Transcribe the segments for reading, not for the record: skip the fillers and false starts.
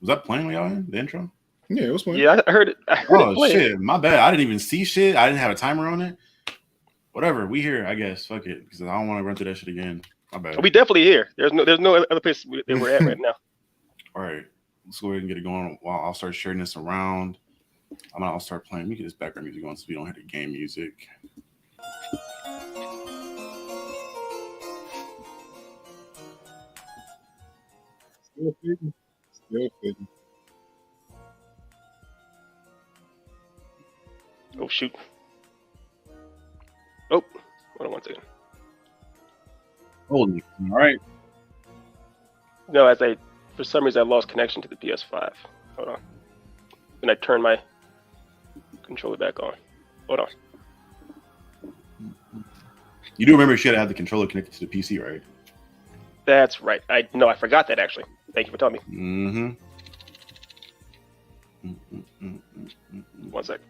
Was that playing while y'all in the intro? Yeah, it was playing. Yeah, I heard it. Oh shit, my bad. I didn't even see shit. I didn't have a timer on it. Whatever, we here, I guess. Fuck it, because I don't want to run through that shit again. My bad. We definitely here. There's no other place that we're at right now. All right, let's go ahead and get it going. While I'll start sharing this around. I'll start playing. We get this background music on so we don't hear the game music. Still fitting. Oh shoot. Oh, hold on one second. Holy, all right. No, for some reason I lost connection to the PS5. Hold on. Then I turn my controller back on. Hold on. You do remember you should have the controller connected to the PC, right? That's right. I forgot that actually. Thank you for telling me. Mm-hmm. 1 sec.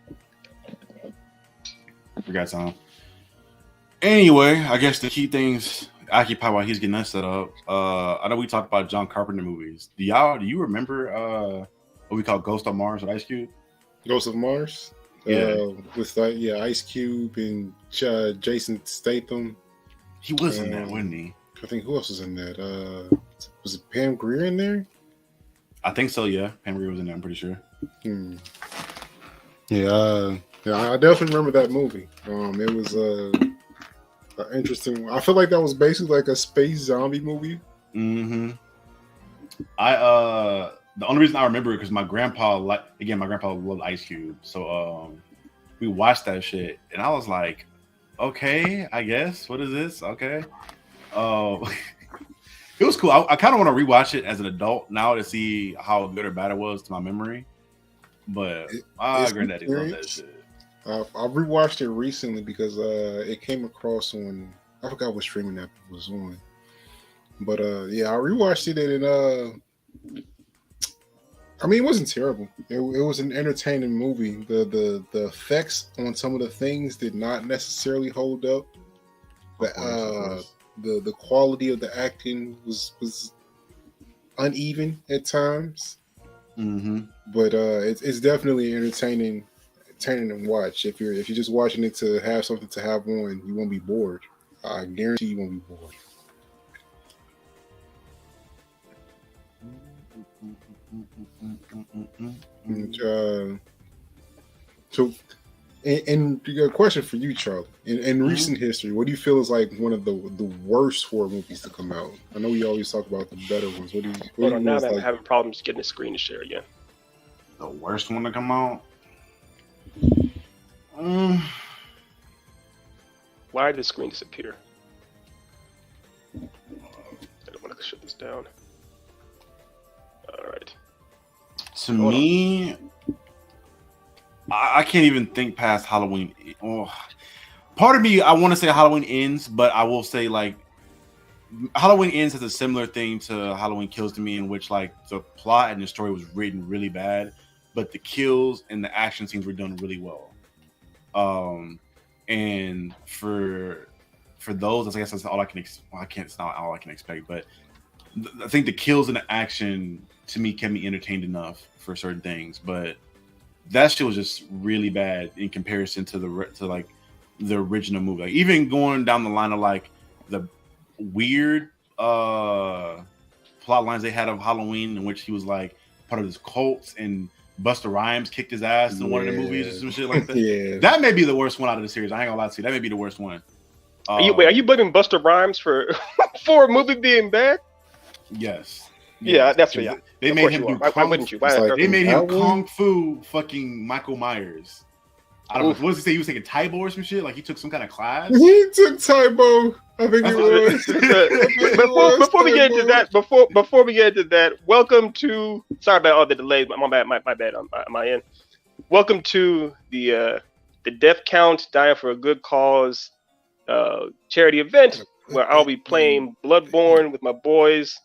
I forgot something. Anyway, I guess the key things occupy while he's getting that set up. I know we talked about John Carpenter movies. Do you remember what we call Ghost on Mars with Ice Cube? Ghost of Mars? Yeah. With Ice Cube and Jason Statham. He was in that, wasn't he? I think who else was in that? Was it Pam Grier in there? I think so, yeah. Pam Grier was in there, I'm pretty sure. Yeah, I definitely remember that movie. It was an interesting. I feel like that was basically like a space zombie movie. Mm-hmm. The only reason I remember it because my grandpa loved Ice Cube, so we watched that shit, and I was like, okay, I guess. What is this? Okay. It was cool. I kind of want to rewatch it as an adult now to see how good or bad it was to my memory. But my granddaddy loved that shit. I rewatched it recently because it came across on, I forgot what streaming app it was on. But yeah, I rewatched it and I mean, it wasn't terrible. It was an entertaining movie. The effects on some of the things did not necessarily hold up. The quality of the acting was uneven at times. Mm-hmm. But it's definitely entertaining to watch. If you're just watching it to have something to have on, you won't be bored. I guarantee you won't be bored. So, and a question for you, Charlie. In recent history, what do you feel is like one of the worst horror movies to come out? I know we always talk about the better ones. Hold on, now I'm having problems getting the screen to share again. The worst one to come out? Why did the screen disappear? I don't want to shut this down. All right. To me, I can't even think past Halloween. Part of me, I want to say Halloween Ends, but I will say like Halloween Ends has a similar thing to Halloween Kills to me, in which like the plot and the story was written really bad, but the kills and the action scenes were done really well. And for those, I guess that's all I can. It's not all I can expect, but I think the kills and the action to me kept me entertained enough for certain things, but that shit was just really bad in comparison to the original movie. Like even going down the line of like the weird plot lines they had of Halloween, in which he was like part of this cult and Busta Rhymes kicked his ass in one of the movies or some shit like that. Yeah. That may be the worst one out of the series. I ain't gonna lie to you. That may be the worst one. Are you blaming Busta Rhymes for a movie being bad? Yes. Yeah, that's what. They made him do. Why wouldn't you? They made him kung fu fucking Michael Myers. I don't know. What does he say? He was taking Taibo or some shit. Like he took some kind of class. He took Taibo. I think it was. Before we get into that, welcome to. Sorry about all the delays. My bad on my end. Welcome to the Death Count Dying for a Good Cause charity event where I'll be playing Bloodborne with my boys.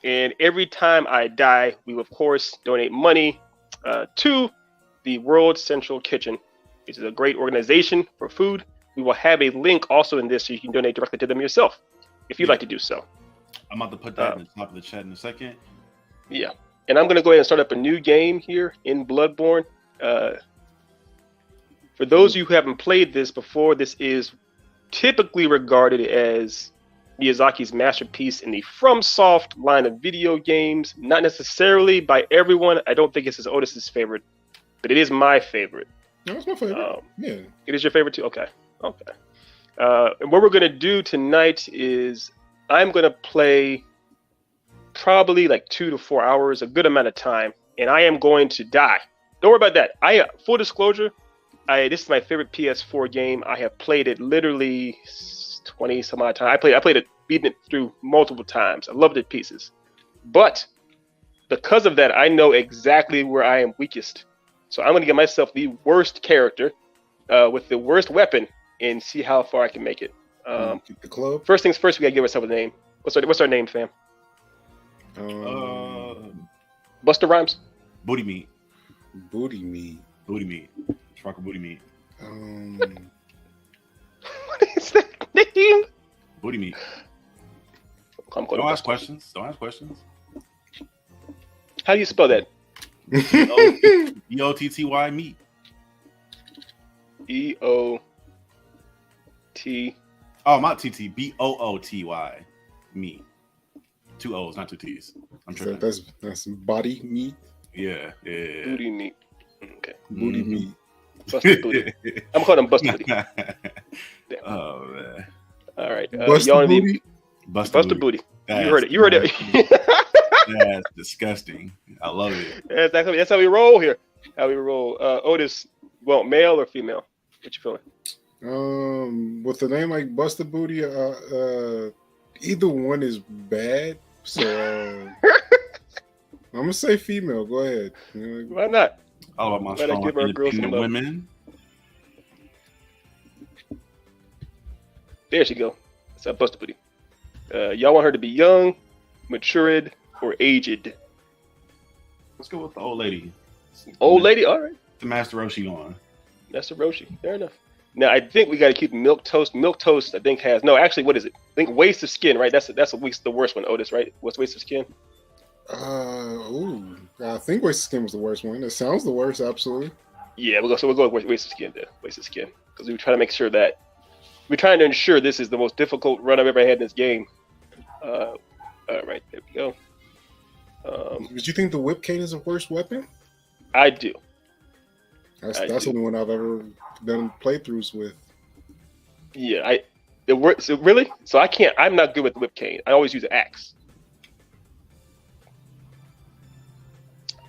And every time I die, we will, of course, donate money to the World Central Kitchen. Which is a great organization for food. We will have a link also in this so you can donate directly to them yourself if you'd like to do so. I'm about to put that in the top of the chat in a second. Yeah. and I'm going to go ahead and start up a new game here in Bloodborne. For those of you who haven't played this before, this is typically regarded as Miyazaki's masterpiece in the FromSoft line of video games. Not necessarily by everyone. I don't think it's Otis's favorite, but it is my favorite. No, it's my favorite. Yeah. It is your favorite too? Okay. And what we're going to do tonight is I'm going to play probably like 2 to 4 hours, a good amount of time, and I am going to die. Don't worry about that. Full disclosure, this is my favorite PS4 game. I have played it literally 20 some odd times. I played it, beaten it through multiple times. I loved it to pieces. But because of that, I know exactly where I am weakest. So I'm going to get myself the worst character with the worst weapon and see how far I can make it. The club. First things first, we got to give ourselves a name. What's our name, fam? Buster Rhymes? Booty meat. Booty meat. Booty meat. Trucker booty meat. What is that name? Booty meat. Don't ask questions. Don't ask questions. How do you spell that? EOTTY meat. EOT. Oh, not TT. BOOTY meat. 2 O's, not 2 T's. I'm So tripping. that's body meat. Yeah. Booty meat. Okay. Booty meat. Busted booty. I'm calling him Busted Booty. Oh man. All right. Busted y'all booty. need Busted booty. That's You heard it. You heard it. That's disgusting. I love it. That's how we roll here. How we roll. Otis, well, male or female? What you feeling? With a name like Busted Booty, either one is bad. So I'm gonna say female. Go ahead. Why not? All about my Better strong give our girls some independent love. women. There she go. That's a Busted Booty. Y'all want her to be young, matured, or aged? Let's go with the old lady. Old lady. All right. The Master Roshi on. That's a Roshi. Fair enough. Now I think we got to keep milk toast. Milk toast, I think has no. Actually, what is it? I think waste of skin, right? That's the worst one. Otis, right? What's waste of skin? I think Wasted Skin was the worst one. It sounds the worst, absolutely. Yeah, we'll go with waste of skin then. Waste of skin, because we try to make sure that we're trying to ensure this is the most difficult run I've ever had in this game. All right, there we go. Did you think the whip cane is the worst weapon? I do. That's the only one I've ever done playthroughs with. Yeah, it works. So really? So I can't. I'm not good with the whip cane. I always use an axe.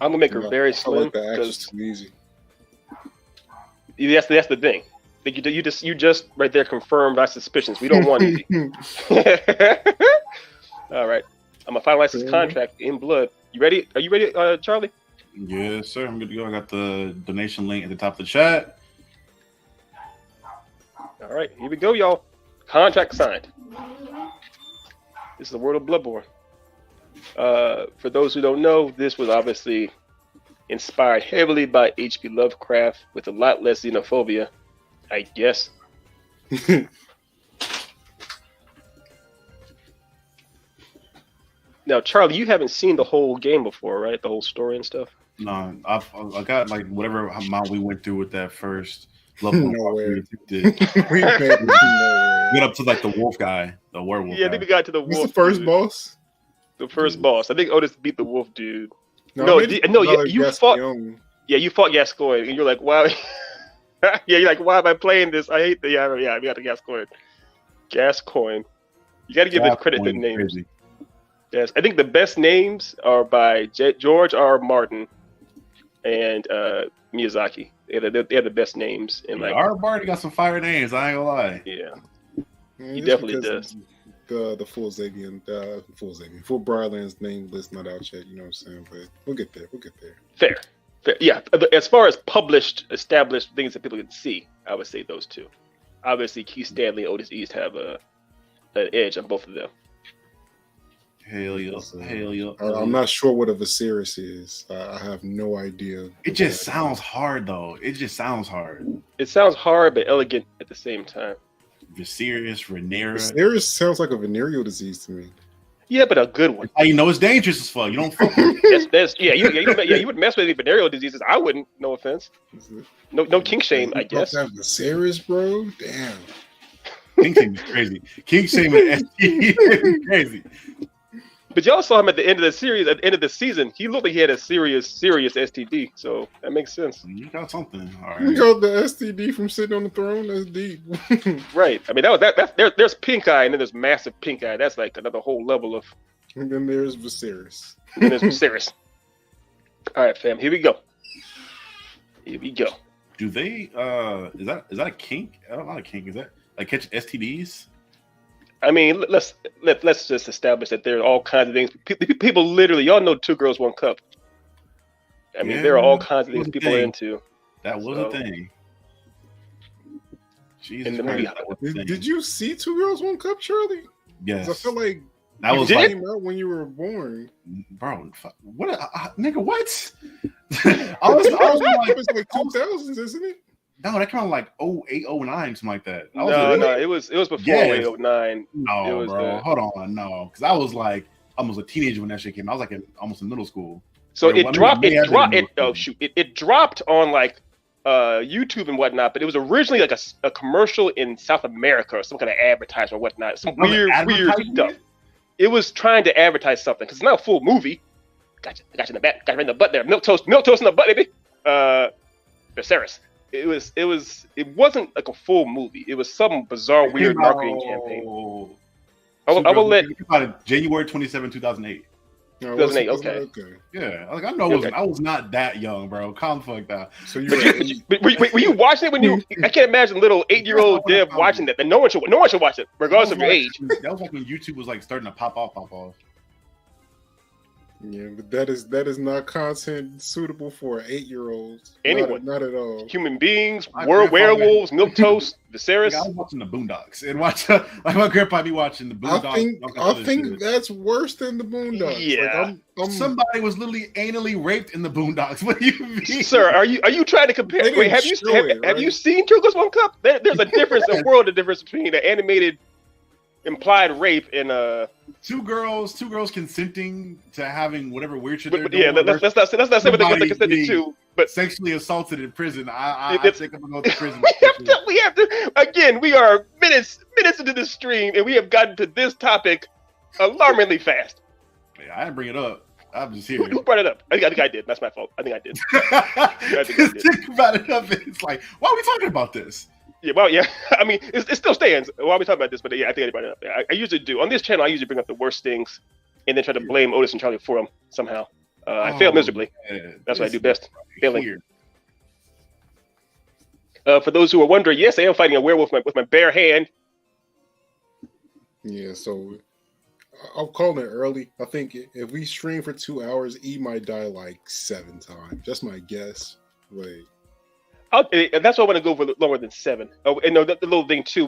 I'm gonna make her very slim. I like the axe is too easy. That's the thing. Like you just right there confirmed my suspicions. We don't want easy. All right. I'm gonna finalize this contract in blood. You ready? Are you ready, Charlie? Yes, sir. I'm good to go. I got the donation link at the top of the chat. All right, here we go, y'all. Contract signed. This is the world of Bloodborne. For those who don't know, this was obviously inspired heavily by H.P. Lovecraft with a lot less xenophobia, I guess. Now, Charlie, you haven't seen the whole game before, right? The whole story and stuff? No, I got like whatever amount we went through with that first Nowhere. We We made it nowhere. went up to like the wolf guy, the werewolf. Yeah, I guy. think we got to the Who's wolf. the first dude. boss? The first boss. I think Otis beat the wolf dude. Maybe You fought. Yeah, you fought Gascoigne, and you're like, wow. Yeah, you're like, why am I playing this? I hate the we got the Gascoigne. Gascoigne. You got to give it credit to the names. Crazy. Yes, I think the best names are by George R. Martin and Miyazaki. They're the best names. And like, our Barty got some fire names. I ain't gonna lie. yeah, He definitely does. The full full Briarland's name list not out yet. You know what I'm saying? But we'll get there. Fair. Yeah, as far as published, established things that people can see, I would say those two. Obviously, Keith Stanley and Otis East have an edge on both of them. Hell yeah. I'm not sure what a Viserys is. I have no idea. It just sounds hard though. It just sounds hard. It sounds hard but elegant at the same time. Viserys, Rhaenyra. Viserys sounds like a venereal disease to me. Yeah, but a good one. You know it's dangerous as fuck. You don't fuck with it. You would mess with any venereal diseases. I wouldn't. No offense. No kink shame. I guess. That Viserys, bro. Damn. King shame is crazy. King shame and STD is crazy. But y'all saw him at the end of the series, at the end of the season. He looked like he had a serious STD. So that makes sense. You got something. All right. You got the STD from sitting on the throne. That's deep. Right. I mean, there's pink eye, and then there's massive pink eye. That's like another whole level of. And then there's Viserys. And there's Viserys. All right, fam. Here we go. Do they? Is that a kink? Not a kink. Is that like catch STDs? I mean, let's just establish that there are all kinds of things. People literally, y'all know 2 Girls, 1 Cup. I mean, there are all kinds of things people are into. That was a thing. Jesus Christ. Did you see 2 Girls, 1 Cup, Charlie? Yes. I feel like that was came out when you were born. Bro, what? Nigga, what? I was like, it's like 2000s, isn't it? No, that came out like 08, 09, something like that. No, it was before 08, 09. No, bro, hold on, no, because I was like almost a teenager when that shit came out. I was like almost in middle school. So it dropped on like YouTube and whatnot, but it was originally like a commercial in South America or some kind of advertisement or whatnot. Some weird stuff. It was trying to advertise something because it's not a full movie. Got you in the back, got you in the butt there. Milk toast in the butt, baby. Viserys. It wasn't like a full movie. It was some bizarre, weird marketing campaign. I will let January 27, 2008. 2008. Okay. Yeah, like I know I was not that young, bro. Calm fuck down. So were you watching it when you? I can't imagine little 8-year-old Dev watching that. No one should watch it, regardless of your age. That was like when YouTube was like starting to pop off. Yeah, but that is not content suitable for 8-year-olds. Anyone, not at all. Human beings, werewolves, milk toast, Viserys. I was watching the Boondocks and like my grandpa be watching the Boondocks. I think that's worse than the Boondocks. Yeah, like, somebody was literally anally raped in the Boondocks. What do you mean, sir? Are you trying to compare? Wait, have you seen 2 Girls, 1 Cup? There's a difference, a world of difference between an animated implied rape and 2 girls consenting to having whatever weird shit they're doing. Yeah, let's not say what they consented to. But sexually assaulted in prison. I think I'm gonna go to prison. we have to. Again, we are minutes into this stream, and we have gotten to this topic alarmingly fast. Yeah, I didn't bring it up. I'm just here. Who brought it up? I think I did. That's my fault. I think I did. Think about it up. It's like, why are we talking about this? Yeah, well, yeah. I mean, it still stands while we talk about this, but yeah, I think I brought it up. I usually do. On this channel, I usually bring up the worst things and then try to blame Otis and Charlie for them somehow. I fail miserably. Man. That's what I do best. Failing. For those who are wondering, yes, I am fighting a werewolf with my bare hand. Yeah, so I'll call it early. I think if we stream for 2 hours, E might die like 7 times. That's my guess. Like. That's why I want to go for lower than 7. Oh, and no, the little thing too.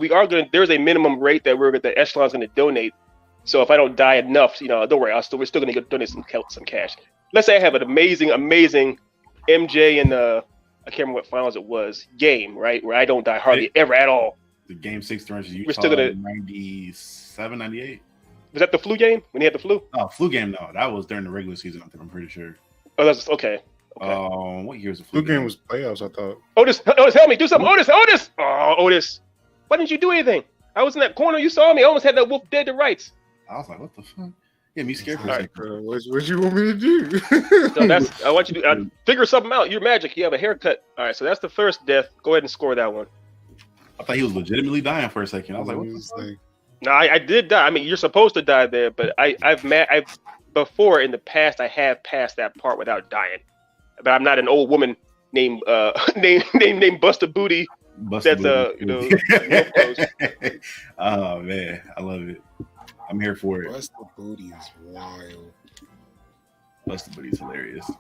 There's a minimum rate that the echelon's going to donate. So if I don't die enough, don't worry. We're still going to donate some cash. Let's say I have an amazing MJ and I can't remember what finals it was game, right, where I don't die hardly ever at all. The game 6 versus Utah. We're still gonna 97, 98. Was that the flu game when he had the flu? Oh, flu game. No, that was during the regular season. I'm pretty sure. Oh, that's okay. What year was the flu game? Was playoffs, I thought. Otis, help me! Do something, Otis! Oh, Otis! Why didn't you do anything? I was in that corner. You saw me. I almost had that wolf dead to rights. I was like, what the fuck? Yeah, me scared for a second. What you want me to do? So I want you to figure something out. You're magic. You have a haircut. All right, so that's the first death. Go ahead and score that one. I thought he was legitimately dying for a second. I was like, what the fuck? No, I did die. I mean, you're supposed to die there, but I've before in the past I have passed that part without dying. But I'm not an old woman named Busta Booty. Oh man, I love it. I'm here for it. Busta Booty is wild. Busta Booty is hilarious.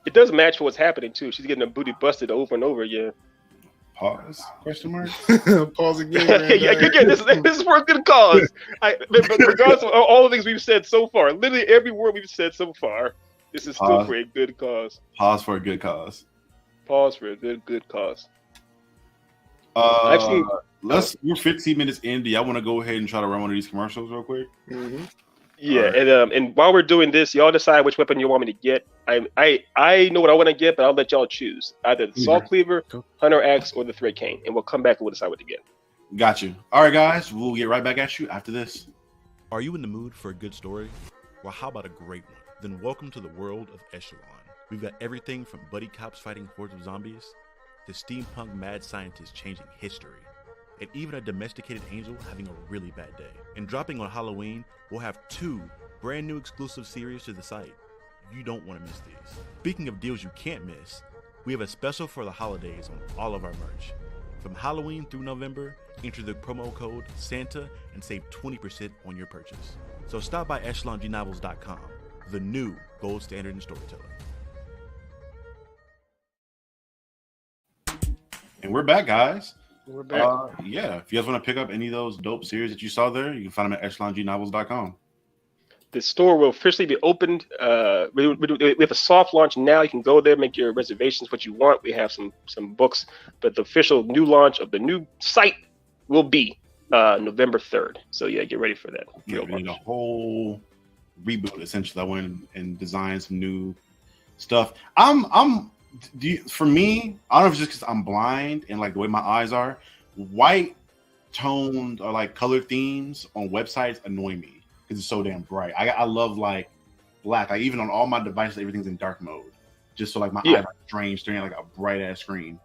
It does match for what's happening too. She's getting her booty busted over and over again. Pause? Question mark? Pause again. Yeah, again, this is for a good cause. Regardless of all the things we've said so far, literally every word we've said so far, this is still for a good cause. Pause for a good cause. Pause for a good cause. We're 15 minutes in. Do y'all want to go ahead and try to run one of these commercials real quick? Mm-hmm. Yeah, and while we're doing this, y'all decide which weapon you want me to get. I know what I want to get, but I'll let y'all choose either the saw cleaver, hunter axe, or the thread cane, and we'll come back and we'll decide what to get. Got you. All right, guys, we'll get right back at you after this. Are you in the mood for a good story? Well, how about a great one? Then welcome to the world of Echelon. We've got everything from buddy cops fighting hordes of zombies, to steampunk mad scientists changing history, and even a domesticated angel having a really bad day. And dropping on Halloween, we'll have 2 brand new exclusive series to the site. You don't want to miss these. Speaking of deals you can't miss, we have a special for the holidays on all of our merch. From Halloween through November, enter the promo code SANTA and save 20% on your purchase. So stop by echelongnnovels.com, the new gold standard in storytelling. And we're back, guys. We're back. Yeah, if you guys want to pick up any of those dope series that you saw there, you can find them at echelongnnovels.com. The store will officially be opened. We have a soft launch now. You can go there, make your reservations, what you want. We have some books, but the official new launch of the new site will be November 3rd. So yeah, get ready for that. Yeah, we need a whole reboot. Essentially, I went and designed some new stuff. For me, I don't know if it's just because I'm blind and like the way my eyes are. White toned or like colored themes on websites annoy me because it's so damn bright. I love like black. Like even on all my devices, everything's in dark mode, just so like my eyes are strange, staring at like a bright ass screen.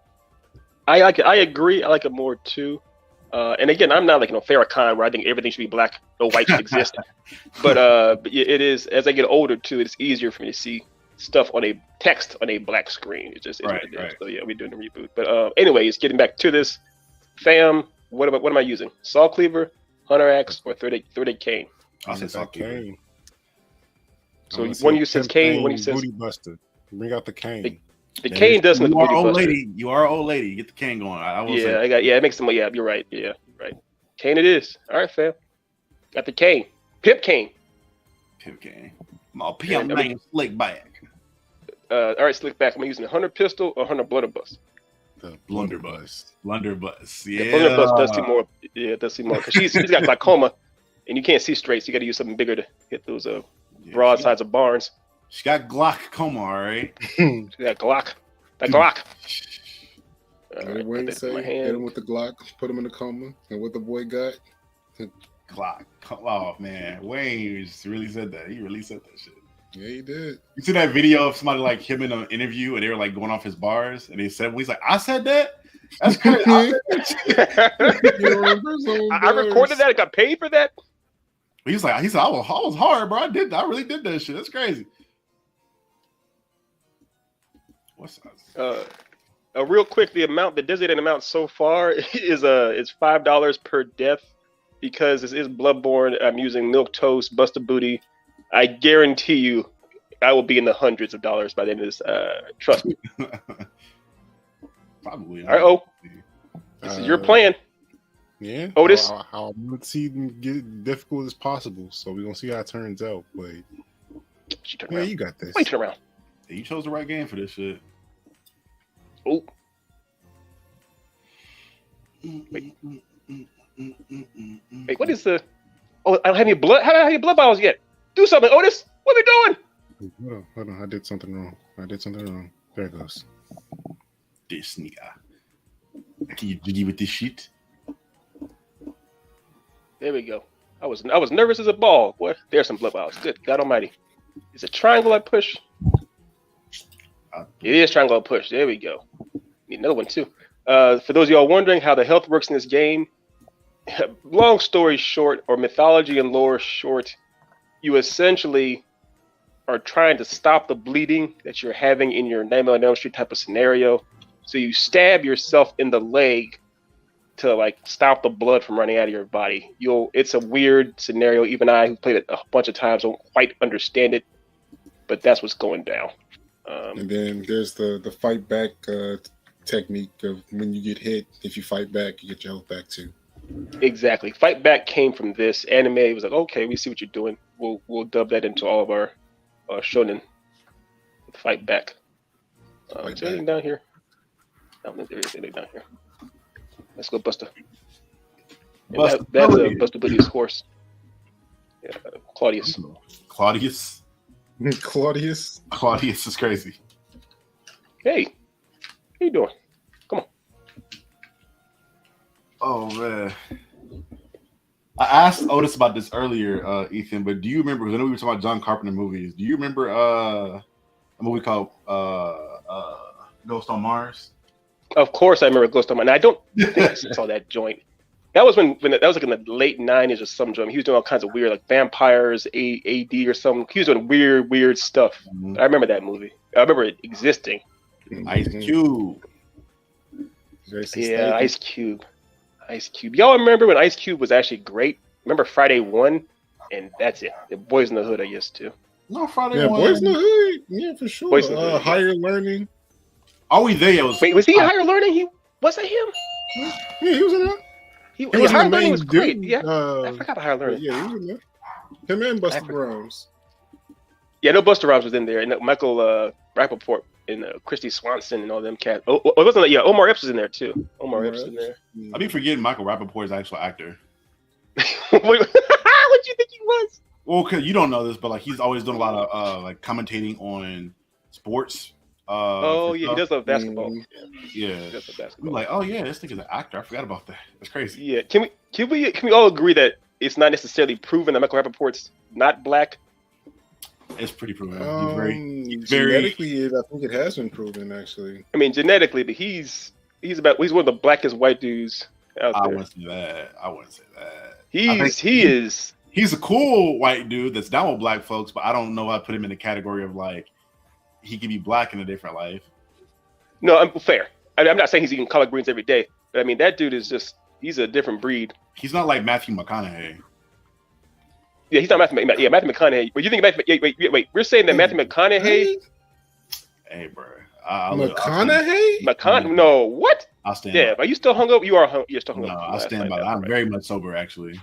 I like it. I agree. I like it more too. And again, I'm not like Farrakhan where I think everything should be black, no white should exist. But it is, as I get older too, it's easier for me to see stuff on a text on a black screen. It just is what it is. So yeah, we're doing a reboot. But anyways, getting back to this, fam, what am I using? Saw cleaver, hunter axe, or third cane? I said saw cane. So one you says cane, one you says booty buster. Bring out the cane. The cane does look booty buster. Lady. You are an old lady. Get the cane going. I will say. It makes them. Yeah, you're right. Yeah, right. Cane it is. All right, fam. Got the cane. Pip cane. Pip cane. My pimp name Slick Back. All right, Slick Back. Am I using a hunter pistol or hunter blunderbuss? The blunderbuss. Blunderbuss. Yeah. The blunderbuss does seem more. Yeah, it does seem more because she's got glaucoma, and you can't see straight, so you got to use something bigger to hit those broadsides of barns. She got glaucoma, all right. She got Glock. That Glock. Wayne say, hit him with the Glock, put him in the coma, and what the boy got? Glock. Oh man, Wayne just really said that. He really said that shit. Yeah, he did. You see that video of somebody like him in an interview, and they were like going off his bars, and he said, "He's like, I said that." That's crazy. I recorded that. I got paid for that. He said, I was hard, bro. I really did that shit. That's crazy. What's that? Real quick, the designated amount so far is $5 per death because this is Bloodborne. I'm using milk toast, bust a booty. I guarantee you, I will be in the hundreds of dollars by the end of this. Trust me. Probably. All right, this is your plan. Yeah. Otis. I want to see them get it difficult as possible, so we're gonna see how it turns out. But you got this. Wait, turn around. Yeah, you chose the right game for this shit. Oh. Wait, what is the? Oh, I don't have any blood. How do I have any blood bottles yet? Do something, Otis. What are we doing? Hold on. I did something wrong. There it goes. This nigga. Can you jiggy with this shit? There we go. I was nervous as a ball. Boy, there's some blood bottles. Good God Almighty. Is it triangle I push? It is triangle I push. There we go. Need another one too. For those of y'all wondering how the health works in this game, long story short, or mythology and lore short, you essentially are trying to stop the bleeding that you're having in your Nightmare on Elm Street type of scenario. So you stab yourself in the leg to like stop the blood from running out of your body. It's a weird scenario. Even I, who played it a bunch of times, don't quite understand it, but that's what's going down. And then there's the fight back technique of when you get hit, if you fight back, you get your health back too. Exactly. Fight back came from this anime. It was like, okay, we see what you're doing. We'll dub that into all of our shonen. Fight back. Is there anything down here? I don't think there is anything down here. Let's go, Buster. That's Buster Booty's horse. Claudius. Claudius. Claudius. Claudius is crazy. Hey, how you doing? Come on. Oh man. I asked Otis about this earlier, Ethan, but do you remember? Because I know we were talking about John Carpenter movies. Do you remember a movie called Ghost on Mars? Of course, I remember Ghost on Mars. I don't think I saw that joint. That was when that was like in the late '90s or some joint. He was doing all kinds of weird, like vampires, AD or something. He was doing weird stuff. Mm-hmm. I remember that movie. I remember it existing. Ice Cube. Yeah, Ice Cube. Ice Cube. Y'all remember when Ice Cube was actually great? Remember Friday 1? And that's it. The Boys in the Hood, I guess, too. No, Friday Yeah, 1. Boys in the Hood. Yeah, for sure. Boys in the Hood, Higher Learning. Are we there? Wait, was he Higher Learning? Was that him? Yeah, he was in that. He was Higher the Learning main was great. dude. Yeah, I forgot about Higher Learning. Yeah, he was in there. Him and Busta Rhymes. Yeah, no, Busta Rhymes was in there, and Michael Rappaport and Christy Swanson and all them cats. Oh, it wasn't. Yeah, Omar Epps was in there too. Omar Epps was in there. I be forgetting Michael Rappaport is an actual actor. What do you think he was? Well, cause you don't know this, but like he's always doing a lot of like commentating on sports. He does love basketball. Yeah. He does love basketball. I'm like, oh yeah, this nigga's an actor. I forgot about that. That's crazy. Yeah. Can we all agree that it's not necessarily proven that Michael Rappaport's not black? It's pretty proven. He's genetically, I think it has been proven actually. I mean, genetically, but he's one of the blackest white dudes out there. I wouldn't say that. He's a cool white dude that's down with black folks, but I don't know how to put him in the category of like he could be black in a different life. No, I'm fair. I'm not saying he's eating collard greens every day, but I mean that dude is he's a different breed. He's not like Matthew McConaughey. Yeah, he's not Matthew McConaughey. But you think wait, we're saying that Matthew McConaughey? Hey, bro. McConaughey? No, what? I'll stand. Yeah, are you still hung up? You are hung. You're still hung up. No, I stand by that. I'm very much sober, actually.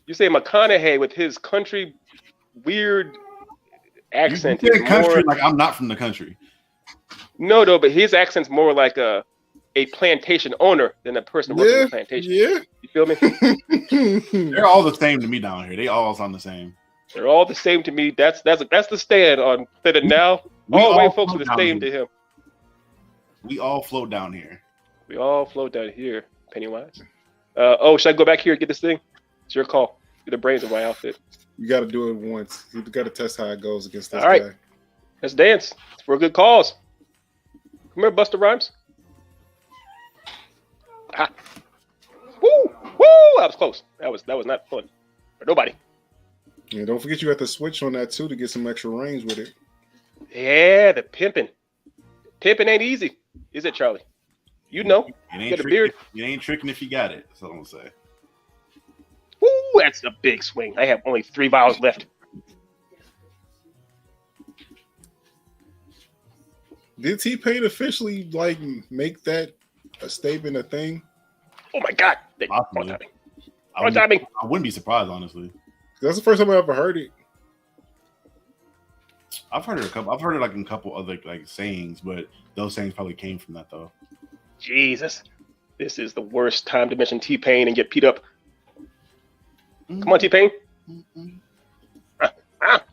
You say McConaughey with his country weird accent. You say country like I'm not from the country. No, but his accent's more like a plantation owner than a person working in a plantation. Yeah. You feel me? They're all the same to me down here. They all sound the same. They're all the same to me. That's the stand on Fit Now. All white folks are the same to him. We all float down here. We all float down here, Pennywise. Should I go back here and get this thing? It's your call. You're the brains of my outfit. You got to do it once. You got to test how it goes against this all right. guy. Let's dance. It's for a good cause. Come here, Busta Rhymes. Ah. Woo! That was close. That was not fun for nobody. Yeah, don't forget you got to switch on that too to get some extra range with it. Yeah, the pimping. Pimping ain't easy, is it, Charlie? You know. You got a beard. You ain't tricking if you got it. That's all I'm gonna say. Woo! That's a big swing. I have only 3 vials left. Did T-Pain officially like make that a statement, a thing? Oh my God! I wouldn't be surprised, honestly. That's the first time I ever heard it. I've heard it like in a couple other like sayings, but those sayings probably came from that though. Jesus, this is the worst time to mention T-Pain and get beat up. Come on, T-Pain.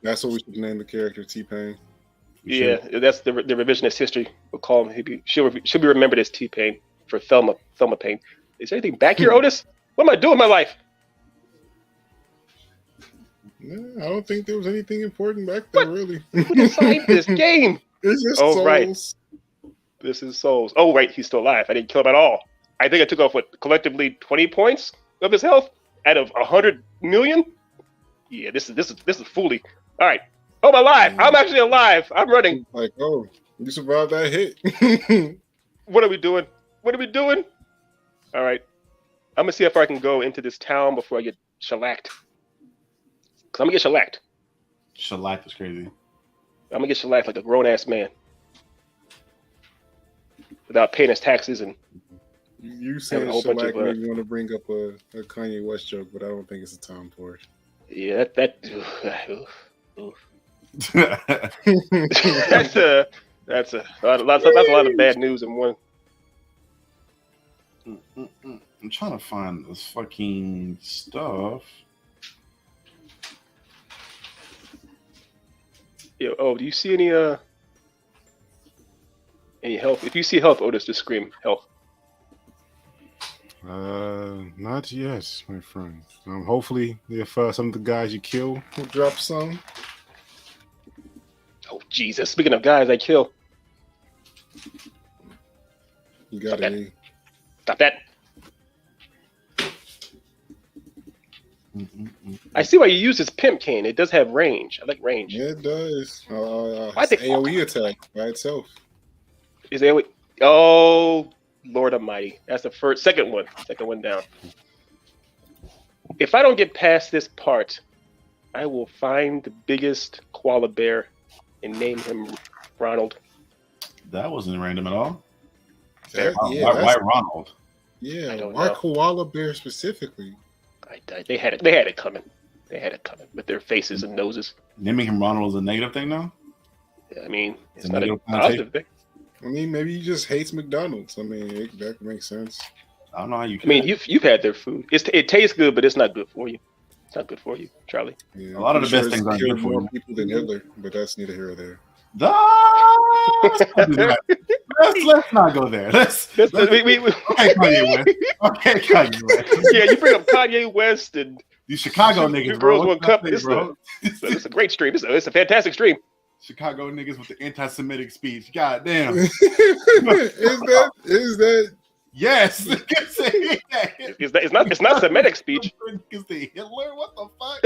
That's what we should name the character, T-Pain. Yeah, that's the revisionist history. We'll call him. She'll be remembered as T-Pain for Thelma Pain. Is there anything back here, Otis? What am I doing with my life? No, I don't think there was anything important back there, really. Who designed this game? It's just Souls. Right. This is Souls. Oh, right, he's still alive. I didn't kill him at all. I think I took off, collectively 20 points of his health out of 100 million? Yeah, this is fooly. All right. Oh, I'm alive. I'm actually alive. I'm running. Like, oh, you survived that hit. What are we doing? All right. I'm going to see how far I can go into this town before I get shellacked. Because I'm going to get shellacked. Shellacked is crazy. I'm going to get shellacked like a grown-ass man. Without paying his taxes and... You saying shellac made me want to bring up a Kanye West joke, but I don't think it's the time for it. Yeah, that's a lot of bad news in one. I'm trying to find this fucking stuff. Do you see any health? If you see health, Otis, just scream health. Not yet, my friend. Hopefully, if some of the guys you kill will drop some. Oh Jesus! Speaking of guys I kill, You got any? stop that! I see why you use this pimp cane. It does have range. I like range. Yeah, it does. Why It's AOE attack by itself. Is AOE? Oh, Lord Almighty! That's the second one down. If I don't get past this part, I will find the biggest koala bear and name him Ronald. That wasn't random at all. Why Ronald? Yeah, I don't why know. koala bear specifically? They had it coming. They had it coming with their faces and noses. Naming him Ronald is a negative thing now? I mean, it's It's a not a negative positive thing. I mean, maybe he just hates McDonald's. I mean, that makes sense. I don't know how you I can. mean, you've had their food. It tastes good, but it's not good for you. It's not good for you, Charlie. Yeah, A lot of I'm the best it's things aren't killed good for more you. people than Hitler, but that's neither here or there. Let's not go there. Okay, Kanye West. Okay, Kanye West. Yeah, you bring up Kanye West and These Chicago Two niggas, Girls, bro. One What Cup. you say, It's a great stream. It's a fantastic stream. Chicago niggas with the anti-Semitic speech. God damn. Is that? Yes. It's not Semitic speech. Niggas say Hitler? What the fuck?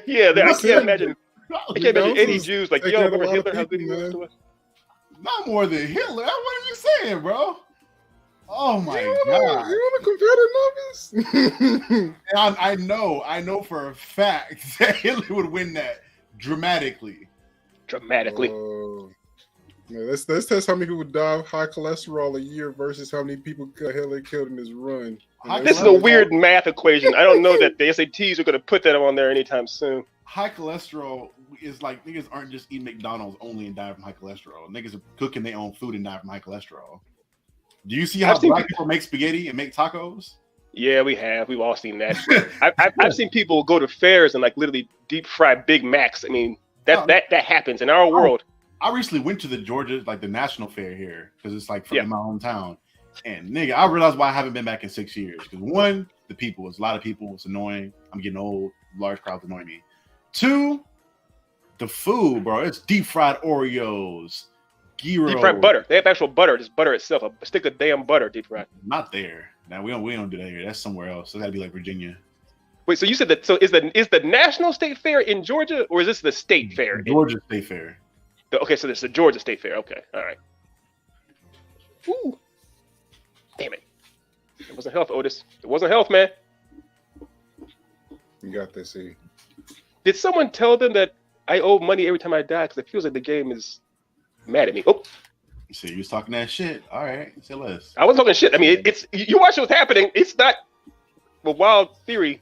Yeah, I Listen, can't imagine. I can't imagine any Those Jews like, taking yo, out a remember lot of Hitler? How good he people, was man. to us? Not more than Hitler. What are you saying, bro? Oh my You god. want to compare the numbers? I know for a fact that Hitler would win that dramatically. Dramatically. Yeah, let's test how many people die of high cholesterol a year versus how many people Hitler killed in his run. This is a weird math equation. I don't know that the SATs are going to put that on there anytime soon. High cholesterol is like niggas aren't just eating McDonald's only and die from high cholesterol. Niggas are cooking their own food and die from high cholesterol. Do you see how black people make spaghetti and make tacos? Yeah, we have. We've all seen that. I've seen people go to fairs and like literally deep fry Big Macs. I mean, that happens in our world. I recently went to the Georgia, like the national fair here, because it's like in my hometown. And nigga, I realized why I haven't been back in 6 years. Because one, the people, it's a lot of people, it's annoying. I'm getting old, large crowds annoy me. Two, the food, bro. It's deep fried Oreos, gyro. Deep fried butter. They have actual butter, just butter itself. A stick of damn butter deep fried. Not there. Now we don't do that here. That's somewhere else. It's gotta be like Virginia. Wait, so you said that? So is the National State Fair in Georgia, or is this the State Fair? Georgia State Fair. Okay, so this is the Georgia State Fair. Okay, all right. Ooh. Damn it! It wasn't health, Otis. It wasn't health, man. You got this, see. Did someone tell them that I owe money every time I die? Because it feels like the game is mad at me. Oh, You see, you was talking that shit. All right, say less. I wasn't talking shit. I mean, it's you watch what's happening. It's not a wild theory.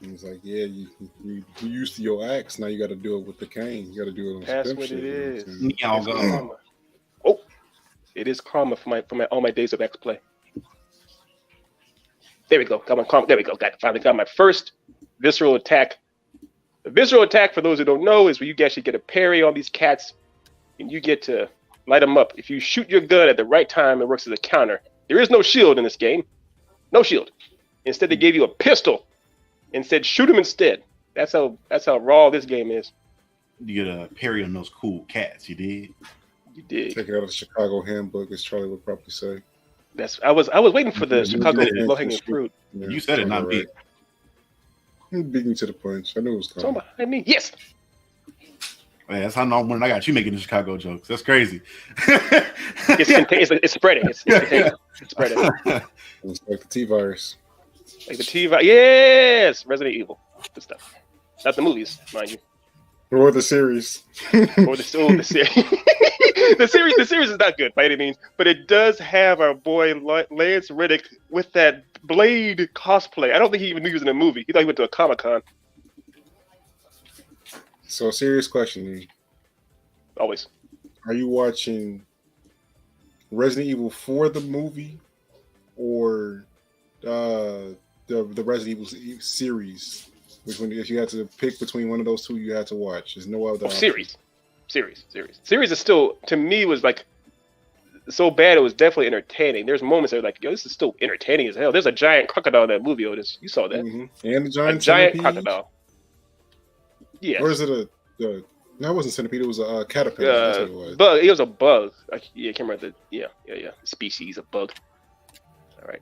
He's like, yeah, you used to your axe. Now you got to do it with the cane. You got to do it on That's some what shit, it you know what I'm is. saying? Y'all It's go. karma. Oh, it is karma for all my days of X play. There we go. Got my karma. There we go. Finally got my first visceral attack. The visceral attack, for those who don't know, is where you actually get a parry on these cats, and you get to light them up. If you shoot your gun at the right time, it works as a counter. There is no shield in this game. No shield. Instead, they gave you a pistol and said, shoot him instead. That's how raw this game is. You get a parry on those cool cats. You did. You did. Take it out of the Chicago handbook, as Charlie would probably say. I was waiting for the You Chicago did it. low-hanging fruit. Yeah, You said it, not me. He beat me to the punch. I knew it was So coming. I mean, yes. Man, that's how when I got you making the Chicago jokes. That's crazy. It's spreading. It's contagious. It's spreading. It's like the T-virus. Like the TV. Yes, Resident Evil. Good stuff. Not the movies, mind you. Or the series. Or the series. the series is not good by any means, but it does have our boy Lance Reddick with that Blade cosplay. I don't think he even knew he was in a movie. He thought he went to a Comic-Con. So, a serious question, Lee. Always. Are you watching Resident Evil 4 the movie or the Resident Evil series Which one? If you had to pick between one of those two, you had to watch. There's no other. Series is still, to me, was like so bad it was definitely entertaining. There's moments that are like, yo, this is still entertaining as hell. There's a giant crocodile in that movie, Otis. You saw that? And the giant centipede? Crocodile. Yeah. Or is it a? No, it wasn't centipede. It was a caterpillar. That's what it was. Bug. It was a bug. I can't remember the species of bug. All right.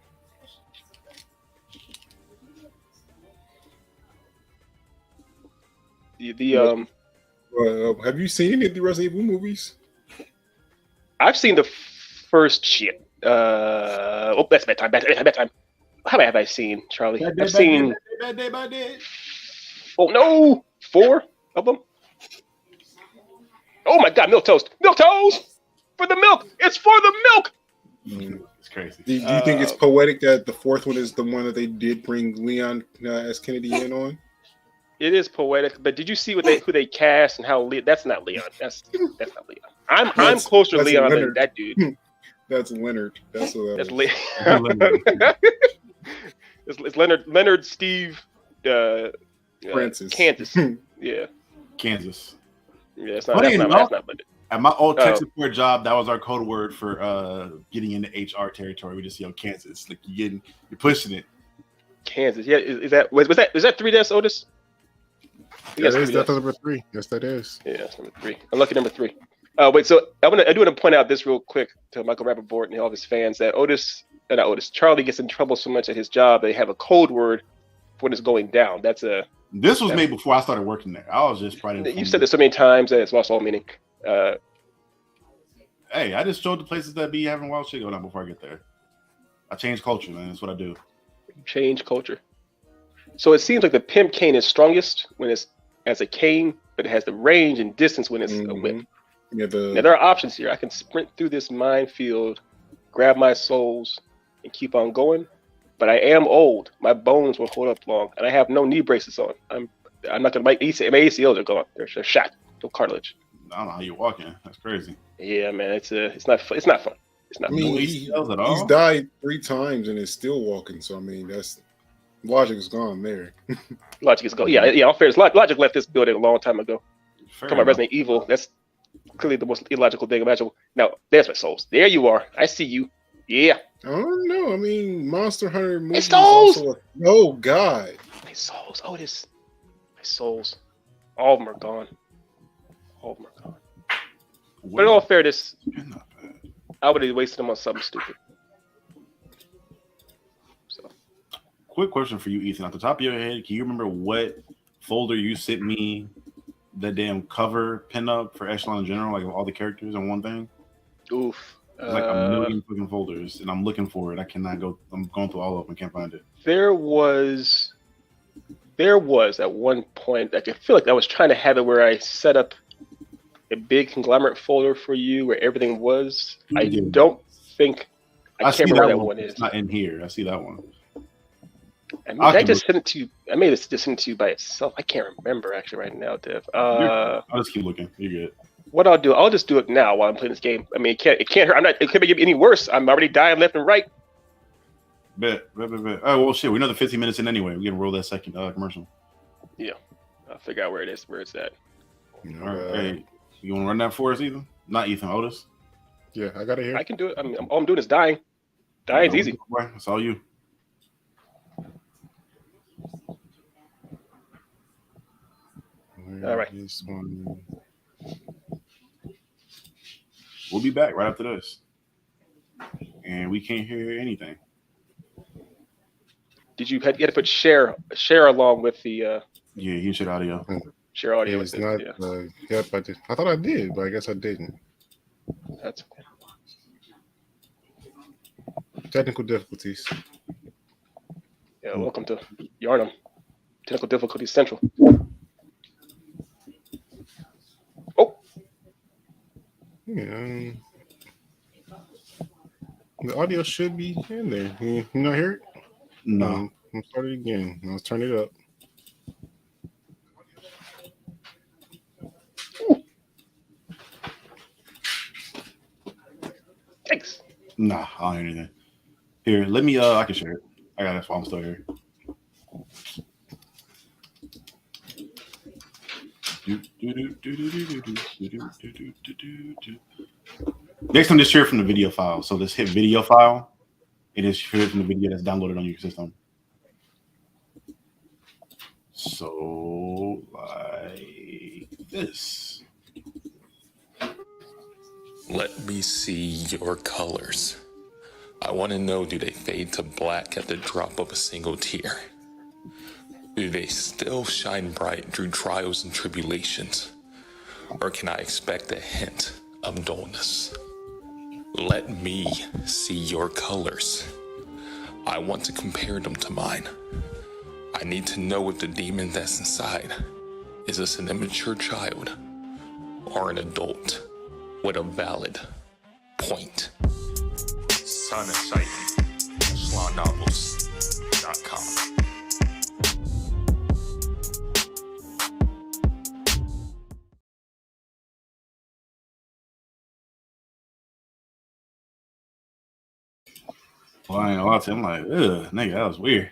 Have you seen any of the Resident Evil movies? I've seen the first shit. That's bedtime. Bedtime. How many have I seen, Charlie? I've seen. Bad day. Oh no, 4 of them. Oh my God, milk toast for the milk. It's for the milk. It's crazy. Do you think it's poetic that the 4th one is the one that they did bring Leon as Kennedy in on? It is poetic, but did you see who they cast and how that's not Leon. That's not Leon. I'm closer to Leon than that dude. That's Leonard. That's what that's Leonard. It's Leonard Steve Francis. Kansas. Yeah. Kansas. Yeah, that's not Leonard. At my old tech support job, that was our code word for getting into HR territory. We just Kansas. Like you're pushing it. Kansas. Yeah, is that 3 deaths, Otis? That's number 3. Yes, that is. Yeah, that's number 3. Unlucky number 3. Wait, so I do want to point out this real quick to Michael Rappaport and all of his fans that Charlie gets in trouble so much at his job they have a code word when it's going down. This was made before I started working there. I was just probably. You said this so many times that it's lost all meaning. Hey, I just showed the places that be having wild shit going on before I get there. I change culture, man. That's what I do. Change culture. So it seems like the pimp cane is strongest when it's as a cane, but it has the range and distance when it's a whip. Yeah, now there are options here. I can sprint through this minefield, grab my souls, and keep on going. But I am old. My bones will hold up long, and I have no knee braces on. I'm not gonna my ACLs are gone. They're shot. No cartilage. I don't know how you're walking. That's crazy. Yeah, man. It's not fun. It's not fun. I mean, he's died 3 times and is still walking. So I mean, that's logic is gone there. Logic is gone. Yeah. All fair. Logic left this building a long time ago. Talking about Resident Evil. That's clearly the most illogical thing imaginable. Now, there's my souls. There you are. I see you. Yeah. I don't know. I mean, Monster Hunter movies. My souls. Oh God. My souls. Otis. My souls. All of them are gone. But in all fairness, I would have wasted them on something stupid. So, quick question for you, Ethan. Off the top of your head, can you remember what folder you sent me that damn cover pinup for Echelon in general, like all the characters on one thing? Oof. It's like a million fucking folders, and I'm looking for it. I cannot go. I'm going through all of them. I can't find it. There was at one point, I feel like I was trying to have it where I set up a big conglomerate folder for you where everything was. I don't think I can't remember that one is. It's not in here. I see that one. I just sent it to you. I may have just sent it to you by itself. I can't remember actually right now, Dev. I'll just keep looking. You're good. What I'll do, I'll just do it now while I'm playing this game. I mean, it can't hurt. It can't get any worse. I'm already dying left and right. Bet. Oh well, shit. We know the 15 minutes in anyway. We can roll that second commercial. Yeah, I'll figure out where it is. Where it's at. All right. Hey, you want to run that for us, Ethan? Not Ethan, Otis. Yeah, I got it here. I can do it. I mean, all I'm doing is dying. Dying's easy. That's all you. All right. We'll be back right after this. And we can't hear anything. Did you had to put share along with the Yeah, you should audio. Share audio. It's not yep, I did. I thought I did, but I guess I didn't. That's okay. Technical difficulties. Yeah, welcome to Yarnum. Technical difficulties central. Oh. Yeah. The audio should be in there. You not hear it? No. I'll start it again. Let's turn it up. Thanks. Nah, I don't hear anything. Here, let me I can share it. I got it while I'm still here. Next time, just share it from the video file. So just hit video file. It is shared from the video that's downloaded on your system. So like this. Let me see your colors. I want to know, do they fade to black at the drop of a single tear? Do they still shine bright through trials and tribulations? Or can I expect a hint of dullness? Let me see your colors. I want to compare them to mine. I need to know if the demon that's inside is this an immature child or an adult with a valid point. Son of Satan, SlawNovels.com. Well, I ain't gonna lie to you. I'm like, ugh, nigga, that was weird.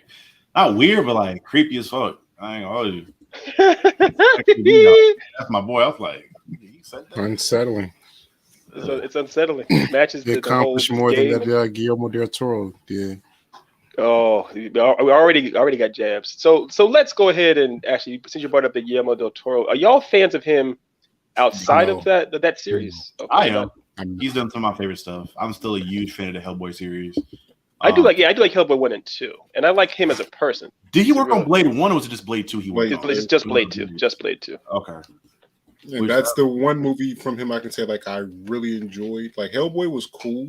Not weird, but like creepy as fuck. I ain't gonna lie to you. That's my boy. I was like, you said that? Unsettling. It's unsettling. It matches They the whole accomplished more than game. that Guillermo del Toro did. Oh, we already got jabs. So let's go ahead and actually, since you brought up the Guillermo del Toro, are y'all fans of him outside of that series? Okay, I am. He's done some of my favorite stuff. I'm still a huge fan of the Hellboy series. I do like Hellboy 1 and 2, and I like him as a person. Did he work on Blade 1 or was it just Blade 2 he worked on? It's just Blade 2. Just Blade 2. Okay. And that's the one movie from him I can say like I really enjoyed. Like Hellboy was cool.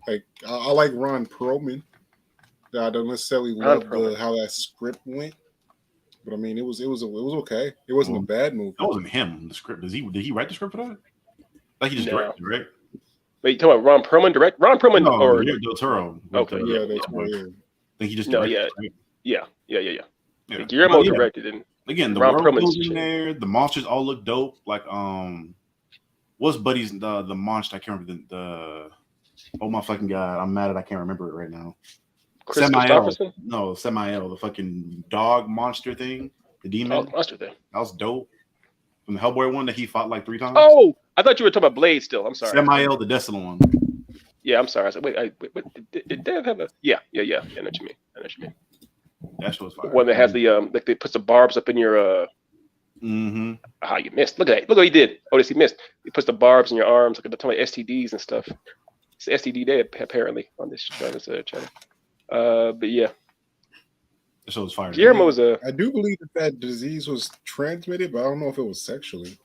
Like I like Ron Perlman. I don't necessarily love how that script went, but I mean it was okay. It wasn't a bad movie. That wasn't him. The script. Did he write the script for that? Like he just directed, right? Wait, you talking about Ron Perlman direct? Ron Perlman or Del Toro? Okay, yeah, that's right. I think he just directed. Yeah. Guillermo directed it. Again, the Ron world Perlman's building there, the monsters all look dope. Like what's Buddy's the monster? I can't remember the oh my fucking god, I'm mad that I can't remember it right now. Samael, the fucking dog monster thing, the demon monster thing. That was dope. From the Hellboy one that he fought like 3 times. Oh, I thought you were talking about Blade still. I'm sorry. Samael, the desolate one. Yeah, I'm sorry. I said, wait, did Dev have a? Yeah. I know what you mean. That shit was fire. One that has the like they puts the barbs up in your Mm-hmm. Ah, you missed. Look at that. Look what he did. Oh, he missed. He puts the barbs in your arms. Look at the talking about STDs and stuff. It's STD day apparently on this channel. But yeah. The show was fire. Guillermo's I do believe that disease was transmitted, but I don't know if it was sexually.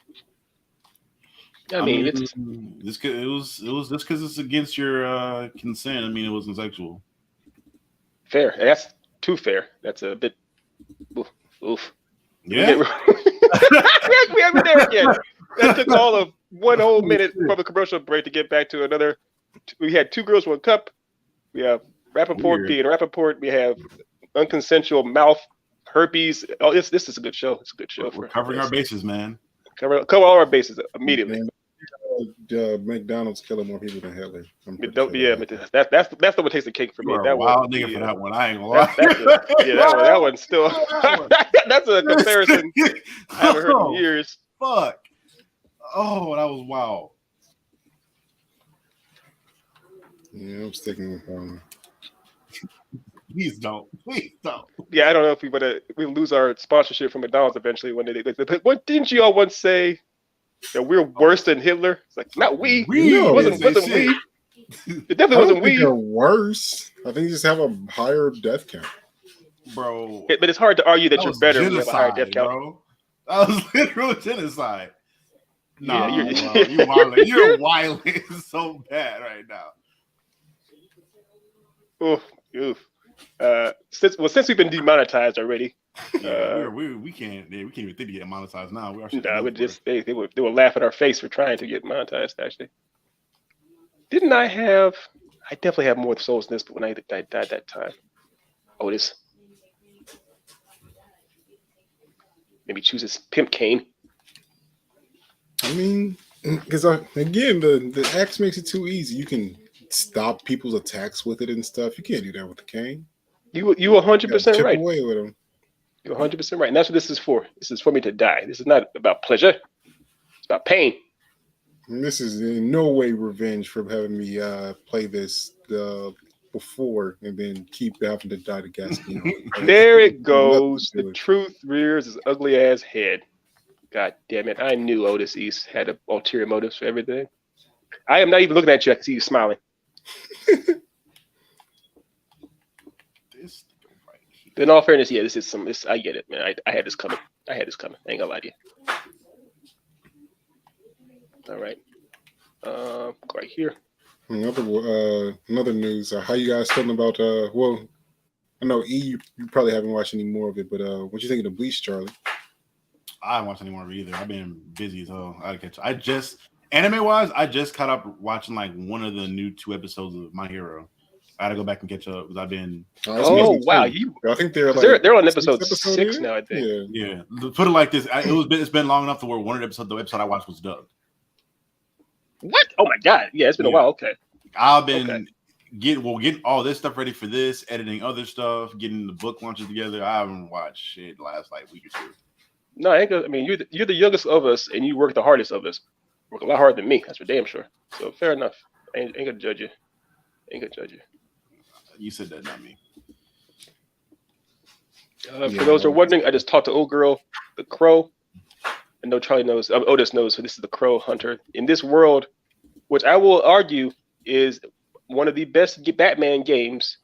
I mean it's it was just because it's against your consent. I mean, it wasn't sexual. Fair. That's too fair. That's a bit. Oof. Yeah. We haven't there yet. That took all of 1 whole minute from a commercial break to get back to another. We had 2 girls, 1 cup. We have Rappaport being Rappaport. We have unconsensual mouth herpes. Oh, this is a good show. It's a good show. We're covering our bases, man. Cover all our bases immediately. McDonald's killing more people than Hitler. That's the one that takes the cake for me. That wild nigga for that one. I ain't gonna lie. That one's still. That's a comparison I haven't heard in years. Fuck. Oh, that was wild. Yeah, I'm sticking with him. Please don't. Yeah, I don't know if we lose our sponsorship from McDonald's eventually one day. What didn't you all once say that we're worse than Hitler? It's like not we. No, it wasn't we. It definitely wasn't we. They're worse. I think you just have a higher death count, bro. But it's hard to argue that you're better when you have a higher death count. Bro. That was literal genocide. Nah, Yeah, you're wilding. You're wilding so bad right now. Oof. Since we've been demonetized already, we can't even think to get monetized now. We are they would laugh at our face for trying to get monetized. Actually, didn't I definitely have more souls than this, but when I died that time, Otis maybe chooses Pimp Cane. I mean, because again, the axe makes it too easy. You can stop people's attacks with it and stuff. You can't do that with the cane. You 100% right. Away with them. You're 100% right. And that's what this is for. This is for me to die. This is not about pleasure. It's about pain. And this is in no way revenge for having me play this before and then keep having to die to Gaston. There it goes. The truth rears its ugly ass head. God damn it. I knew Otis East had ulterior motives for everything. I am not even looking at you. I can see you smiling. In all fairness, yeah, this I get it, man. I had this coming. I ain't gonna lie to you. All right. Right here. Another news. How you guys feeling about well, I know you probably haven't watched any more of it, but what you think of the Bleach, Charlie? I haven't watched any more of it either. I've been busy as hell. I just anime wise, I just caught up watching like one of the new 2 episodes of My Hero. I gotta go back and catch up because I've been. Oh wow! I think they're they're on episode 6 now. I think. Yeah. Put it like this: it's been long enough to where one of the episode I watched was dubbed. What? Oh my god! Yeah, it's been a while. Okay. I've been getting all this stuff ready for this, editing other stuff, getting the book launches together. I haven't watched shit the last like week or 2. No, I mean you're the youngest of us, and you work the hardest of us. Work a lot harder than me. That's for damn sure. So fair enough. I ain't gonna judge you. You said that, not me. For those who are wondering, I just talked to old girl, the Crow. I know Charlie knows. Otis knows. So this is the Crow Hunter in this world, which I will argue is one of the best Batman games.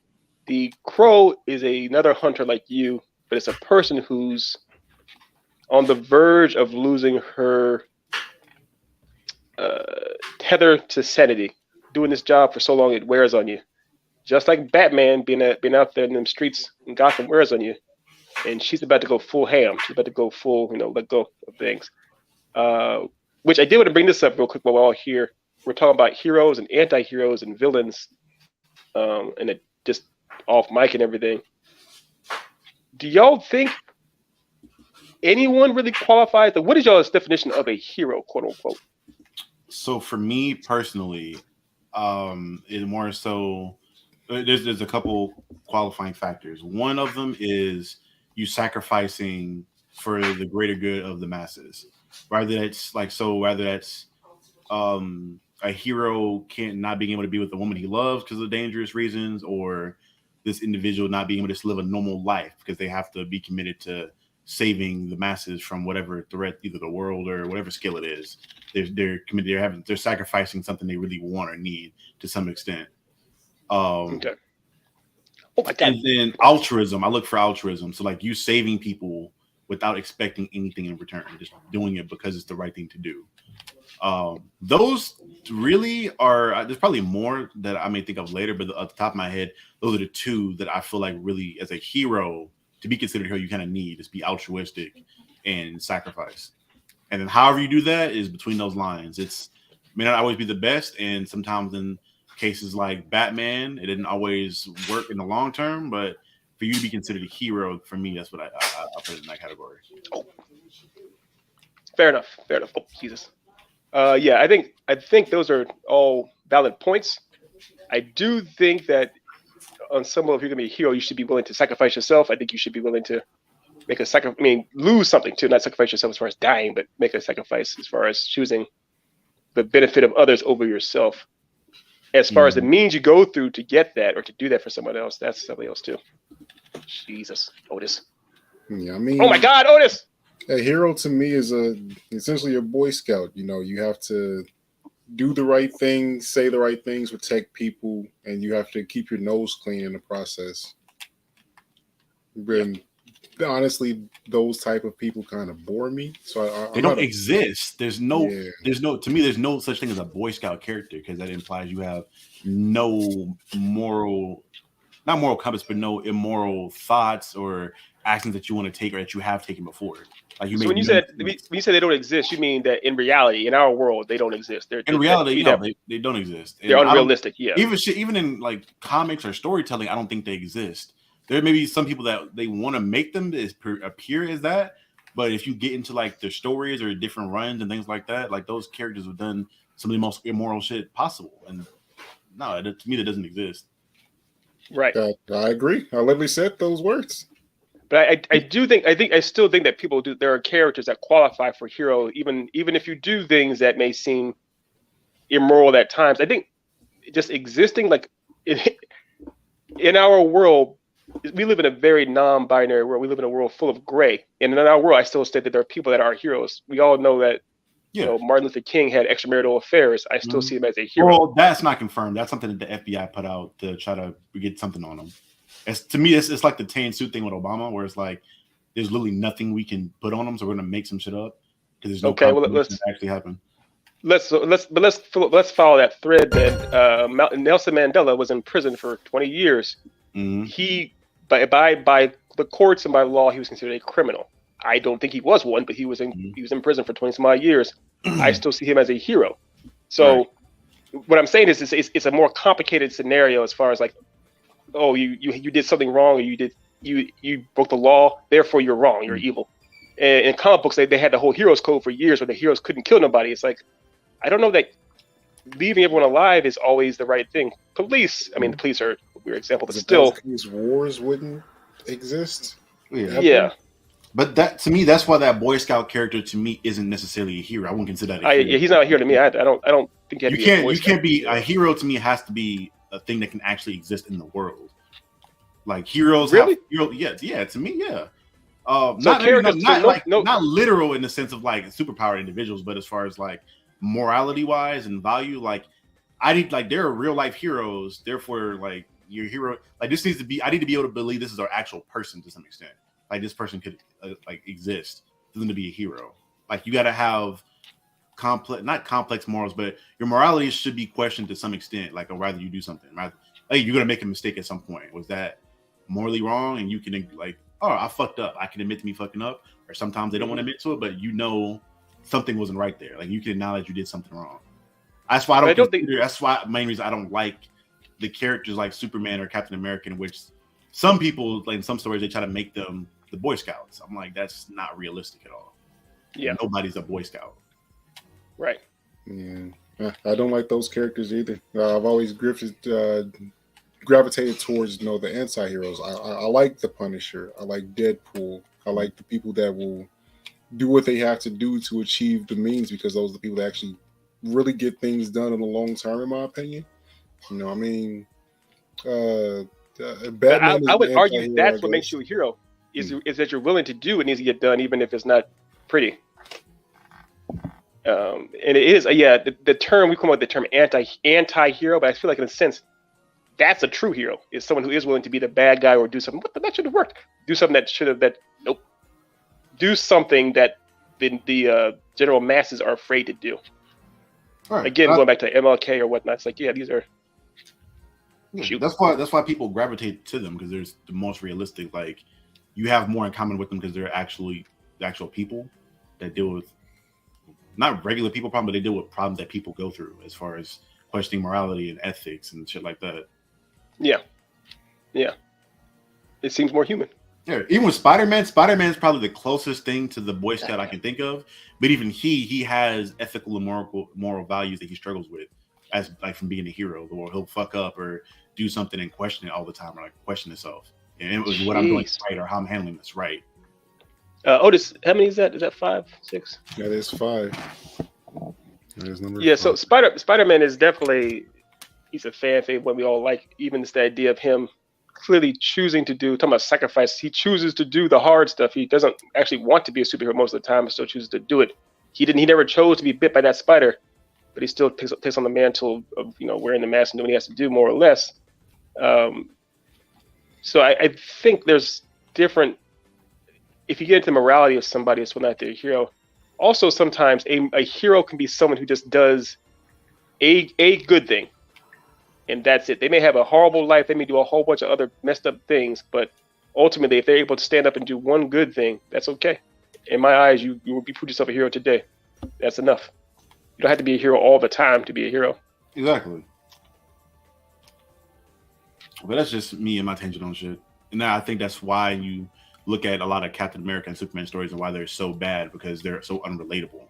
The Crow is another hunter like you, but it's a person who's on the verge of losing her tether to sanity. Doing this job for so long, it wears on you. Just like Batman being out there in them streets in Gotham wears on you. And she's about to go full ham. She's about to go full, let go of things. Which I did want to bring this up real quick while we're all here. We're talking about heroes and anti-heroes and villains. And it just off mic and everything. Do y'all think anyone really qualifies? What is y'all's definition of a hero, quote unquote? So for me personally, it's more so there's a couple qualifying factors. One of them is you sacrificing for the greater good of the masses. Whether that's a hero not being able to be with the woman he loves because of dangerous reasons, or this individual not being able to just live a normal life because they have to be committed to saving the masses from whatever threat, either the world or whatever skill it is. They're committed. They're sacrificing something they really want or need to some extent. Okay. Oh my God. And then altruism. I look for altruism. So like you saving people without expecting anything in return, just doing it because it's the right thing to do. Those really are. There's probably more that I may think of later, but at the top of my head, those are the 2 that I feel like really, as a hero, to be considered a hero, you kind of need is be altruistic and sacrifice. And then however you do that is between those lines. It may not always be the best, and sometimes in cases like Batman, it didn't always work in the long term, but for you to be considered a hero, for me, that's what I put in that category. Oh. Fair enough. Oh, Jesus. Yeah, I think those are all valid points. I do think that on some level, if you're gonna be a hero, you should be willing to sacrifice yourself. I think you should be willing to make a sacrifice. I mean, lose something too, not sacrifice yourself as far as dying, but make a sacrifice as far as choosing the benefit of others over yourself. As far as the means you go through to get that or to do that for someone else, that's something else too. Jesus, Otis. Yeah, I mean, oh my God, Otis. A hero to me is essentially a Boy Scout. You have to do the right things, say the right things, protect people, and you have to keep your nose clean in the process. And honestly, those type of people kind of bore me. So they don't exist. There's no to me, there's no such thing as a Boy Scout character, because that implies you have no not moral compass, but no immoral thoughts or actions that you want to take or that you have taken before. Like when you said they don't exist, you mean that in reality, in our world, they don't exist. In reality, they don't exist. They're unrealistic. Yeah. Even in like comics or storytelling, I don't think they exist. There may be some people that they want to make them appear as that, but if you get into like their stories or different runs and things like that, like those characters have done some of the most immoral shit possible. And no, to me, that doesn't exist. Right. I agree. I literally said those words. But I still think that there are characters that qualify for hero, even if you do things that may seem immoral at times. I think just existing like in our world, we live in a very non-binary world. We live in a world full of gray, and in our world, I still state that there are people that are heroes. We all know that. Yeah. Martin Luther King had extramarital affairs. I still see him as a hero. Well, that's not confirmed. That's something that the FBI put out to try to get something on him. To me, it's like the tan suit thing with Obama, where it's like there's literally nothing we can put on him, so we're gonna make some shit up because there's no let's actually happen. Let's follow that thread that Nelson Mandela was in prison for 20 years. Mm-hmm. He by the courts and by law, he was considered a criminal. I don't think he was one, but he was in prison for 20 some odd years. I still see him as a hero. So what I'm saying is it's a more complicated scenario as far as like, oh, you did something wrong, or you broke the law, therefore you're wrong, you're evil. And in comic books, they had the whole heroes code for years where the heroes couldn't kill nobody. It's like, I don't know that leaving everyone alive is always the right thing. The police are a weird example, but still, these wars wouldn't exist. Yeah. But that, to me, that's why that Boy Scout character to me isn't necessarily a hero. I wouldn't consider that a hero. Yeah, he's not a hero to me. I don't think you can't be a hero. To me, it has to be a thing that can actually exist in the world. Like heroes, really? Yeah. To me, yeah. Not literal in the sense of like superpowered individuals, but as far as like morality wise and value, like there are real life heroes. Therefore, like your hero, like this needs to be. I need to be able to believe this is our actual person to some extent. Like this person could exist for them to be a hero. Like you got to have not complex morals, but your morality should be questioned to some extent. Like, or rather you do something, right? Hey, you're gonna make a mistake at some point. Was that morally wrong? And you can like, oh, I fucked up. I can admit to me fucking up. Or sometimes they don't want to admit to it, but something wasn't right there. Like you can acknowledge you did something wrong. That's why that's why main reason I don't like the characters like Superman or Captain America, in which some people, like in some stories, they try to make them the Boy Scouts. I'm like, that's not realistic at all. Yeah, nobody's a Boy Scout. Right. Yeah, I don't like those characters either. I've always gravitated towards the anti-heroes. I like the Punisher. I like Deadpool. I like the people that will do what they have to do to achieve the means, because those are the people that actually really get things done in the long term, in my opinion. Batman. I would argue that's what makes you a hero. Is that you're willing to do what needs to get done, even if it's not pretty. And it is, the term, we come up with the term anti-hero, but I feel like in a sense, that's a true hero, is someone who is willing to be the bad guy or do something. But that should have worked. Do something nope. Do something that the general masses are afraid to do. Right. Again, going back to MLK or whatnot, it's like, these are. That's why people gravitate to them, because there's the most realistic. Like, you have more in common with them because they're actually the actual people that deal with not regular people problems, but they deal with problems that people go through as far as questioning morality and ethics and shit like that. Yeah. It seems more human. Yeah, even with Spider-Man's probably the closest thing to the Boy Scout I can think of. But even he has ethical and moral values that he struggles with, as like from being a hero. Or he'll fuck up or do something and question it all the time, or like question himself. And it was what I'm doing right, or how I'm handling this right. Otis, how many is that? Is that 5, 6? That is 5. That is number 5. So Spider-Man is definitely, he's a fan favorite, what we all like. Even just the idea of him clearly choosing to do, talking about sacrifice, he chooses to do the hard stuff. He doesn't actually want to be a superhero most of the time, but still chooses to do it. He never chose to be bit by that spider, but he still takes on the mantle of wearing the mask and doing what he has to do, more or less. So I think there's different. If you get into the morality of somebody, it's not their hero. Also, sometimes a hero can be someone who just does a good thing, and that's it. They may have a horrible life. They may do a whole bunch of other messed up things, but ultimately, if they're able to stand up and do one good thing, that's okay. In my eyes, you will be proved yourself a hero today. That's enough. You don't have to be a hero all the time to be a hero. Exactly. But that's just me and my tangent on shit. And I think that's why you look at a lot of Captain America and Superman stories and why they're so bad, because they're so unrelatable.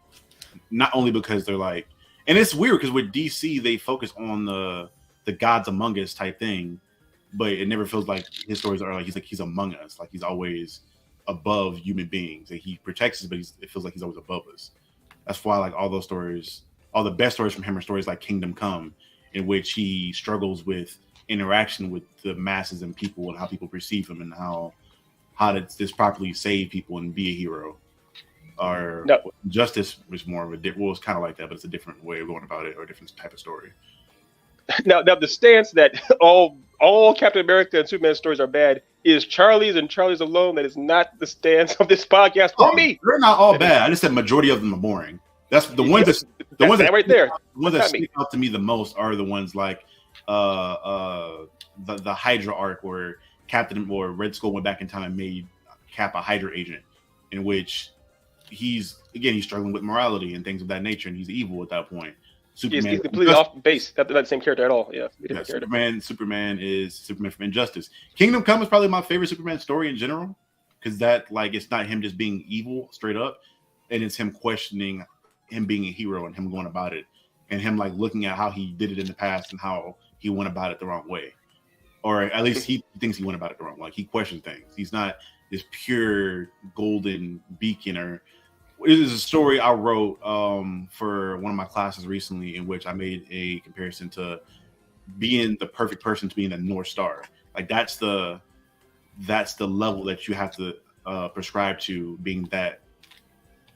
Not only because they're like, and it's weird because with DC they focus on the gods among us type thing, but it never feels like his stories are like he's among us. Like he's always above human beings. That he protects us, but it feels like he's always above us. That's why like all those stories, all the best stories from him are stories like Kingdom Come, in which he struggles with interaction with the masses and people and how people perceive him and how to this properly save people and be a hero. Or Justice was more of it's kind of like that, but it's a different way of going about it or a different type of story. Now the stance that all Captain America and Superman stories are bad is Charlie's and Charlie's alone. That is not the stance of this podcast for me. They're not all bad. I just said majority of them are boring. That's the ones that right there. The ones that stick out to me the most are the ones like the Hydra arc where Captain or Red Skull went back in time and made Cap a Hydra agent, in which he's struggling with morality and things of that nature, and he's evil at that point. He's completely off base. Not the same character at all. Yeah, Superman is Superman from Injustice. Kingdom Come is probably my favorite Superman story in general, because that like it's not him just being evil straight up, and it's him questioning him being a hero and him going about it, and him like looking at how he did it in the past and how he went about it the wrong way, or at least he thinks he went about it the wrong way. Like he questions things. He's not this pure golden beacon or. It is a story I wrote for one of my classes recently, in which I made a comparison to being the perfect person to being a North Star. Like that's the level that you have to prescribe to being that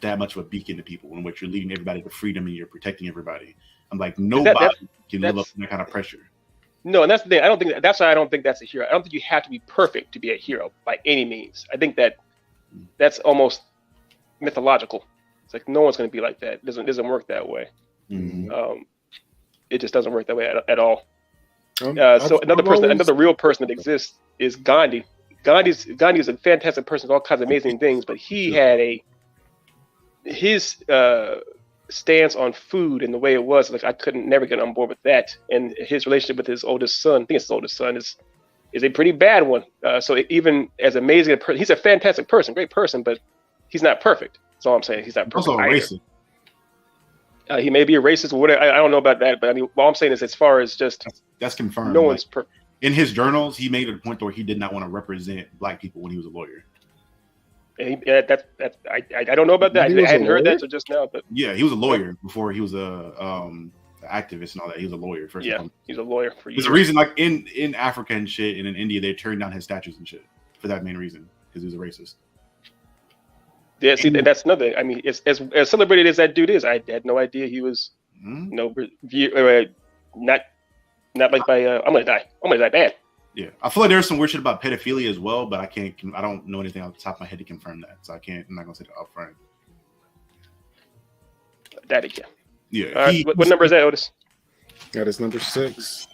much of a beacon to people, in which you're leading everybody to freedom and you're protecting everybody. I'm like nobody can live up to that kind of pressure. No, and that's the thing. That's why I don't think that's a hero. I don't think you have to be perfect to be a hero by any means. I think that's almost mythological. It's like no one's going to be like that. It doesn't work that way. Mm-hmm. It just doesn't work that way at all. So another real person that exists is Gandhi. Gandhi is a fantastic person with all kinds of amazing things, but he had his stance on food and the way it was, like I never get on board with that. And his relationship with his oldest son, I think it's his oldest son, is a pretty bad one. So even as amazing a person, he's a fantastic person, great person, but he's not perfect. That's all I'm saying. He's not perfect. Also a racist. He may be a racist or whatever. I don't know about that, but I mean, all I'm saying is, as far as just that's confirmed. No one's perfect. In his journals, he made a point where he did not want to represent black people when he was a lawyer. And I don't know about that. I hadn't heard that until just now. But yeah, he was a lawyer before he was a activist and all that. He was a lawyer first. Yeah, he's a lawyer for years. There's a reason, like in Africa and shit, and in India, they turned down his statues and shit for that main reason, because he was a racist. Yeah, see, that's another thing. I mean, as celebrated as that dude is, I had no idea he was, not like by. I'm gonna die bad. Yeah, I feel like there's some weird shit about pedophilia as well, but I don't know anything off the top of my head to confirm that, so I'm not gonna say that up front. That again. Yeah. What number is that, Otis? That is number 6.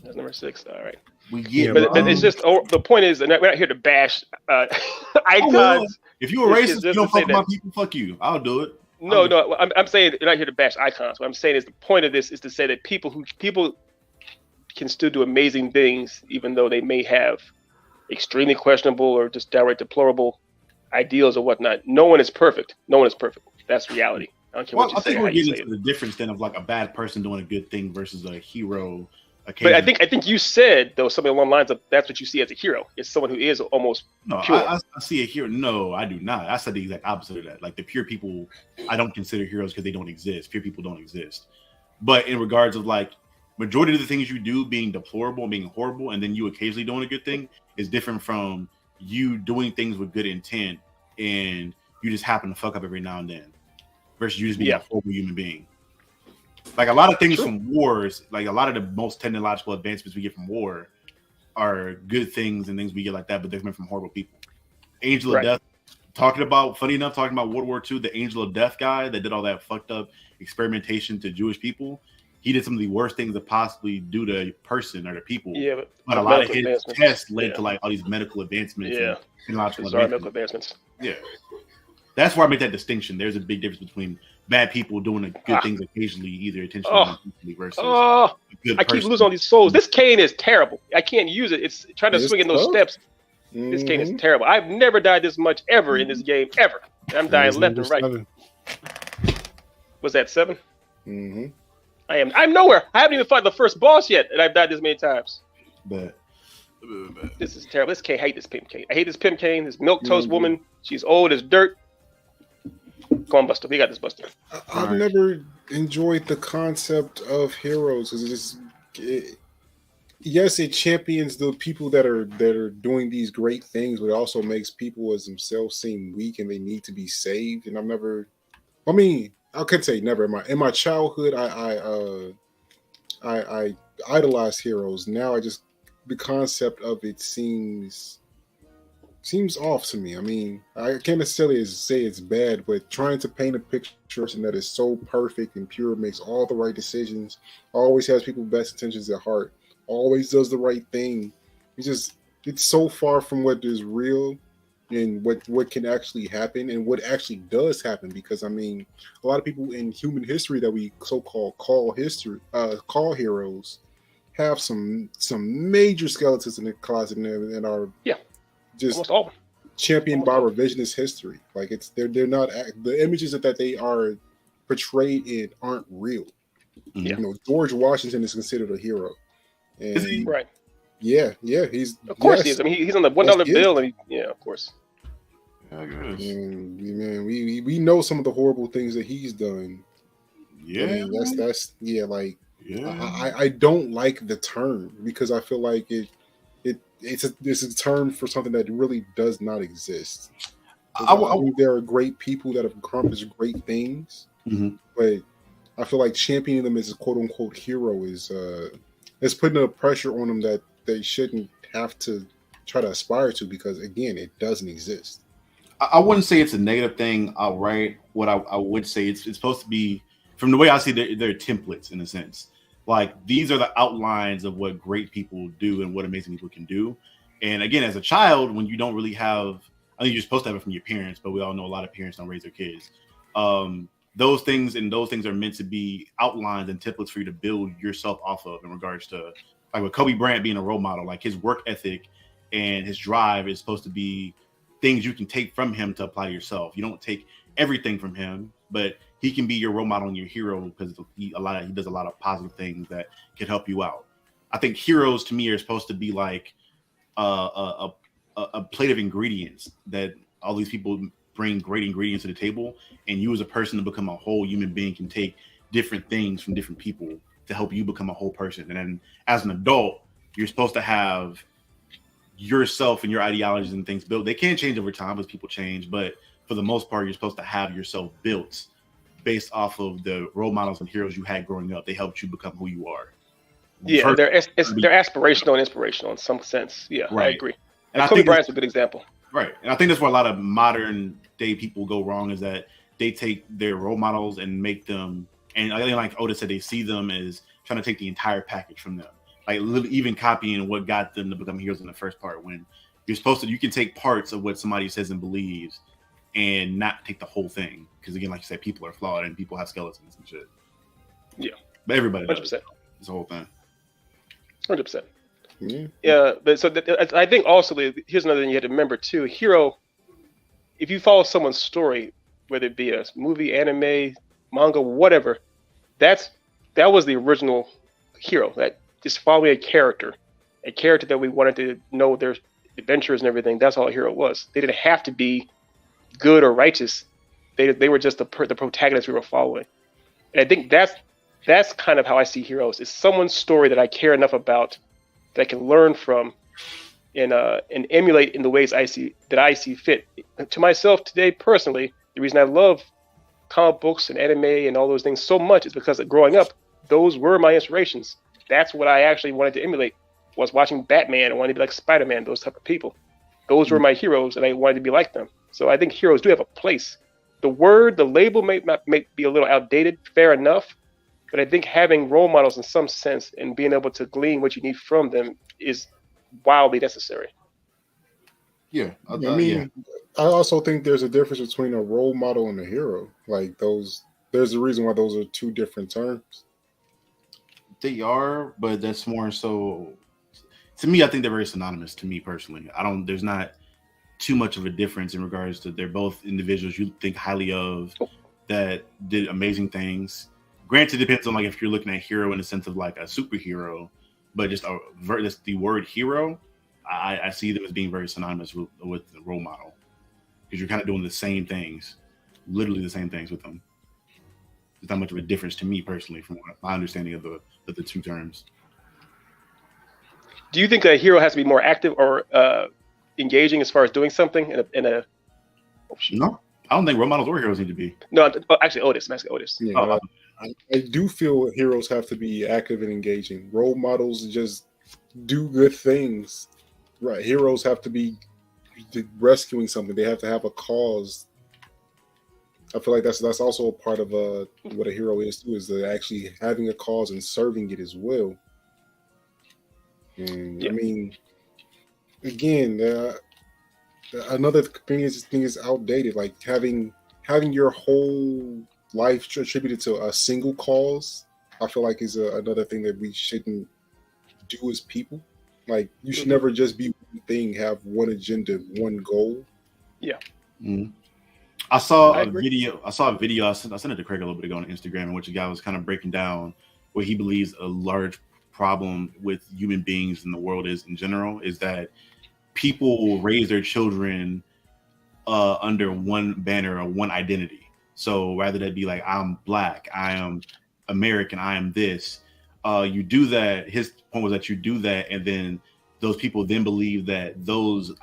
That's number 6. All right. But it's just the point is, we're not here to bash icons. If you're a racist, you don't fuck my people. Fuck you. I'll do it. No. I'm saying you're not here to bash icons. What I'm saying is the point of this is to say that people can still do amazing things, even though they may have extremely questionable or just downright deplorable ideals or whatnot. No one is perfect. That's reality. I don't care what you say. I think we're getting into the difference then of like a bad person doing a good thing versus a hero. But I think you said though something along the lines of that's what you see as a hero. It's someone who is almost pure. I see a hero. No, I do not. I said the exact opposite of that. Like the pure people, I don't consider heroes because they don't exist. Pure people don't exist. But in regards of like majority of the things you do being deplorable and being horrible, and then you occasionally doing a good thing is different from you doing things with good intent and you just happen to fuck up every now and then versus you just being a horrible human being. Like a lot of things from wars, like a lot of the most technological advancements we get from war are good things and things we get like that, but they're coming from horrible people. Angel of Death, talking about World War II, the Angel of Death guy that did all that fucked up experimentation to Jewish people. He did some of the worst things to possibly do to a person or to people. Yeah, but a lot of his tests led to like all these medical advancements. Yeah, medical advancements. Yeah, that's where I make that distinction. There's a big difference between bad people doing good things occasionally, either intentionally or intentionally, versus a good I keep losing all these souls. This cane is terrible. I can't use it. It's trying to swing in those steps. Mm-hmm. This cane is terrible. I've never died this much ever in this game, ever. I'm dying left and right. 7. Was that 7? Mm-hmm. I'm nowhere. I haven't even fought the first boss yet, and I've died this many times. But This is terrible. I hate this pimp cane. I hate this pimp cane. This milk toast woman. She's old as dirt. Come on, Buster. We got this, Buster. I've never enjoyed the concept of heroes because yes, it champions the people that are doing these great things, but it also makes people as themselves seem weak and they need to be saved. And I could say never. In my childhood, I idolized heroes. Now the concept of it seems off to me. I mean, I can't necessarily say it's bad, but trying to paint a picture that is so perfect and pure, makes all the right decisions, always has people's best intentions at heart, always does the right thing. It's so far from what is real and what can actually happen and what actually does happen. Because I mean, a lot of people in human history that we so-called call heroes have some major skeletons in the closet and are just championed by revisionist history. Like they're not, the images that they are portrayed in aren't real. Yeah. You know, George Washington is considered a hero. And Is he? Right. Yeah, he's of course he is. I mean, he's on the $1 bill, and of course. I guess. And man, we know some of the horrible things that he's done. Yeah, I mean, that's like. Yeah. I don't like the term because I feel like it's a term for something that really does not exist. I think there are great people that have accomplished great things, but I feel like championing them as a quote unquote hero is putting a pressure on them that they shouldn't have to try to aspire to, because again, it doesn't exist. I wouldn't say it's a negative thing outright. What I would say, it's supposed to be, from the way I see it, they're templates in a sense. Like, these are the outlines of what great people do and what amazing people can do. And again, as a child, when you don't really have, I think you're supposed to have it from your parents, but we all know a lot of parents don't raise their kids. Those things are meant to be outlines and templates for you to build yourself off of, in regards to, like, with Kobe Bryant being a role model, like his work ethic and his drive is supposed to be things you can take from him to apply to yourself. You don't take everything from him, but he can be your role model and your hero because he does a lot of positive things that can help you out. I think heroes to me are supposed to be like a plate of ingredients that all these people bring great ingredients to the table, and you as a person to become a whole human being can take different things from different people to help you become a whole person. And then as an adult, you're supposed to have yourself and your ideologies and things built. They can change over time as people change, but for the most part, you're supposed to have yourself built based off of the role models and heroes you had growing up. They helped you become who you are. Yeah, they're aspirational and inspirational in some sense. Yeah, right. I agree. And Kobe Bryant's a good example. Right. And I think that's where a lot of modern day people go wrong, is that they take their role models and make them, and like Otis said, they see them as trying to take the entire package from them. Like even copying what got them to become heroes in the first part, when you're supposed to, you can take parts of what somebody says and believes and not take the whole thing. Because again, like you said, people are flawed and people have skeletons and shit. Yeah. But everybody 100%. does. It's the whole thing. 100%. Yeah. But so I think also, here's another thing you have to remember too. Hero, if you follow someone's story, whether it be a movie, anime, manga, whatever, that was the original hero. That just following a character that we wanted to know their adventures and everything. That's all a hero was. They didn't have to be good or righteous. They were just the protagonist we were following. And I think that's kind of how I see heroes. It's someone's story that I care enough about, that I can learn from and emulate in the ways I see fit. To myself today, personally, the reason I love comic books and anime and all those things so much is because growing up, those were my inspirations. That's what I actually wanted to emulate, was watching Batman and wanting to be like Spider-Man, those type of people. Those were my heroes, and I wanted to be like them. So I think heroes do have a place. The label may be a little outdated, fair enough, but I think having role models in some sense and being able to glean what you need from them is wildly necessary. Yeah, I mean, I also think there's a difference between a role model and a hero. Like there's a reason why those are two different terms. They are, but that's more so. To me, I think they're very synonymous. To me personally, there's not too much of a difference in regards to, they're both individuals you think highly of that did amazing things. Granted, it depends on, like, if you're looking at hero in the sense of like a superhero, but just the word hero, I see them as being very synonymous with the role model, because you're kind of doing the same things, literally the same things with them. There's not much of a difference to me personally from my understanding of the two terms. Do you think a hero has to be more active or engaging as far as doing something in a No, I don't think role models or heroes need to be. No, actually, Otis. I'm asking Otis. Yeah, I do feel heroes have to be active and engaging. Role models just do good things. Right. Heroes have to be rescuing something. They have to have a cause. I feel like that's also a part of what a hero is too, is actually having a cause and serving it as well. And I mean, again, another thing is outdated. Like having your whole life attributed to a single cause, I feel like is another thing that we shouldn't do as people. Like you should never just be one thing, have one agenda, one goal. Yeah. Mm-hmm. I saw a video. I sent it to Craig a little bit ago on Instagram, in which a guy was kind of breaking down what he believes a large problem with human beings in the world is in general, is that people will raise their children under one banner or one identity. So rather than be like, I'm black, I am American, I am this, you do that. His point was that you do that, and then those people then believe that those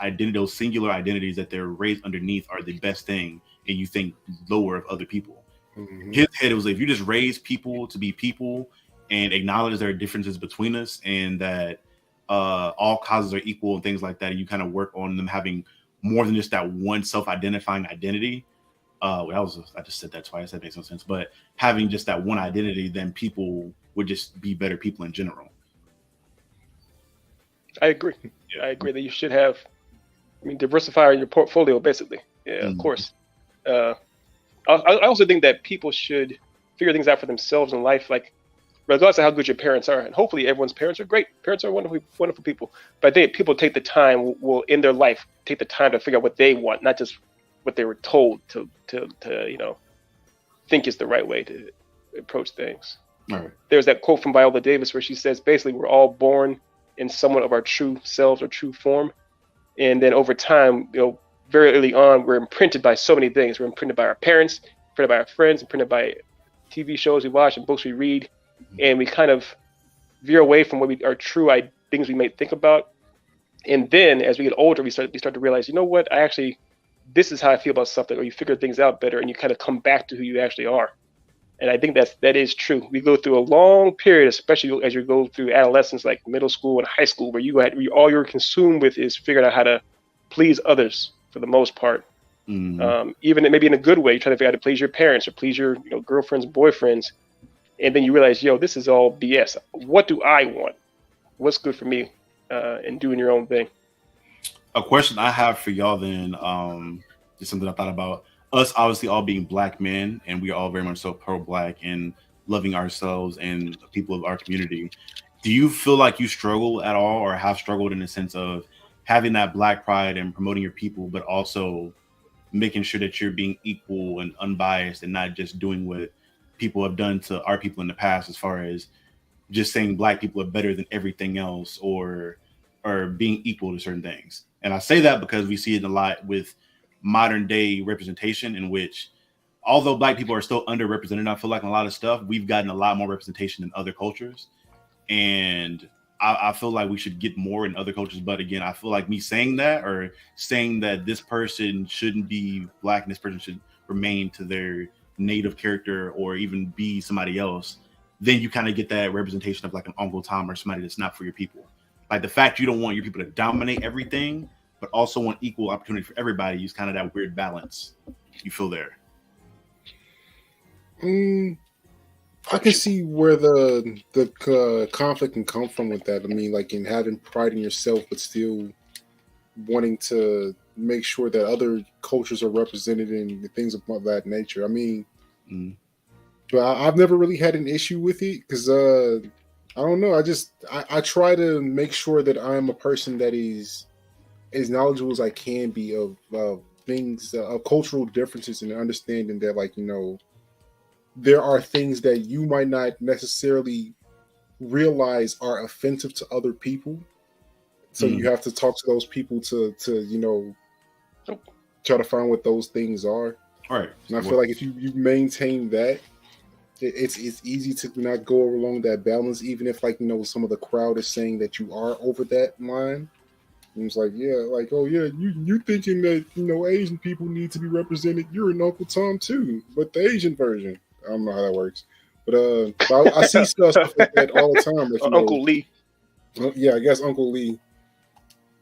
singular identities that they're raised underneath are the best thing, and you think lower of other people. Mm-hmm. His head was like, if you just raise people to be people and acknowledge there are differences between us, and that all causes are equal and things like that, and you kind of work on them having more than just that one self-identifying identity. I just said that twice. That makes no sense. But having just that one identity, then people would just be better people in general. I agree. Yeah. I agree that you should have, diversify your portfolio, basically. Yeah, of course. I also think that people should figure things out for themselves in life, like regardless of how good your parents are. And hopefully everyone's parents are great. Parents are wonderful, wonderful people. But I think people take the time, will in their life take the time to figure out what they want, not just what they were told to think is the right way to approach things. Right. There's that quote from Viola Davis where she says, basically, we're all born in somewhat of our true selves or true form. And then over time, very early on, we're imprinted by so many things. We're imprinted by our parents, imprinted by our friends, imprinted by TV shows we watch and books we read. And we kind of veer away from what our true things we may think about. And then as we get older, we start to realize, you know what, this is how I feel about something, or you figure things out better and you kind of come back to who you actually are. And I think that is true. We go through a long period, especially as you go through adolescence, like middle school and high school, where all you're consumed with is figuring out how to please others for the most part. Mm-hmm. Even maybe in a good way, trying to figure out how to please your parents or please your girlfriends, boyfriends. And then you realize, this is all BS. What do I want? What's good for me? And doing your own thing. A question I have for y'all then, is something I thought about. Us obviously all being black men, and we are all very much so pro-black and loving ourselves and the people of our community. Do you feel like you struggle at all, or have struggled in the sense of having that black pride and promoting your people, but also making sure that you're being equal and unbiased and not just doing what people have done to our people in the past, as far as just saying black people are better than everything else, or being equal to certain things? And I say that because we see it a lot with modern day representation, in which, although black people are still underrepresented, I feel like in a lot of stuff, we've gotten a lot more representation in other cultures. And I feel like we should get more in other cultures. But again, I feel like me saying that, or saying that this person shouldn't be black and this person should remain to their native character or even be somebody else, then you kind of get that representation of like an Uncle Tom or somebody that's not for your people. Like the fact you don't want your people to dominate everything, but also want equal opportunity for everybody, is kind of that weird balance you feel there. I can see where the conflict can come from with that. Like in having pride in yourself, but still wanting to make sure that other cultures are represented in things of that nature. But I've never really had an issue with it because I don't know. I try to make sure that I'm a person that is as knowledgeable as I can be of things, of cultural differences, and understanding that, there are things that you might not necessarily realize are offensive to other people, So you have to talk to those people to try to find what those things are. All right. And I feel like if you maintain that, it's easy to not go along that balance, even if some of the crowd is saying that you are over that line. And it's like, you thinking that Asian people need to be represented. You're an Uncle Tom too, but the Asian version. I don't know how that works, but I see stuff like that all the time. Uncle Lee. Yeah, I guess Uncle Lee.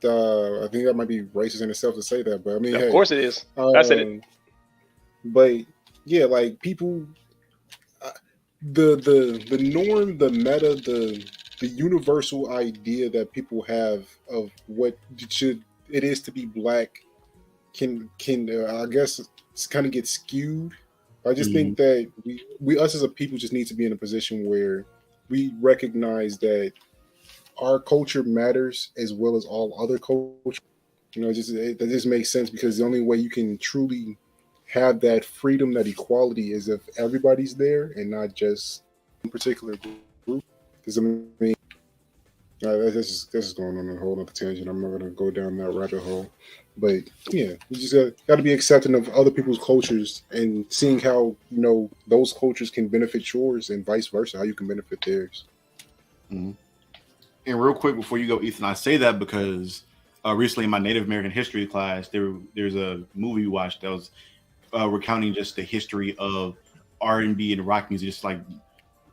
I think that might be racist in itself to say that, but I mean, of course it is. I said it. But yeah, like people, the norm, the meta, the universal idea that people have of what it is to be black can I guess kind of get skewed. I just think that we us as a people just need to be in a position where we recognize that our culture matters as well as all other culture. That just makes sense, because the only way you can truly have that freedom, that equality, is if everybody's there and not just one particular group. Because I mean, this is going on a whole other tangent. I'm not going to go down that rabbit hole. But yeah, you just got to be accepting of other people's cultures and seeing how those cultures can benefit yours and vice versa, how you can benefit theirs. Mm-hmm. And real quick before you go, Ethan, I say that because recently in my Native American history class, there's a movie we watched that was recounting just the history of R&B and rock music. Just like,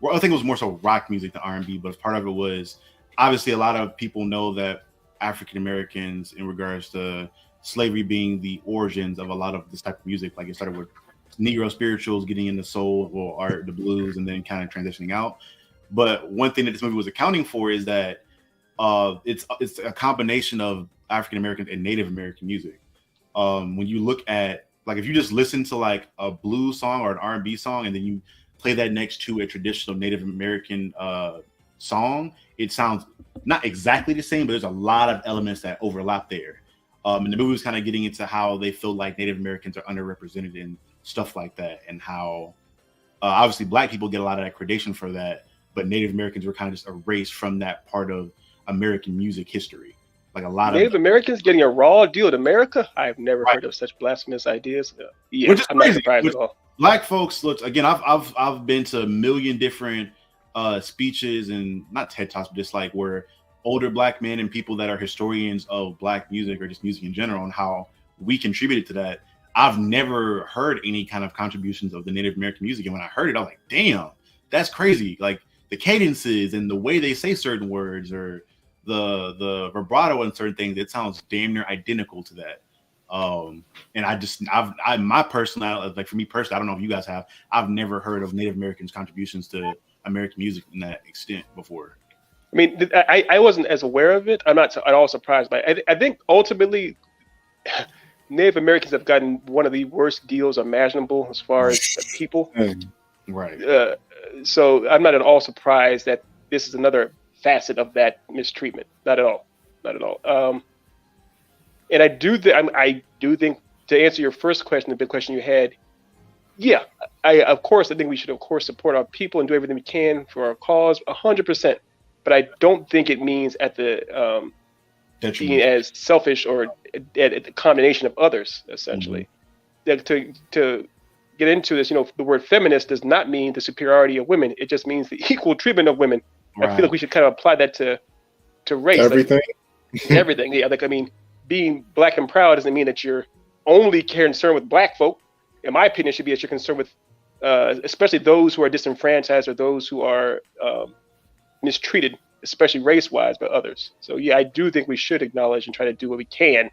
I think it was more so rock music than R&B, but part of it was obviously a lot of people know that African Americans, in regards to slavery being the origins of a lot of this type of music, like it started with Negro spirituals getting into soul or art, the blues, and then kind of transitioning out. But one thing that this movie was accounting for is that it's a combination of African American and Native American music. When you look at, like, if you just listen to like a blues song or an R&B song and then you play that next to a traditional Native American song, it sounds not exactly the same, but there's a lot of elements that overlap there. And the movie was kind of getting into how they feel like Native Americans are underrepresented in stuff like that, and how obviously Black people get a lot of that accreditation for that, but Native Americans were kind of just erased from that part of American music history. Like a lot of Native Americans getting a raw deal with America. I've never heard of such blasphemous ideas. Yeah, which is I'm crazy. not surprised at all. Black folks, look, again, I've been to a million different speeches and not TED Talks, but just like where older Black men and people that are historians of Black music or just music in general and how we contributed to that. I've never heard any kind of contributions of the Native American music, and when I heard it, I was like, "Damn, that's crazy!" Like the cadences and the way they say certain words, or the vibrato and certain things, it sounds damn near identical to that. And my personal, like for me personally, I don't know if you guys have, I've never heard of Native Americans' contributions to American music in that extent before. I mean, I wasn't as aware of it. I'm not at all surprised by it. I think ultimately Native Americans have gotten one of the worst deals imaginable as far as people. Right. So I'm not at all surprised that this is another facet of that mistreatment. Not at all. Not at all. And I do think to answer your first question, the big question you had, yeah, I think we should of course support our people and do everything we can for our cause, 100%. But I don't think it means at the being as selfish or at the combination of others, essentially. Mm-hmm. To get into this, the word feminist does not mean the superiority of women. It just means the equal treatment of women. Right. I feel like we should kind of apply that to race. Everything. Like, everything. Yeah. Like, I mean, being Black and proud doesn't mean that you're only concerned with Black folk. In my opinion, it should be that you're concerned with, especially those who are disenfranchised or those who are mistreated, especially race-wise, by others. So yeah, I do think we should acknowledge and try to do what we can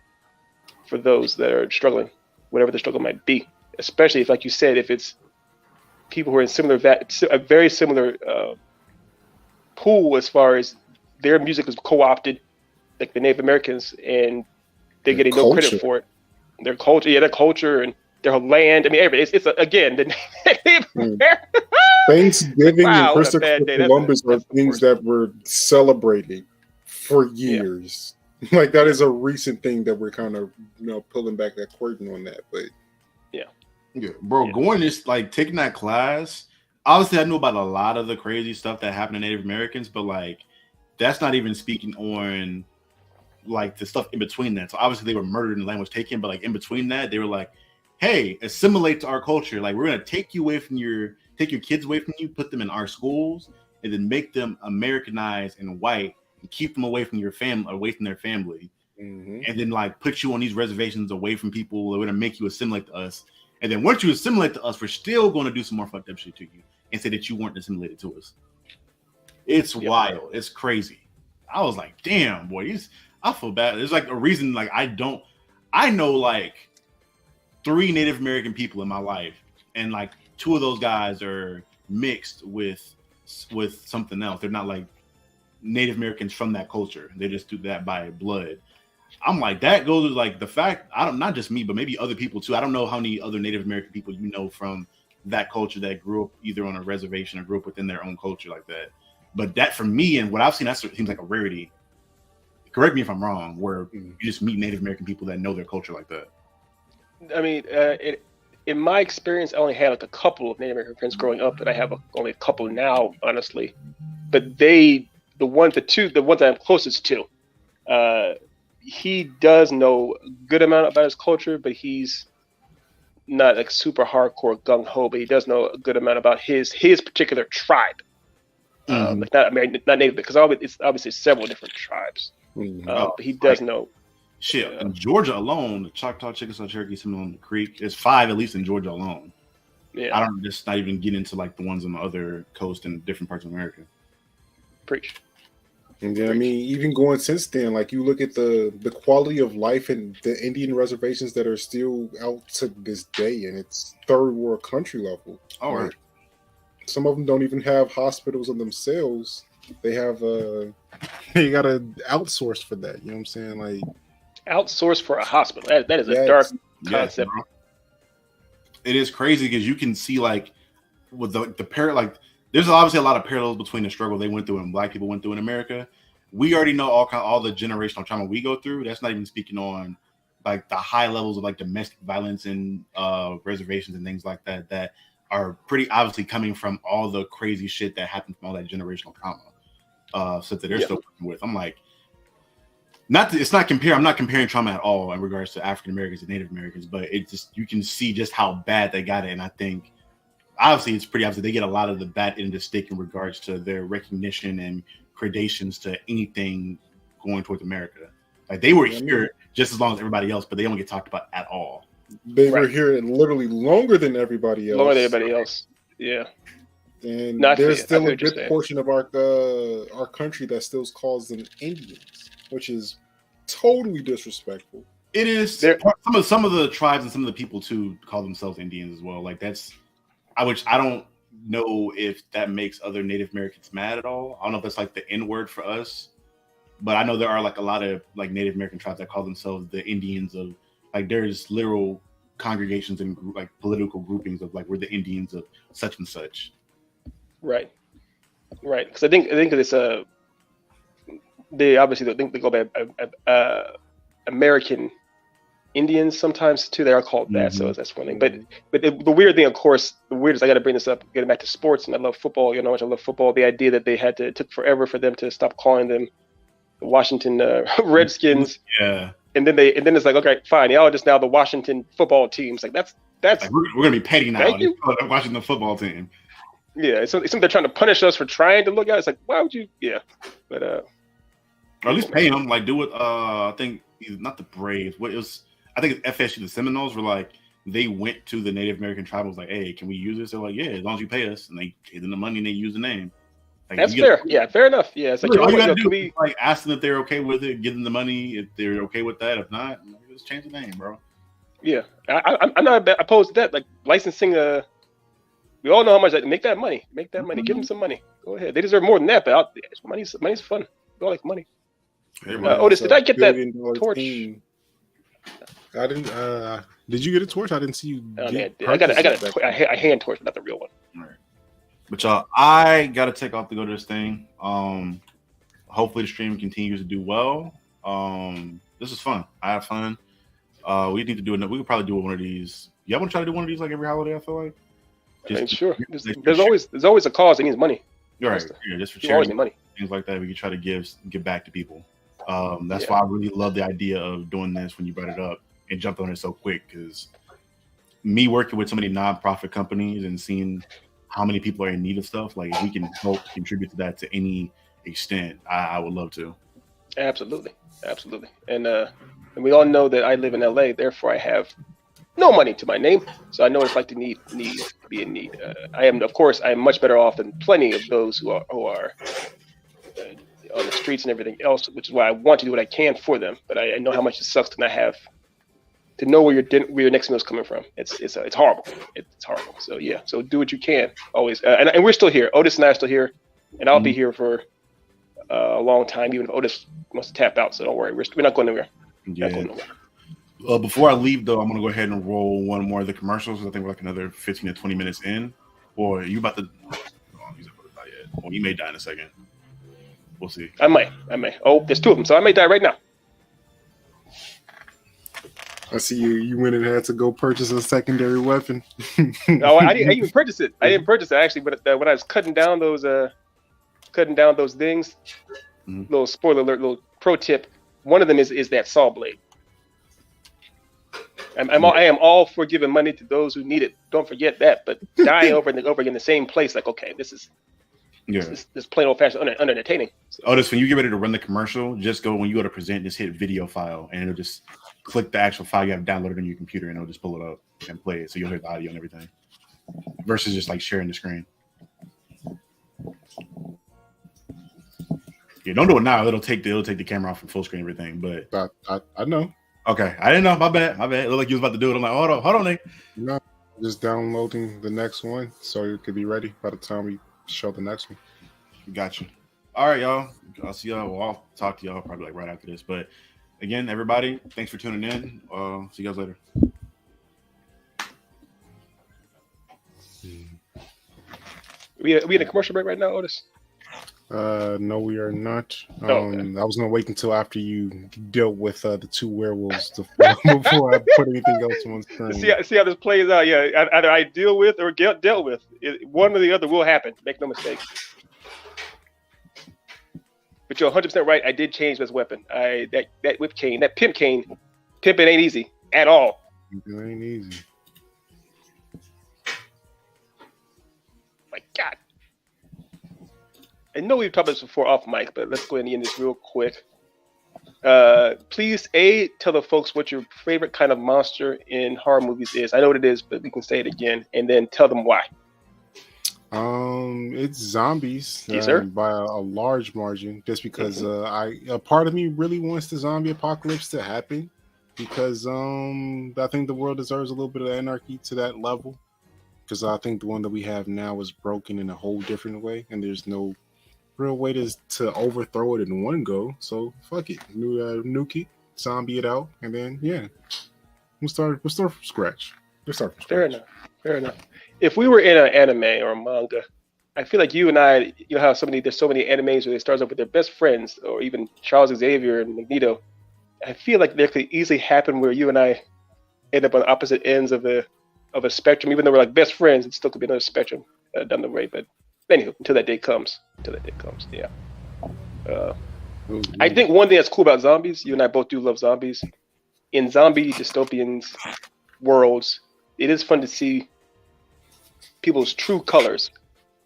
for those that are struggling, whatever the struggle might be. Especially if, like you said, if it's people who are in a very similar pool as far as their music is co-opted, like the Native Americans, and they're getting no credit for it. Their culture and their land. I mean, it's again the Native Americans. Thanksgiving and Christopher Columbus are things that were celebrated for years. Yeah. Like that is a recent thing that we're kind of pulling back that curtain on that. But yeah, bro, going this taking that class. Obviously, I knew about a lot of the crazy stuff that happened to Native Americans, but like that's not even speaking on like the stuff in between that. So obviously they were murdered and the land was taken, but like in between that, they were like, hey, assimilate to our culture. Like we're gonna take your kids away from you, put them in our schools, and then make them Americanized and white and keep them away from your family, away from their family. And then like put you on these reservations away from people. We're gonna make you assimilate to us. And then once you assimilate to us, we're still gonna do some more fucked up shit to you and say that you weren't assimilated to us. It's wild. It's crazy. I was like, damn, boy, I feel bad. There's like a reason, like I know like 3 Native American people in my life, and like 2 of those guys are mixed with something else. They're not like Native Americans from that culture. They just do that by blood. I'm like, that goes with like the fact, not just me, but maybe other people too. I don't know how many other Native American people you know from that culture that grew up either on a reservation or grew up within their own culture like that. But that for me and what I've seen, that seems like a rarity. Correct me if I'm wrong, where you just meet Native American people that know their culture like that. I mean, in my experience, I only had like a couple of Native American friends growing up, and I have only a couple now, honestly. But the ones that I'm closest to, he does know a good amount about his culture, but he's not like super hardcore gung ho. But he does know a good amount about his particular tribe. Like not Native, because it's obviously several different tribes. But he does know. Shit, in Georgia alone, the Choctaw, Chickasaw, Cherokee, Seminole, Creek, there's 5 at least in Georgia alone. Yeah, I don't just not even get into like the ones on the other coast in different parts of America. Preach. And then, I mean, even going since then, like you look at the quality of life in the Indian reservations that are still out to this day, and it's third world country level. All right. Some of them don't even have hospitals in themselves. They have they gotta outsource for that. You know what I'm saying? Like outsource for a hospital. That is a dark concept. Bro. It is crazy because you can see like with the there's obviously a lot of parallels between the struggle they went through and Black people went through in America. We already know all the generational trauma we go through. That's not even speaking on like the high levels of like domestic violence and reservations and things like that are pretty obviously coming from all the crazy shit that happened from all that generational trauma stuff that they're still working with. I'm like, I'm not comparing trauma at all in regards to African Americans and Native Americans, but it just, you can see just how bad they got it. And I think obviously it's pretty obvious they get a lot of the bad end of the stick in regards to their recognition and gradations to anything going towards America. Like they were here just as long as everybody else, but they don't get talked about at all. They were here literally longer than everybody else. Longer than everybody else. Yeah. And there's still a good portion of our country that still calls them Indians, which is totally disrespectful. It is. Some of the tribes and some of the people too call themselves Indians as well. Like that's, I don't know if that makes other Native Americans mad at all. I don't know if that's like the N word for us, but I know there are like a lot of like Native American tribes that call themselves the Indians of, like there's literal congregations and like political groupings of like we're the Indians of such and such. Right. Because I think it's they obviously think they go by American Indians sometimes too. They are called that, so that's one thing. But the weird thing, of course, I got to bring this up, getting back to sports, and I love football. You know how much I love football. The idea that it took forever for them to stop calling them the Washington Redskins. Yeah. And then it's like, okay, fine, y'all are just now the Washington football teams. Like that's like we're gonna be petty now. Thank you. Watching the football team. Yeah, it's something they're trying to punish us for trying to look at. It's like, why would you? Yeah, but or at least pay them. Like do it. I think not the Braves. I think it's FSU. The Seminoles were like they went to the Native American tribals like, hey, can we use this? They're like, yeah, as long as you pay us, and they gave them the money and they use the name. Like, that's fair. Yeah, fair enough. Yeah, it's like all you gotta do is like ask them if they're okay with it, give them the money if they're okay with that. If not, just change the name, bro. Yeah, I'm not opposed to that. Like licensing we all know how much make that money. Give them some money. Go ahead. They deserve more than that, but money's fun. We all like money. Otis, did I get that torch? I didn't. Did you get a torch? I didn't see you. I got a hand torch, but not the real one. All right. But y'all, I gotta take off to go to this thing. Hopefully the stream continues to do well. This is fun. I have fun. We need to do we could probably do one of these. Y'all want to try to do one of these like every holiday? I feel like. Sure. There's always a cause that needs money. You're right. Yeah, just for charity, money, things like that. We can try to give back to people. That's why I really love the idea of doing this when you brought it up and jumped on it so quick. Because me working with so many nonprofit companies and seeing how many people are in need of stuff, like if we can help contribute to that to any extent, I would love to. Absolutely. And we all know that I live in LA, therefore I have no money to my name, so I know what it's like to be in need. I am much better off than plenty of those who are on the streets and everything else, which is why I want to do what I can for them. But I know how much it sucks to not have to know where your next meal is coming from. It's horrible. It's horrible. So yeah, so do what you can always. And we're still here. Otis and I are still here, and I'll be here for a long time, even if Otis wants to tap out. So don't worry, we're not going anywhere. Yeah. Before I leave, though, I'm going to go ahead and roll one more of the commercials. I think we're like another 15 to 20 minutes in. Or are you about to? Oh, he's not about to die yet. Well, he may die in a second. We'll see. I may. Oh, there's two of them, so I may die right now. I see you went and had to go purchase a secondary weapon. No, I didn't even purchase it. I didn't purchase it actually, but when I was cutting down those things, little spoiler alert, little pro tip. One of them is that saw blade. I am all for giving money to those who need it. Don't forget that. But dying over and over again in the same place, like, okay, this is plain old fashioned unentertaining. So. Otis, when you get ready to run the commercial, just go when you go to present, just hit video file, and it'll just click the actual file you have downloaded on your computer, and it'll just pull it up and play it, so you'll hear the audio and everything. Versus just like sharing the screen. Yeah, don't do it now. It'll take the camera off from full screen and everything. But I know. Okay, I didn't know. My bad. It looked like you was about to do it. I'm like, hold on, Nick. No, just downloading the next one so it could be ready by the time we show the next one. Gotcha. All right, y'all. I'll see y'all. Well, I'll talk to y'all probably like right after this. But again, everybody, thanks for tuning in. See you guys later. We in a commercial break right now, Otis? No, we are not. Okay. I was gonna wait until after you dealt with the two werewolves before I put anything else on screen. See how this plays out. Yeah, either I deal with or get dealt with. One or the other will happen. Make no mistake. But you're 100% right. I did change this weapon. That whip cane, that pimp cane, pimping ain't easy at all. It ain't easy. My God. I know we've talked about this before off mic, but let's go ahead and end this real quick. Please, tell the folks what your favorite kind of monster in horror movies is. I know what it is, but we can say it again, and then tell them why. It's zombies. Yes, sir. By a large margin, just because a part of me really wants the zombie apocalypse to happen, because I think the world deserves a little bit of anarchy to that level. Because I think the one that we have now is broken in a whole different way, and there's no real way to overthrow it in one go. So fuck it, nuke it, zombie it out, and then we'll start from scratch. Fair enough. If we were in an anime or a manga, I feel like you and I, there's so many animes where they start off with their best friends, or even Charles Xavier and Magneto. I feel like there could easily happen where you and I end up on opposite ends of a spectrum. Even though we're like best friends, it still could be another spectrum down the way. But anywho, until that day comes, yeah. I think one thing that's cool about zombies, you and I both do love zombies. In zombie dystopians worlds, it is fun to see people's true colors.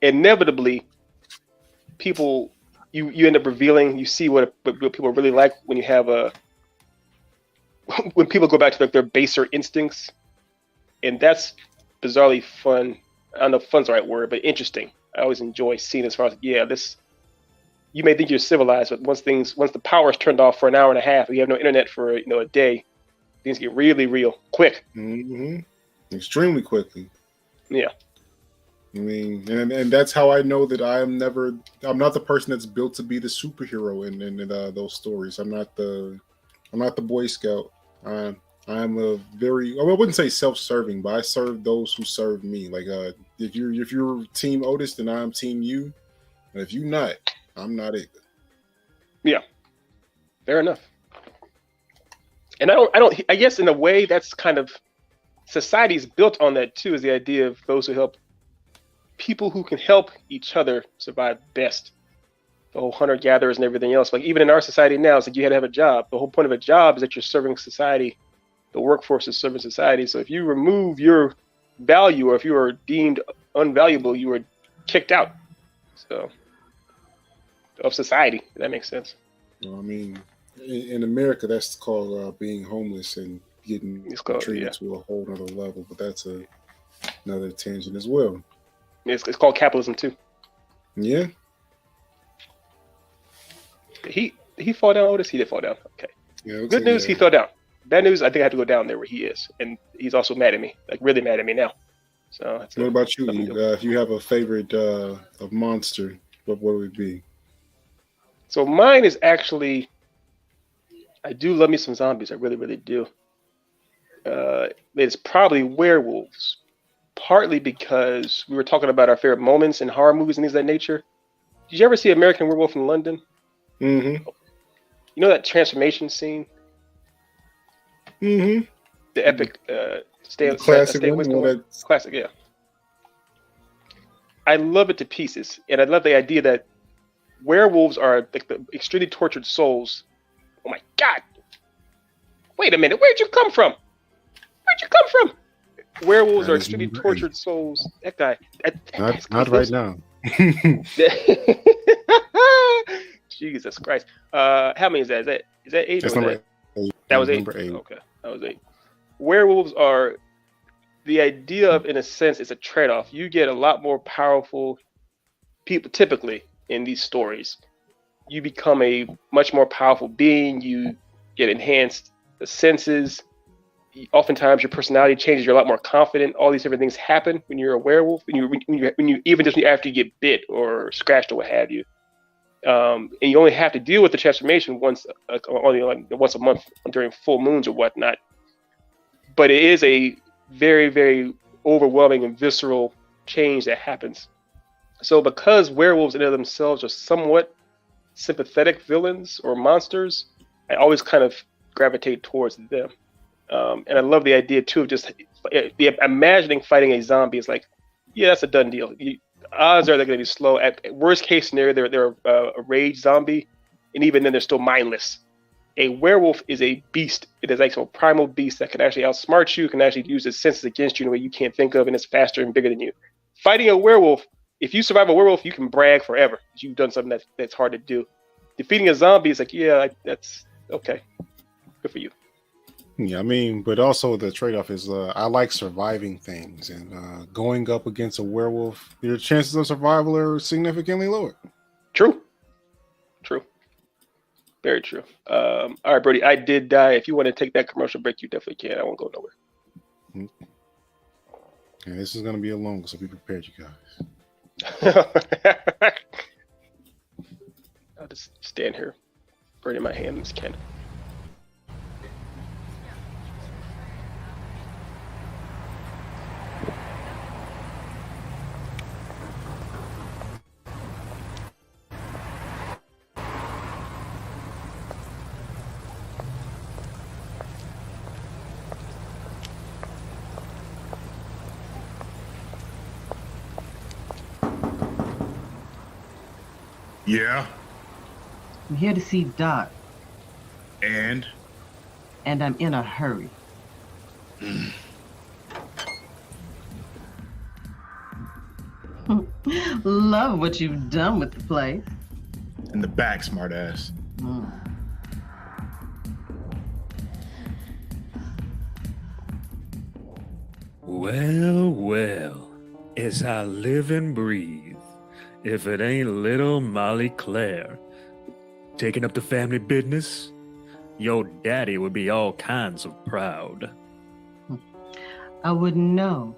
Inevitably, people you end up revealing. You see what people really like when you have when people go back to their baser instincts, and that's bizarrely fun. I don't know if fun's the right word, but interesting. I always enjoy seeing as far as this. You may think you're civilized, but once the power is turned off for an hour and a half, you have no internet for a day, things get really real quick. Mm-hmm. Extremely quickly. Yeah. I mean, and that's how I know that I'm not the person that's built to be the superhero in those stories. I'm not the Boy Scout. I'm a very, I wouldn't say self-serving, but I serve those who serve me. Like, if you're Team Otis, then I'm Team you. And if you're not, I'm not it. Yeah, fair enough. And I guess in a way that's kind of society's built on that too, is the idea of those who help people who can help each other survive best. the whole hunter-gatherers and everything else. Like even in our society now, it's like you had to have a job. The whole point of a job is that you're serving society. The workforce is serving society. So if you remove your value, or if you are deemed unvaluable, you are kicked out. So of society, if that makes sense. Well, I mean, in America, that's called being homeless and getting treated to a whole other level. But that's another tangent as well. It's called capitalism too. Yeah. He fall down, Otis? He did fall down. Okay. Yeah, good news, he fell down. Bad news, I think I have to go down there where he is. And he's also mad at me, like really mad at me now. So that's what about you? If you have a favorite of monster, what would it be? So mine is actually, I do love me some zombies. I really, really do. It's probably werewolves. Partly because we were talking about our favorite moments in horror movies and things of that nature. Did you ever see American Werewolf in London? Mm-hmm. You know that transformation scene? Mm-hmm. The epic classic one. Classic, yeah. I love it to pieces, and I love the idea that werewolves are like the extremely tortured souls. Oh my God! Wait a minute, where'd you come from? Werewolves are extremely tortured souls. That guy. Not right now. Jesus Christ. How many is that? Is that 8? That's number 8. That was 8. Number 8. Okay, that was 8. Werewolves are the idea of, in a sense, it's a trade-off. You get a lot more powerful people typically in these stories. You become a much more powerful being. You get enhanced senses. Oftentimes your personality changes. You're a lot more confident. All these different things happen when you're a werewolf. When you even just after you get bit or scratched or what have you. And you only have to deal with the transformation once a month during full moons or whatnot. But it is a very, very overwhelming and visceral change that happens. So because werewolves in and of themselves are somewhat sympathetic villains or monsters, I always kind of gravitate towards them. And I love the idea too of just imagining fighting a zombie is like, yeah, that's a done deal. Odds are they're going to be slow. At worst case scenario, they're a rage zombie, and even then they're still mindless. A werewolf is a beast. It is like a primal beast that can actually outsmart you, can actually use its senses against you in a way you can't think of, and it's faster and bigger than you. Fighting a werewolf, if you survive a werewolf, you can brag forever. You've done something that's hard to do. Defeating a zombie is like, yeah, that's okay. Good for you. Yeah, I mean, but also the trade-off is I like surviving things, and going up against a werewolf, your chances of survival are significantly lower. True. Very true. All right, Brody, I did die. If you want to take that commercial break, you definitely can. I won't go nowhere. Mm-hmm. And this is going to be a long one, so be prepared, you guys. I'll just stand here, burning my hand in this candle. Yeah. I'm here to see Doc. And I'm in a hurry. Love what you've done with the place. In the back, smartass. Well, as I live and breathe, if it ain't little Molly Claire taking up the family business, your daddy would be all kinds of proud. I wouldn't know,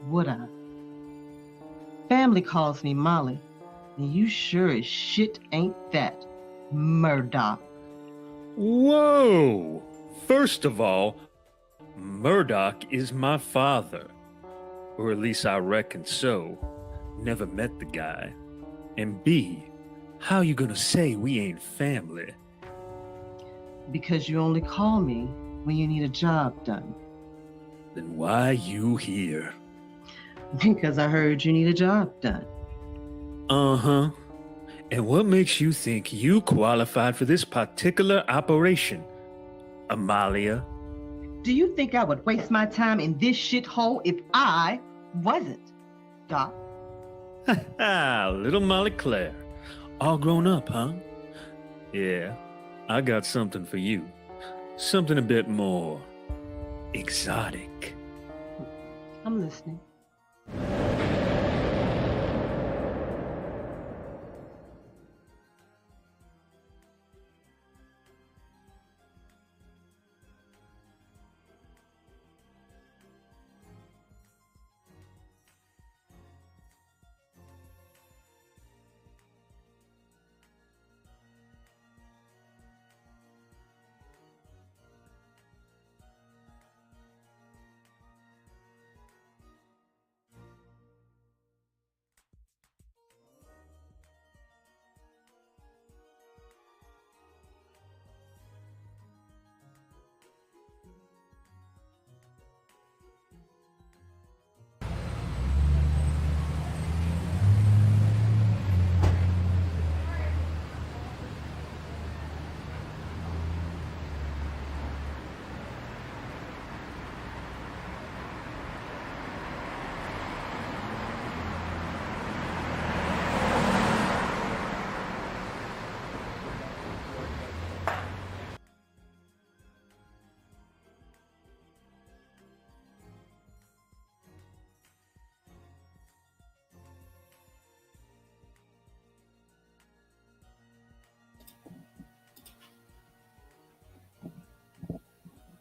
would I? Family calls me Molly, and you sure as shit ain't that, Murdoch. Whoa! First of all, Murdoch is my father, or at least I reckon so. Never met the guy. And B, how you gonna say we ain't family? Because you only call me when you need a job done. Then why you here? Because I heard you need a job done. Uh-huh. And what makes you think you qualified for this particular operation, Amalia? Do you think I would waste my time in this shithole if I wasn't, Doc? Little Molly Claire. All grown up, huh? Yeah, I got something for you. Something a bit more exotic. I'm listening.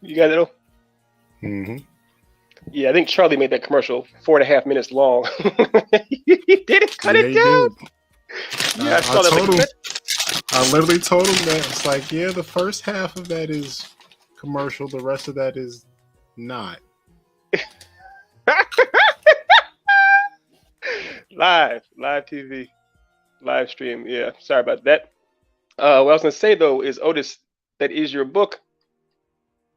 You got it, though? Mm-hmm. Yeah, I think Charlie made that commercial 4.5 minutes long. He didn't cut it down. Yeah, I told him. I literally told him that. It's like, yeah, the first half of that is commercial. The rest of that is not. Live TV, live stream. Yeah, sorry about that. What I was gonna say though is, Otis, that is your book,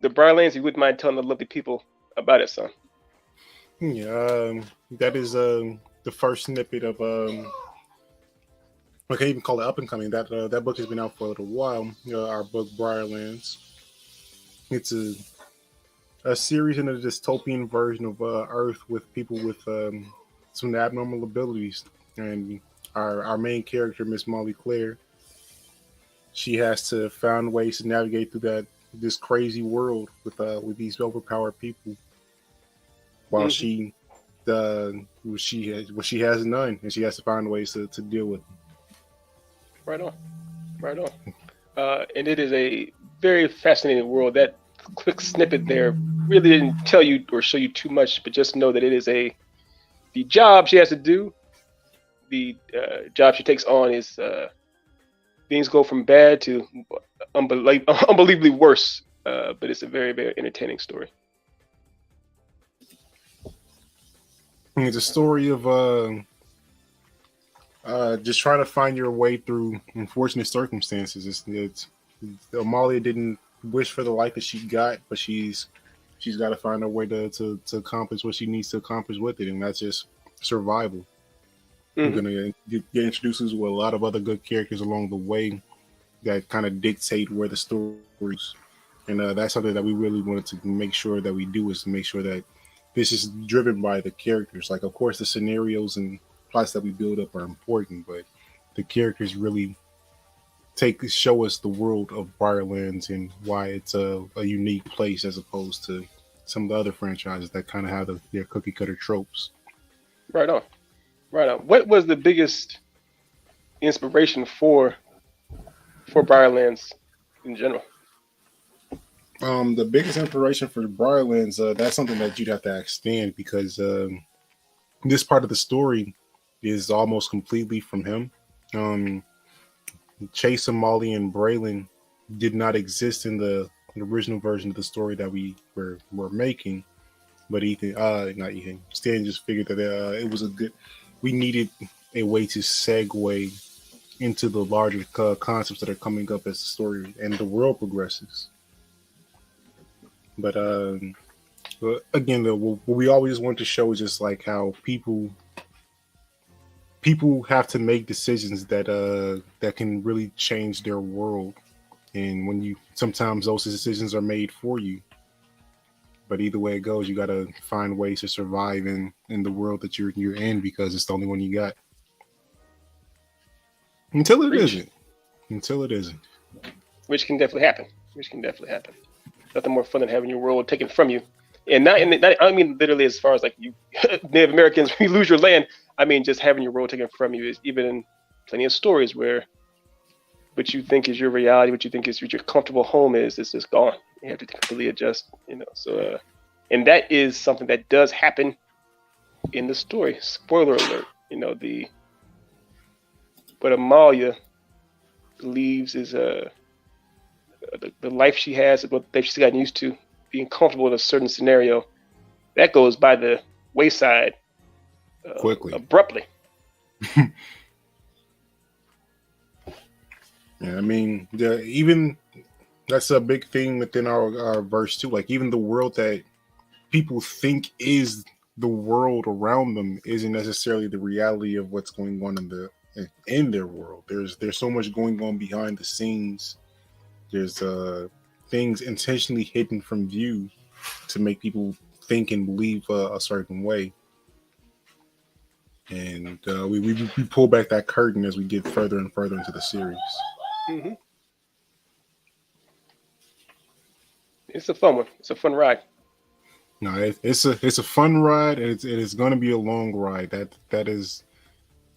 The Briarlands. You wouldn't mind telling the lovely people about it, son? Yeah, that is the first snippet of I can't even call it up and coming. That book has been out for a little while. Our book Briarlands. It's a series in a dystopian version of Earth with people with some abnormal abilities, and our main character, Miss Molly Claire, she has to find ways to navigate through this crazy world with these overpowered people, while she has none, and she has to find ways to deal with them. Right on. And it is a very fascinating world. That quick snippet there really didn't tell you or show you too much, but just know that it is the job she has to do. The job she takes on is things go from bad to unbelievably worse. But it's a very, very entertaining story. It's a story of just trying to find your way through unfortunate circumstances. It's Amalia didn't wish for the life that she got, but she's got to find a way to accomplish what she needs to accomplish with it, and that's just survival. We're gonna get introduced to a lot of other good characters along the way that kind of dictate where the story is, and that's something that we really wanted to make sure that we do, is to make sure that this is driven by the characters. Like, of course, the scenarios and plots that we build up are important, but the characters really show us the world of Briarlands and why it's a unique place as opposed to some of the other franchises that kind of have their cookie cutter tropes. Right on. What was the biggest inspiration for Briarlands in general? The biggest inspiration for Briarlands, that's something that you'd have to ask Stan, because this part of the story is almost completely from him. Chase, Molly, and Braylon did not exist in the original version of the story that we were making, but Stan just figured that it was we needed a way to segue into the larger concepts that are coming up as the story and the world progresses. But again, what we always want to show is just like how people people have to make decisions that can really change their world, and sometimes those decisions are made for you. But either way it goes, you got to find ways to survive in the world that you're in, because it's the only one you got. Until it isn't. Which can definitely happen. Nothing more fun than having your world taken from you. And not I mean literally as far as like you Native Americans, you lose your land. I mean just having your world taken from you is even in plenty of stories where what you think is your reality, what you think is your comfortable home is just gone. You have to completely adjust, So and that is something that does happen in the story. Spoiler alert, what Amalia believes is the life she has, what that she's gotten used to, being comfortable in a certain scenario, that goes by the wayside quickly, abruptly. Yeah, I mean, even that's a big thing within our verse too. Like even the world that people think is the world around them isn't necessarily the reality of what's going on in their world. There's so much going on behind the scenes. There's things intentionally hidden from view to make people think and believe a certain way. And we pull back that curtain as we get further and further into the series. Mm-hmm. It's a fun one. It's a fun ride. No, it's a fun ride, and it's going to be a long ride. That is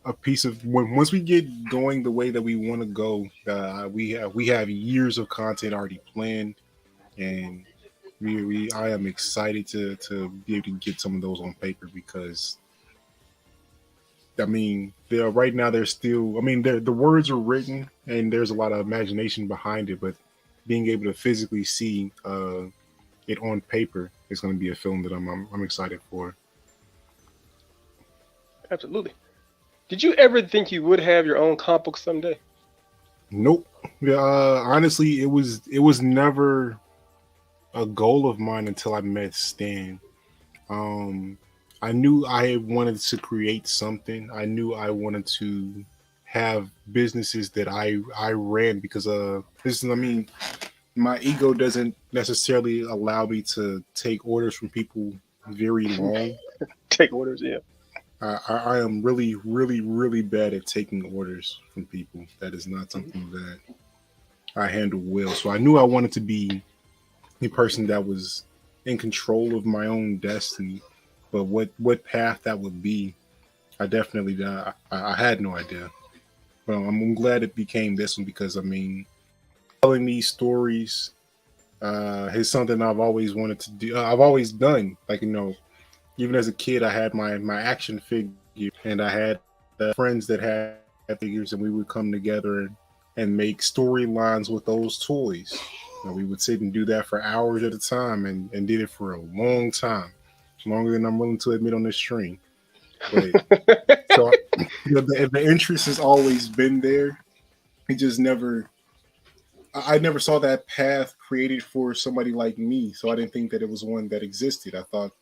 a piece of once we get going the way that we want to go. We have years of content already planned, and I am excited to be able to get some of those on paper, because I mean, right now they're still. I mean, the words are written and there's a lot of imagination behind it, but being able to physically see it on paper is going to be a film that I'm excited for. Absolutely. Did you ever think you would have your own comic book someday? Nope. Yeah, honestly, it was never a goal of mine until I met Stan. I knew I wanted to create something. I knew I wanted to have businesses that I ran, because my ego doesn't necessarily allow me to take orders from people very long. Take orders, yeah. I am really, really, really bad at taking orders from people. That is not something that I handle well. So I knew I wanted to be the person that was in control of my own destiny. But what path that would be, I definitely I had no idea. But I'm glad it became this one, because I mean, telling these stories is something I've always wanted to do. I've always done. Like, even as a kid, I had my action figure, and I had friends that had figures, and we would come together and make storylines with those toys. We would sit and do that for hours at a time, and did it for a long time. Longer than I'm willing to admit on this stream. But so the interest has always been there. It just I never saw that path created for somebody like me. So I didn't think that it was one that existed. I thought,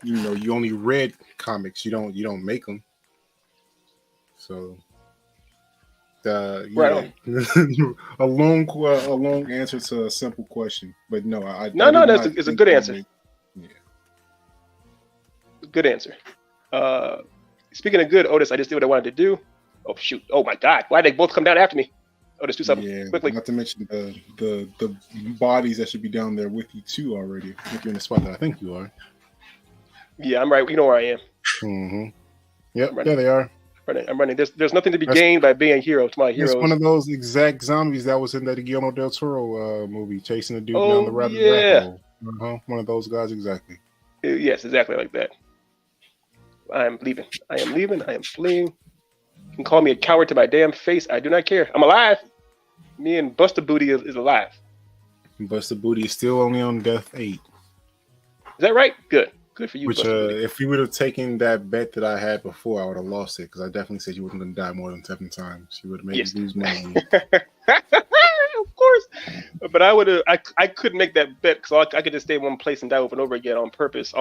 you only read comics. You don't make them. So yeah. Right. a long answer to a simple question, but no, it's a good answer. Yeah. Good answer. Speaking of good, Otis, I just did what I wanted to do. Oh shoot! Oh my God! Why did they both come down after me? Otis, do something quickly. Not to mention the bodies that should be down there with you too already. If you're in the spot that I think you are. Yeah, I'm right. You know where I am. Mm-hmm. Yep. Yeah, they are. I'm running. There's nothing to be gained by being a hero to my heroes. It's one of those exact zombies that was in that Guillermo del Toro movie, chasing a dude Oh, down the rabbit hole. One of those guys, exactly. Yes, exactly like that. I am leaving. I am fleeing. You can call me a coward to my damn face. I do not care. I'm alive. Me and Buster Booty is alive. Buster Booty is still only on death 8. Is that right? Good. Good for you, Which, Buster Booty. if you would have taken that bet that I had before, I would have lost it, because I definitely said you wasn't going to die more than 7 times. You would have made me lose money. Of course. But I couldn't make that bet, because I could just stay in one place and die over and over again on purpose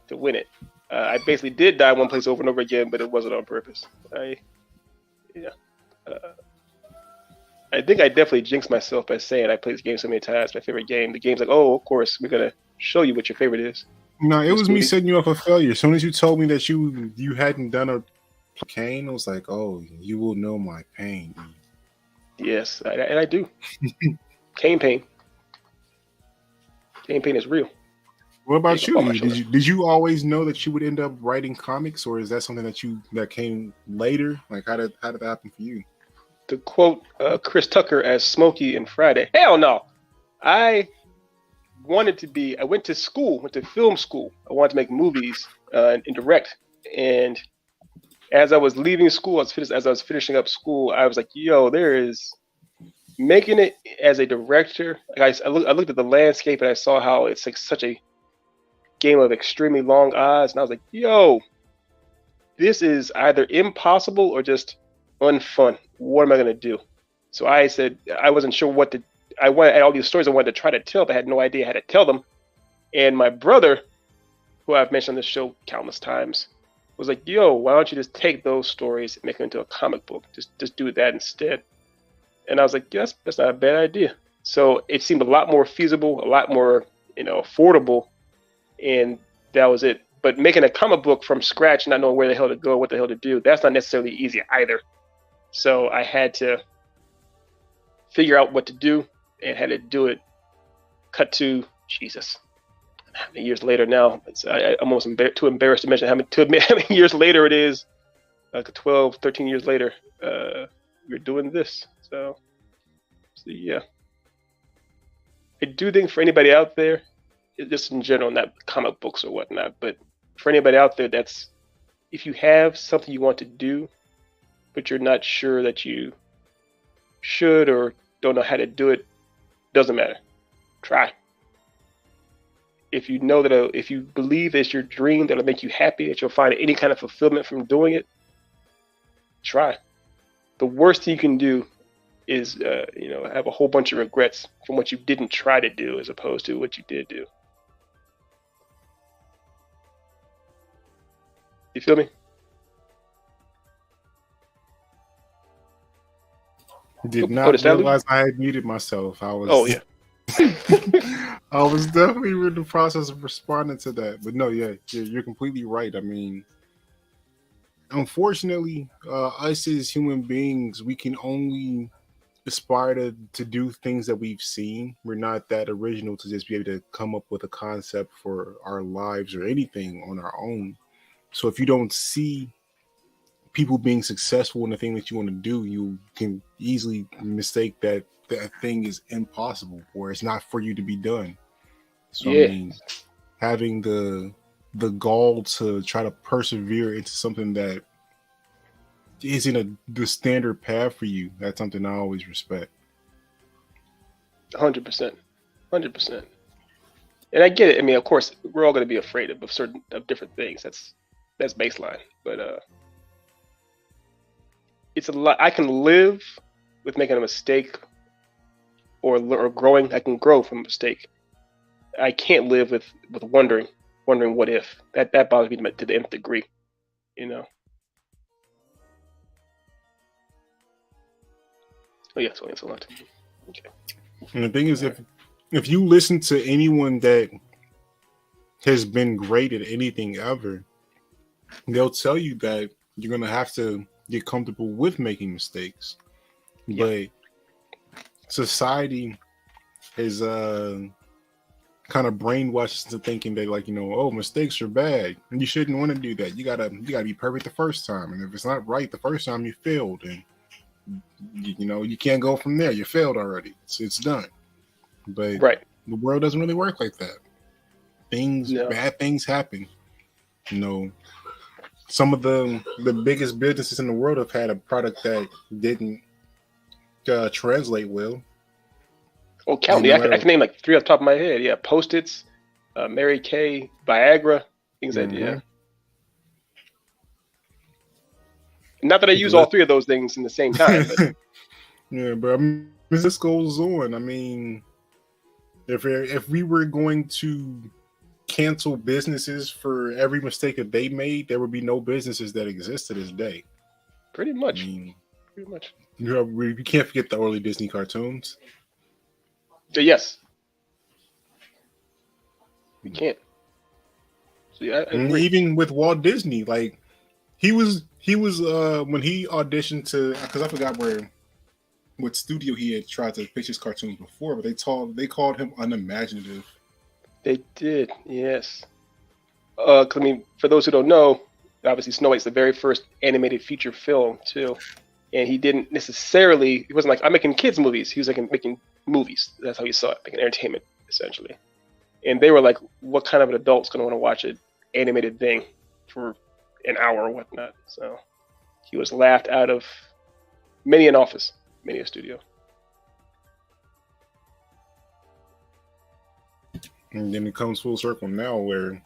to win it. I basically did die one place over and over again, but it wasn't on purpose. I think I definitely jinxed myself by saying I played this game so many times. My favorite game. The game's like, oh, of course, we're gonna show you what your favorite is. No, it was me setting you up for failure. As soon as you told me that you hadn't done a Kane, I was like, oh, you will know my pain. Yes, and I do. Kane pain. Kane pain is real. What about you? Did you always know that you would end up writing comics, or is that something that came later? Like, how did that happen for you? To quote Chris Tucker as Smokey in Friday, hell no. I went to school, went to film school. I wanted to make movies and direct. And as I was leaving school, as I was finishing up school, I was like, yo, there is making it as a director. Like I looked at the landscape and I saw how it's like such a game of extremely long odds. And I was like, yo, this is either impossible or just unfun. What am I going to do? So I said, I wasn't sure what to, I had all these stories I wanted to try to tell, but I had no idea how to tell them. And my brother, who I've mentioned on this show countless times, was like, yo, why don't you just take those stories and make them into a comic book? Just do that instead. And I was like, yes, that's not a bad idea. So it seemed a lot more feasible, a lot more, affordable. And that was it. But making a comic book from scratch, not knowing where the hell to go, what the hell to do, that's not necessarily easy either. So I had to figure out what to do and had to do it. Cut to Jesus. How many years later now? I'm almost too embarrassed to mention how many years later it is. Like 12, 13 years later, we're doing this. So yeah. I do think for anybody out there, just in general, not comic books or whatnot, but for anybody out there, that's if you have something you want to do, but you're not sure that you should or don't know how to do it, doesn't matter. Try. If you know that, if you believe it's your dream that'll make you happy, that you'll find any kind of fulfillment from doing it, try. The worst thing you can do is, have a whole bunch of regrets from what you didn't try to do as opposed to what you did do. You feel me? Did not realize I had muted myself. I was. Oh yeah. I was definitely in the process of responding to that, but no, yeah, you're completely right. I mean, unfortunately, us as human beings, we can only aspire to do things that we've seen. We're not that original to just be able to come up with a concept for our lives or anything on our own. So if you don't see people being successful in the thing that you want to do, you can easily mistake that thing is impossible or it's not for you to be done. So yeah. I mean, having the gall to try to persevere into something that isn't the standard path for you, that's something I always respect. 100%. And I get it. I mean, of course, we're all going to be afraid of different things. That's baseline. But it's a lot. I can live with making a mistake or growing. I can grow from a mistake. I can't live with wondering what if. That bothers me to the nth degree, Oh yeah, so it's a lot. Okay. And the thing is, if you listen to anyone that has been great at anything ever, they'll tell you that you're gonna have to get comfortable with making mistakes. But society has kind of brainwashed us into thinking that mistakes are bad and you shouldn't want to do that. You gotta be perfect the first time, and if it's not right the first time, you failed, and you can't go from there. You failed already. It's done. But the world doesn't really work like that. Bad things happen. Some of the biggest businesses in the world have had a product that didn't translate well. Oh, count me. I can name like 3 off the top of my head. Yeah, Post-its, Mary Kay, Viagra, things like that. Yeah. Not that I use all 3 of those things in the same time. But. Yeah, but I mean, this goes on. I mean, if we were going to cancel businesses for every mistake that they made, there would be no businesses that exist to this day. Pretty much. I mean, pretty much. You can't forget the early Disney cartoons. Yes. You can't. So yeah, I agree. Even with Walt Disney, like he was when he auditioned to, because I forgot what studio he had tried to pitch his cartoons before, but they called him unimaginative. They did, yes. I mean, for those who don't know, obviously Snow White's the very first animated feature film too, and he didn't necessarily. He wasn't like, I'm making kids movies. He was like making movies. That's how he saw it, making entertainment essentially. And they were like, what kind of an adult's going to want to watch an animated thing for an hour or whatnot? So he was laughed out of many an office, many a studio. And then it comes full circle now where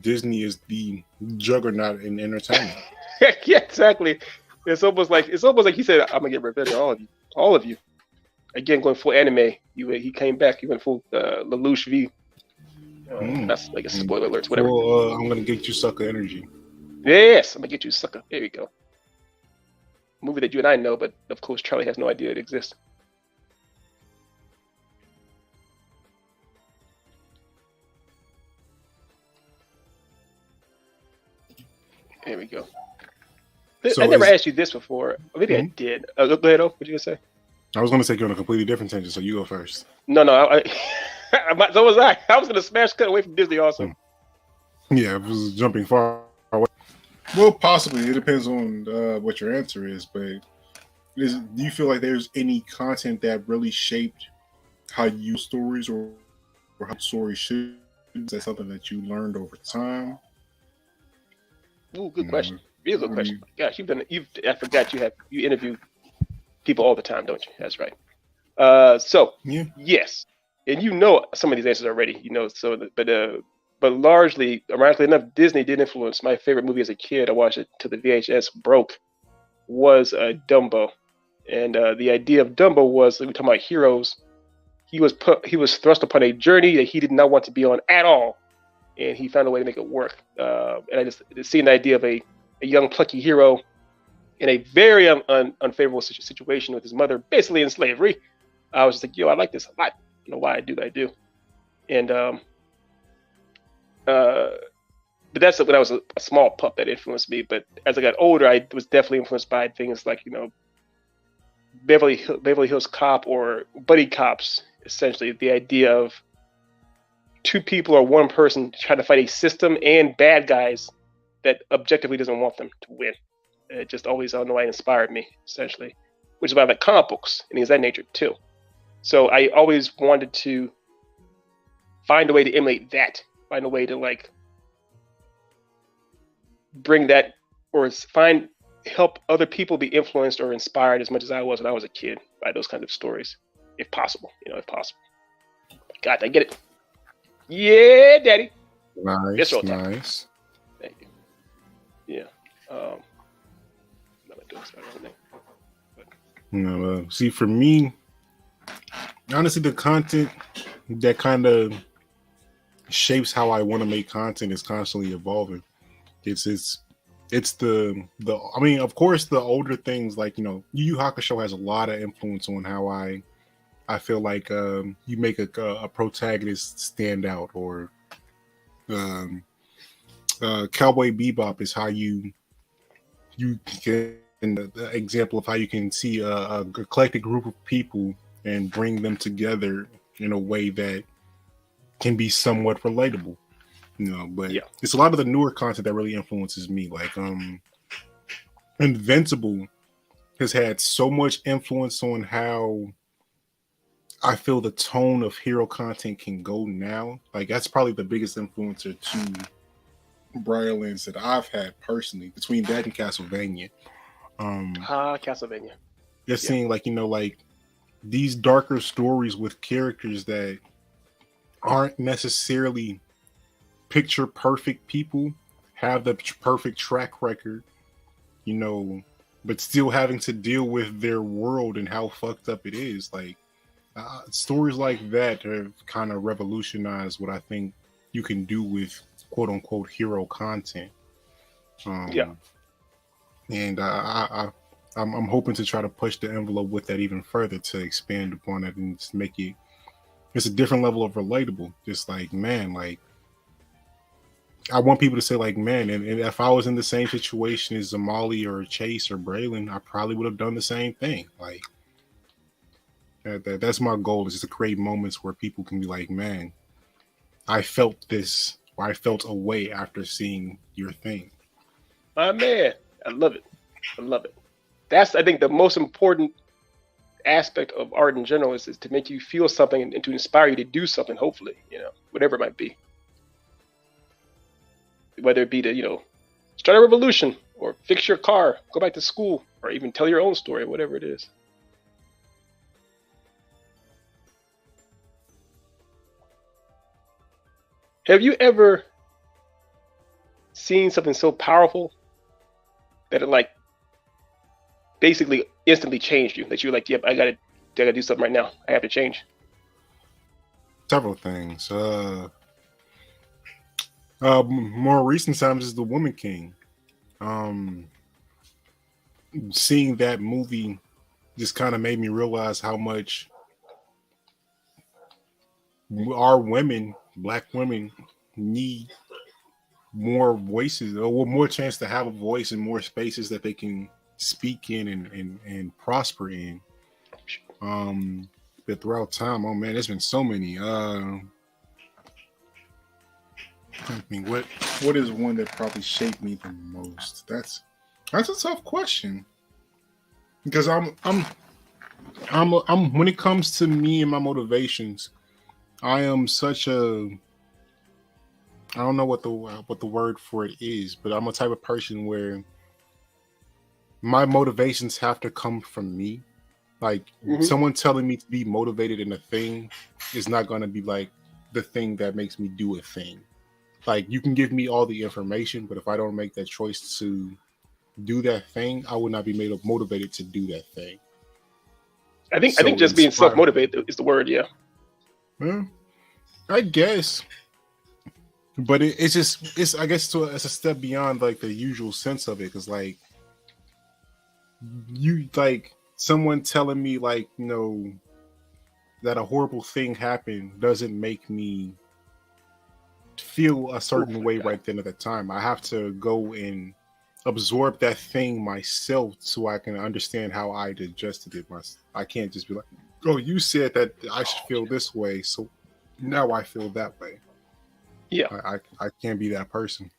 Disney is the juggernaut in entertainment. Yeah, exactly. It's almost like he said, I'm going to get revenge on all of you. Again, going full anime. He came back. He went full Lelouch V. That's like a spoiler alert, whatever. Well, I'm gonna get you sucker energy. Yes, I'm gonna get you sucker. There we go. Movie that you and I know, but of course Charlie has no idea it exists. There we go. So I never asked you this before. Maybe I did. Go ahead, what did you say? I was going to take you on a completely different tangent, so you go first. No, so was I. I was going to smash cut away from Disney also. Yeah, I was jumping far away. Well, possibly. It depends on what your answer is, but do you feel like there's any content that really shaped how you stories or how stories should? Is that something that you learned over time? Ooh, good question. Real good question. Gosh, I forgot you interview people all the time, don't you? That's right. Yes, and you know some of these answers already. But largely, ironically enough, Disney did influence my favorite movie as a kid. I watched it till the VHS broke. Was Dumbo, and the idea of Dumbo was, we're talking about heroes. He was thrust upon a journey that he did not want to be on at all, and he found a way to make it work. And I just seeing the idea of a young plucky hero in a very unfavorable situation with his mother, basically in slavery. I was just like, I like this a lot. I don't know why I do what I do. And but that's when I was a small pup that influenced me. But as I got older, I was definitely influenced by things like, Beverly Hills Cop or buddy cops. Essentially, the idea of two people or one person trying to fight a system and bad guys that objectively doesn't want them to win. It just always, I don't know why, it inspired me, essentially, which is why I like comic books and things of that nature too. So I always wanted to find a way to emulate that, find a way to bring that, or help other people be influenced or inspired as much as I was when I was a kid by those kinds of stories, if possible. If possible. God, I get it. Yeah, Daddy. Nice, nice. Thank you. Yeah. See, for me, honestly, the content that kind of shapes how I want to make content is constantly evolving. It's the I mean, of course, the older things like Yu Yu Hakusho has a lot of influence on how I feel like you make a protagonist stand out, or Cowboy Bebop is how you can, the example of how you can see a eclectic group of people and bring them together in a way that can be somewhat relatable. But it's a lot of the newer content that really influences me. Like Invincible has had so much influence on how I feel the tone of hero content can go now. Like that's probably the biggest influencer to Briarlands that I've had personally, between that and Castlevania. Castlevania. Just seeing like these darker stories with characters that aren't necessarily picture perfect people, have the perfect track record, but still having to deal with their world and how fucked up it is. Like stories like that have kind of revolutionized what I think you can do with quote unquote hero content. And I'm hoping to try to push the envelope with that even further to expand upon it and just make it. It's a different level of relatable. Just like, man, like I want people to say, like, man, and if I was in the same situation as Zamali or Chase or Braylon, I probably would have done the same thing. Like that's my goal, is just to create moments where people can be like, man, I felt this, or I felt a way after seeing your thing. My man, I love it. I love it. That's, I think, the most important aspect of art in general is to make you feel something and to inspire you to do something, hopefully, whatever it might be. Whether it be to, start a revolution or fix your car, go back to school, or even tell your own story, whatever it is. Have you ever seen something so powerful that it like basically instantly changed you, that you're like, yep, I gotta do something right now. I have to change? Several things. More recent times is The Woman King. Seeing that movie just kind of made me realize how much our women, Black women, need more voices, or more chance to have a voice in more spaces that they can speak in and prosper in. But throughout time, oh man, there's been so many. I mean, what is one that probably shaped me the most? That's a tough question, because I'm when it comes to me and my motivations, I am such a, I don't know what the word for it is, but I'm a type of person where my motivations have to come from me. Like someone telling me to be motivated in a thing is not going to be like the thing that makes me do a thing. Like, you can give me all the information, but if I don't make that choice to do that thing, I would not be motivated to do that thing. I think just being self-motivated is the word. Yeah. I guess. But it's I guess it's a step beyond like the usual sense of it, because like you, like someone telling me like, that a horrible thing happened doesn't make me feel a certain way right then at the time. I have to go and absorb that thing myself so I can understand how I digested it myself. I can't just be like, oh, you said that I should feel this way, so now I feel that way. Yeah. I can't be that person.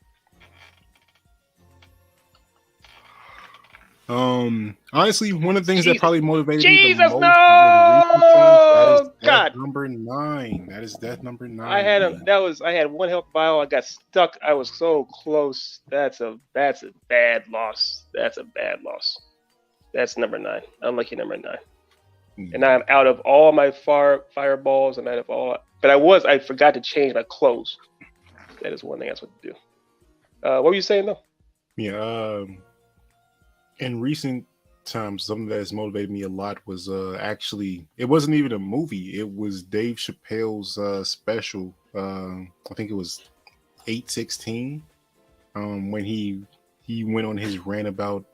Honestly, one of the things that probably motivated me the most no! Death number 9. That is Death number 9. I had one health vial. I got stuck. I was so close. That's a bad loss. That's a bad loss. That's number 9. Unlucky number 9. And I'm out of all my fireballs. I'm out of all. But I forgot to change my clothes. That is one thing I was supposed to do. What were you saying though? Yeah. In recent times, something that has motivated me a lot was actually, it wasn't even a movie. It was Dave Chappelle's special. I think it was 8/16. When he went on his rant about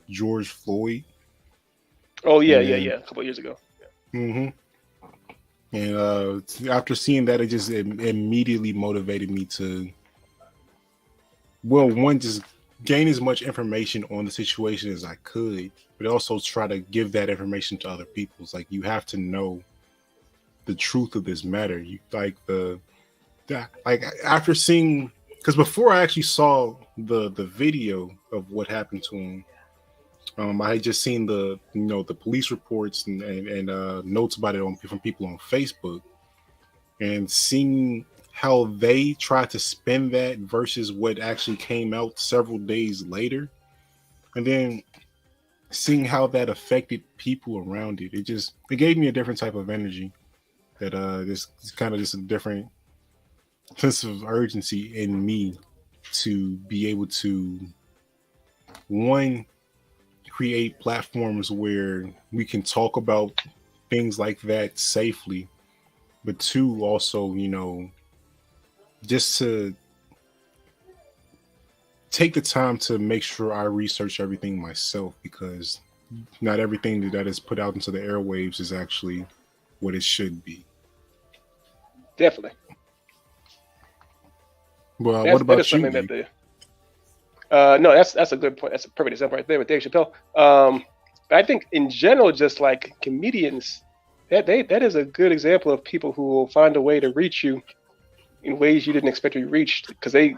George Floyd. Oh yeah, a couple of years ago. Yeah. And after seeing that, it immediately motivated me to, just gain as much information on the situation as I could, but also try to give that information to other people. It's like, you have to know the truth of this matter. You like after seeing, because before I actually saw the video of what happened to him, I had just seen the police reports and notes about it from people on Facebook, and seeing how they tried to spin that versus what actually came out several days later, and then seeing how that affected people around it. It gave me a different type of energy, that this kind of just a different sense of urgency in me to be able to, one, create platforms where we can talk about things like that safely, but two, also, just to take the time to make sure I research everything myself, because not everything that is put out into the airwaves is actually what it should be. Definitely. Well, what about you? No, that's a good point. That's a perfect example right there with Dave Chappelle. I think in general, just like comedians, that is a good example of people who will find a way to reach you in ways you didn't expect to be reached, because they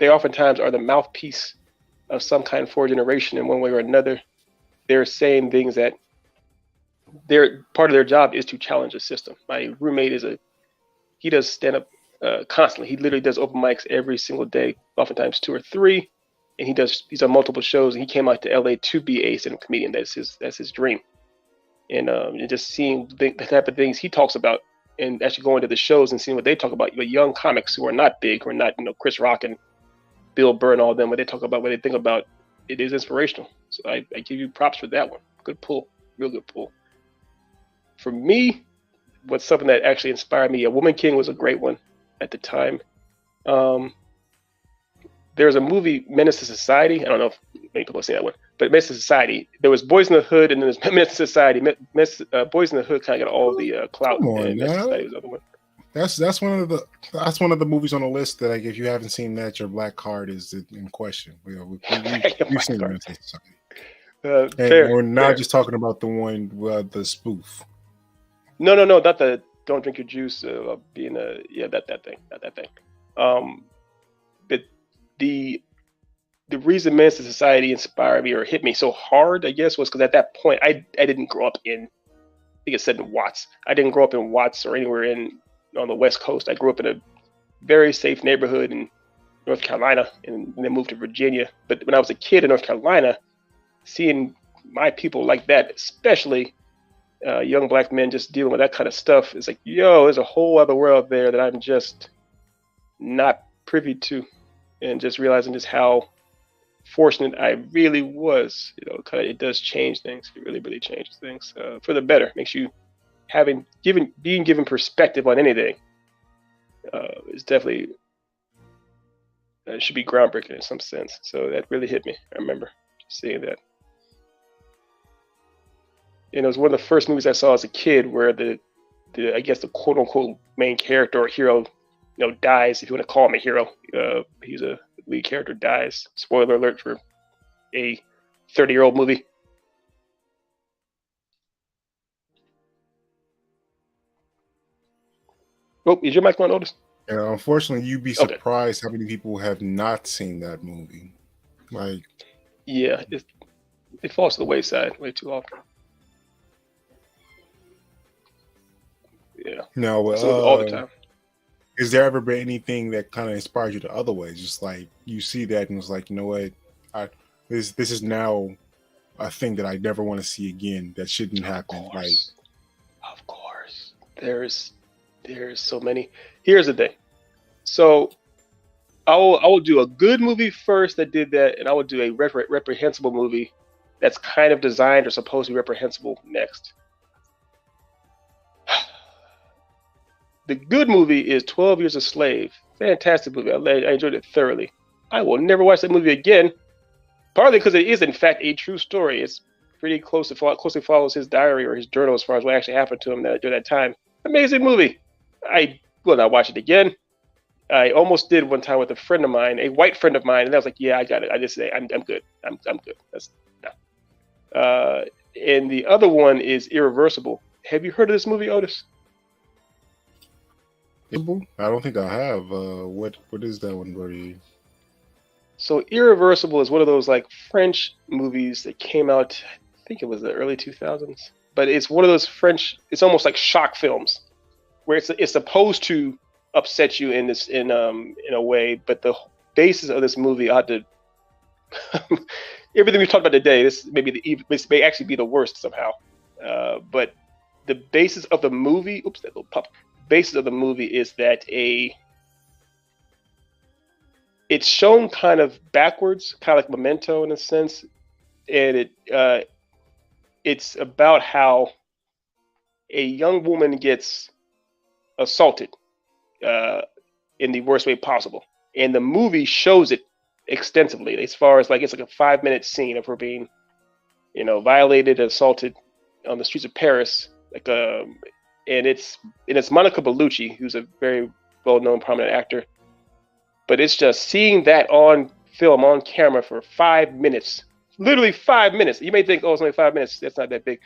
oftentimes are the mouthpiece of some kind for a generation in one way or another. They're saying things that part of their job is to challenge the system. My roommate he does stand up constantly. He literally does open mics every single day, oftentimes 2 or 3, and he's on multiple shows. And he came out to LA to be a stand-up comedian. That's his dream. And just seeing the type of things he talks about, and actually going to the shows and seeing what they talk about, young comics who are not big, who are not Chris Rock and Bill Burr and all of them, what they talk about, what they think about, it is inspirational. So I give you props for that one. Good pull, real good pull. For me, what's something that actually inspired me, A Woman King was a great one at the time. There's a movie, Menace to Society. I don't know if many people have seen that one, but Menace to Society. There was Boys in the Hood, and then there's Menace to Society. Boys in the Hood kind of got all the clout. Come on, and Menace to Society was the other one. That's one of the movies on the list that, like, if you haven't seen that, your black card is in question. We've seen Menace to Society. Fair, we're not fair. just talking about the one, the spoof. No, not the don't drink your juice. Being that thing. But the reason Menace to Society inspired me or hit me so hard, I guess, was because at that point I didn't grow up in, I think it said in Watts. I didn't grow up in Watts or anywhere on the West Coast. I grew up in a very safe neighborhood in North Carolina, and then moved to Virginia. But when I was a kid in North Carolina, seeing my people like that, especially young black men just dealing with that kind of stuff, it's like, there's a whole other world there that I'm just not privy to, and just realizing just how fortunate I really was. It does change things. It really, really changes things for the better. Makes you being given perspective on anything is definitely should be groundbreaking in some sense. So that really hit me. I remember seeing that. And it was one of the first movies I saw as a kid where the I guess the quote unquote main character or hero, dies, if you want to call him a hero. He's a lead character, dies. Spoiler alert for a 30-year-old movie. Oh, is your mic on, Otis? Yeah, unfortunately, you'd be surprised how many people have not seen that movie. Like, yeah, it falls to the wayside way too often. Yeah. No, all the time. Is there ever been anything that kind of inspired you the other way? Just like you see that and it's like, you know what, this is now a thing that I never want to see again. That shouldn't happen. Of course, there's so many. Here's the thing. So I will do a good movie first that did that, and I will do a reprehensible movie that's kind of designed or supposed to be reprehensible next. The good movie is 12 Years a Slave. Fantastic movie. I enjoyed it thoroughly. I will never watch that movie again, partly because it is, in fact, a true story. It's pretty closely follows his diary or his journal as far as what actually happened to him during that time. Amazing movie. I will not watch it again. I almost did one time with a friend of mine, a white friend of mine, and I was like, yeah, I got it. I just say, I'm good. I'm good. That's no. And the other one is Irreversible. Have you heard of this movie, Otis? I don't think I have. What is that one, buddy? So Irreversible is one of those like French movies that came out, I think it was the early 2000s. But it's one of those French. It's almost like shock films, where it's supposed to upset you in a way. But the basis of this movie ought to everything we've talked about today. This may actually be the worst somehow. But the basis of the movie. Oops, that little pup. Basis of the movie is that it's shown kind of backwards, kind of like Memento in a sense, and it's about how a young woman gets assaulted in the worst way possible. And the movie shows it extensively, as far as like it's like a 5-minute scene of her being, violated, assaulted on the streets of Paris. And it's Monica Bellucci, who's a very well-known, prominent actor. But it's just seeing that on film, on camera for 5 minutes, literally 5 minutes. You may think, oh, it's only 5 minutes. That's not that big.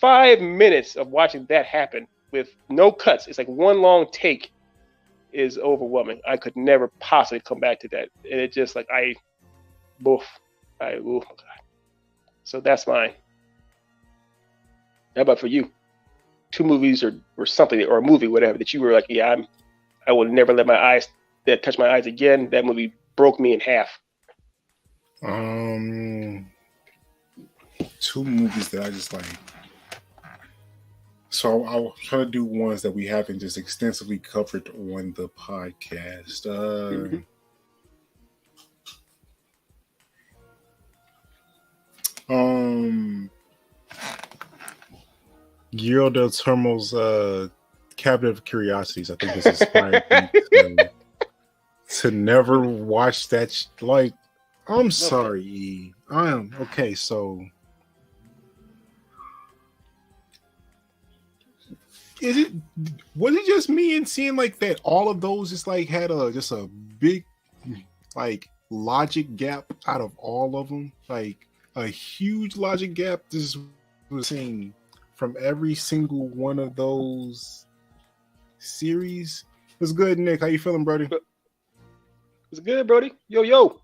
5 minutes of watching that happen with no cuts. It's like one long take is overwhelming. I could never possibly come back to that. And it just like, oh my God. So that's mine. How about for you? 2 movies or something, or a movie, whatever, that you were like, yeah, I will never let my eyes touch my eyes again. That movie broke me in half. 2 movies that I just like. So I'll try to do ones that we haven't just extensively covered on the podcast. Guillermo del Toro's Cabinet of Curiosities. I think this inspired me to never watch that. Like, I'm sorry, E. I am okay. So, was it just me and seeing like that? All of those just like had just a big like logic gap out of all of them, like a huge logic gap. This was seeing from every single one of those series. It was good, Nick. How you feeling, Brody? It's good, Brody. Yo.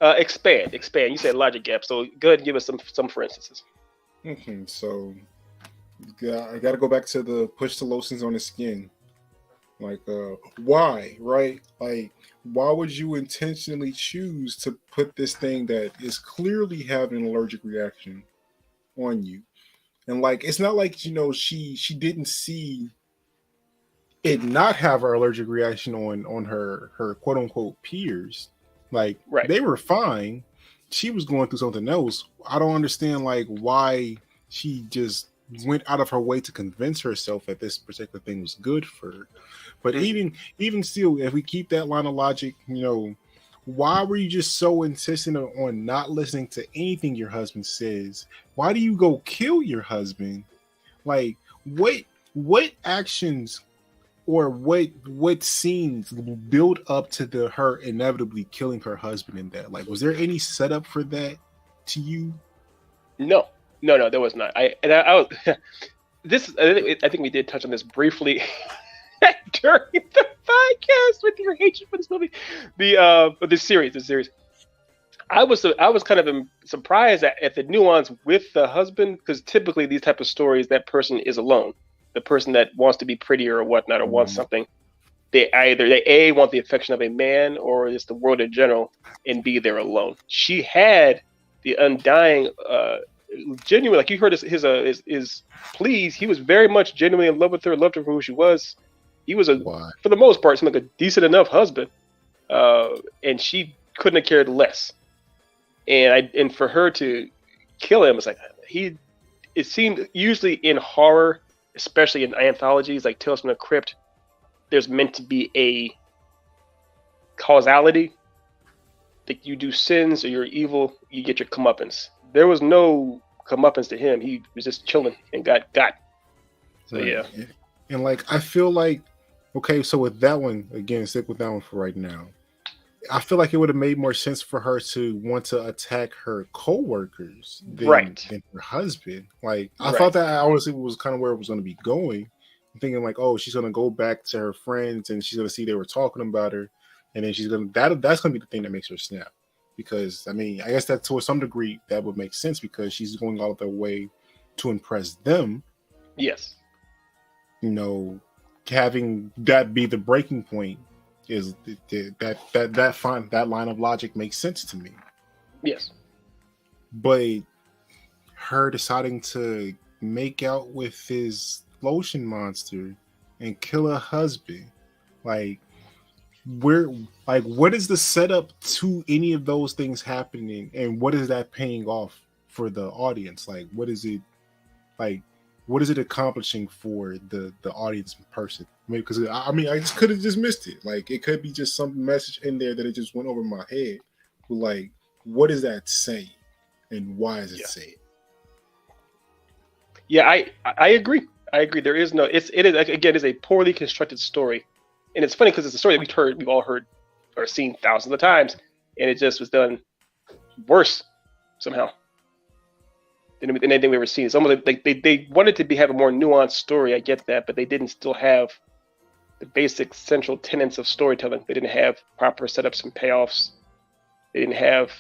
Expand. You said logic gap, so go ahead and give us some for instances. So, I got to go back to the push the lotions on the skin. Like, why, right? Like, why would you intentionally choose to put this thing that is clearly having an allergic reaction on you? And like, it's not like, she didn't see it not have an allergic reaction on her quote unquote peers. Like, right. They were fine. She was going through something else. I don't understand like why she just went out of her way to convince herself that this particular thing was good for her. But even still, if we keep that line of logic, why were you just so insistent on not listening to anything your husband says? Why do you go kill your husband? Like, what actions or what scenes build up to her inevitably killing her husband in that? Like, was there any setup for that to you? No, there was not. I think we did touch on this briefly during the podcast with your hatred for this movie, this series. I was kind of surprised at the nuance with the husband, because typically these type of stories, that person is alone. The person that wants to be prettier or whatnot, or wants something, they A, want the affection of a man or just the world in general, and B, they're alone. She had the undying, genuine, like you heard his pleas. He was very much genuinely in love with her, loved her for who she was. He was for the most part, seemed like a decent enough husband, and she couldn't have cared less. And for her to kill him, it's like it seemed usually in horror, especially in anthologies like Tales from the Crypt, there's meant to be a causality. That you do sins or you're evil, you get your comeuppance. There was no comeuppance to him. He was just chilling and got. So yeah. And like, I feel like, okay, so with that one, again, stick with that one for right now. I feel like it would have made more sense for her to want to attack her co-workers than her husband. Like, I thought that honestly was kind of where it was going to be going. I'm thinking like, oh, she's going to go back to her friends and she's going to see they were talking about her. And then that's going to be the thing that makes her snap. Because, I mean, I guess that to some degree that would make sense because she's going all of their way to impress them. Yes. Having that be the breaking point is that line of logic makes sense to me. Yes. But her deciding to make out with his lotion monster and kill her husband, like, what is the setup to any of those things happening, and what is that paying off for the audience? Like, what is it accomplishing for the audience person Maybe because I mean, I just could have just missed it. Like, it could be just some message in there that it just went over my head. But like, what is that saying, and why is it saying? Yeah, I agree. I agree. There is no. It is again. It's a poorly constructed story, and it's funny because it's a story that we've all heard or seen thousands of times, and it just was done worse somehow than anything we've ever seen. It's almost like they wanted to have a more nuanced story. I get that, but they didn't still have the basic central tenets of storytelling. They didn't have proper setups and payoffs. They didn't have,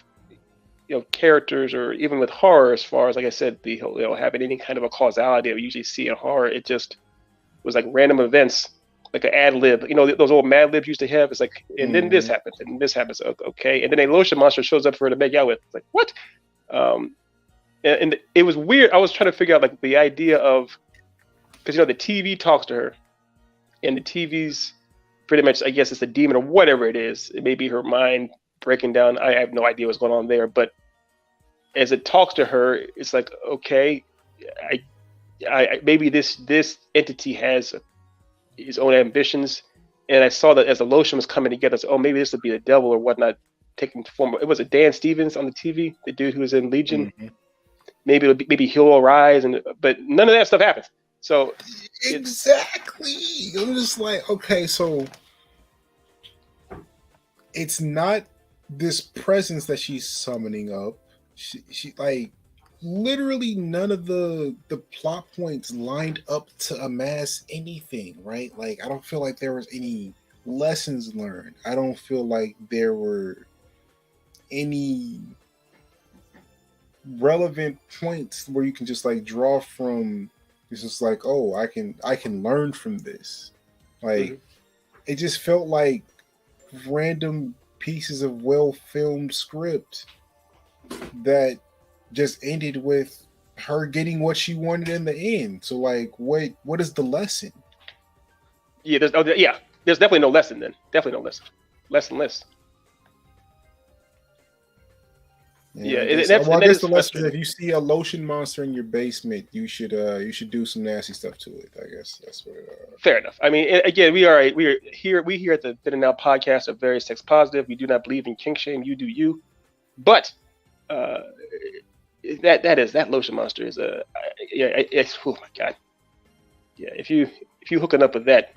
characters, or even with horror, as far as, like I said, having any kind of a causality that we usually see in horror. It just was like random events, like an ad lib. Those old Mad Libs used to have. It's like, and then this happens, and this happens. Okay, and then a lotion monster shows up for her to make out with. It's like, what? And it was weird. I was trying to figure out like the idea of, because the TV talks to her, and the TV's pretty much, I guess it's a demon or whatever it is. It may be her mind breaking down. I have no idea what's going on there, but as it talks to her, it's like, okay, I maybe this entity has his own ambitions, and I saw that as the lotion was coming together. So, maybe this would be the devil or whatnot taking form. It was Dan Stevens on the TV, the dude who was in Legion. Mm-hmm. Maybe he'll arise, but none of that stuff happens. So exactly, I'm just like, okay, so it's not this presence that she's summoning up. She like literally none of the plot points lined up to amass anything, right? Like, I don't feel like there was any lessons learned. I don't feel like there were any relevant points where you can just like draw from. It's just like, oh, I can learn from this. Like, it just felt like random pieces of well-filmed script that just ended with her getting what she wanted in the end. So like, what is the lesson? Yeah, there's definitely no lesson then. Definitely no lesson. Less. Yeah, I guess the lesson is, if you see a lotion monster in your basement, you should do some nasty stuff to it. I guess that's what. Fair enough. I mean, again, we are here at the Then and Now podcast are very sex positive. We do not believe in kink shame. You do you, but that lotion monster is it's, oh my god, yeah. If you hooking up with that,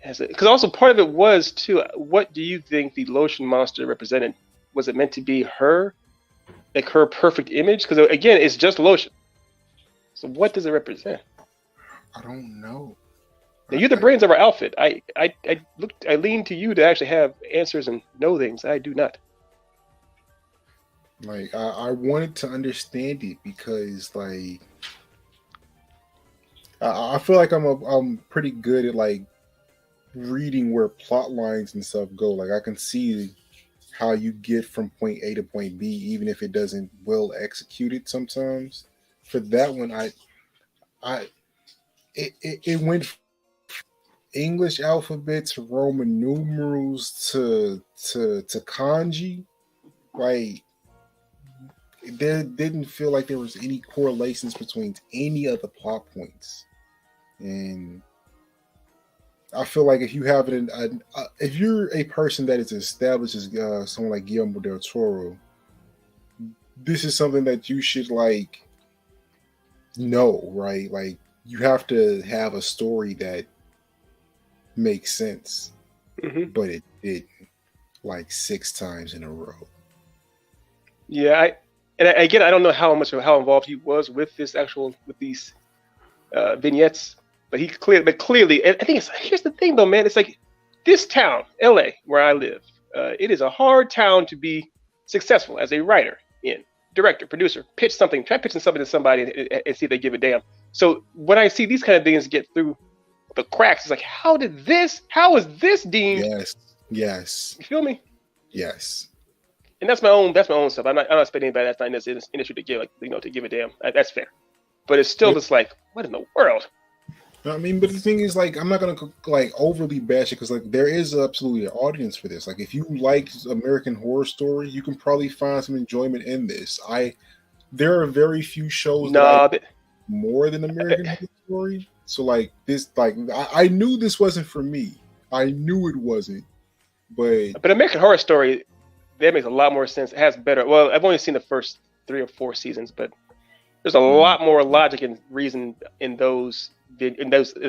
because also part of it was too. What do you think the lotion monster represented? Was it meant to be her, like her perfect image? Because again, it's just lotion. So what does it represent? I don't know. Now, you're the brains of our outfit. I lean to you to actually have answers and know things. I do not. Like, I wanted to understand it because, like, I feel like I'm pretty good at like reading where plot lines and stuff go. Like, I can see how you get from point A to point B, even if it doesn't well executed sometimes. For that one, it went from English alphabets, Roman numerals to kanji. Like, there didn't feel like there was any correlations between any of the plot points, and I feel like if you have if you're a person that is established as someone like Guillermo del Toro, this is something that you should like know, right? Like, you have to have a story that makes sense, but it didn't, like 6 times in a row. Yeah, again, I don't know how involved he was with these vignettes. But clearly, I think here's the thing though, man. It's like this town, LA, where I live, it is a hard town to be successful as a writer, director, producer. Try pitching something to somebody and see if they give a damn. So when I see these kind of things get through the cracks, it's like, how is this deemed? Yes. You feel me? Yes. And that's my own stuff. I'm not expecting anybody that's not in this industry to give a damn. That's fair. But it's still just like, what in the world? I mean, but the thing is, like, I'm not gonna like overly bash it because like there is absolutely an audience for this. Like, if you like American Horror Story, you can probably find some enjoyment in this. There are very few shows more than American Horror Story. So like this, like I knew this wasn't for me. I knew it wasn't, but American Horror Story, that makes a lot more sense. It has better. Well, I've only seen the first 3 or 4 seasons, but there's a lot more logic and reason in those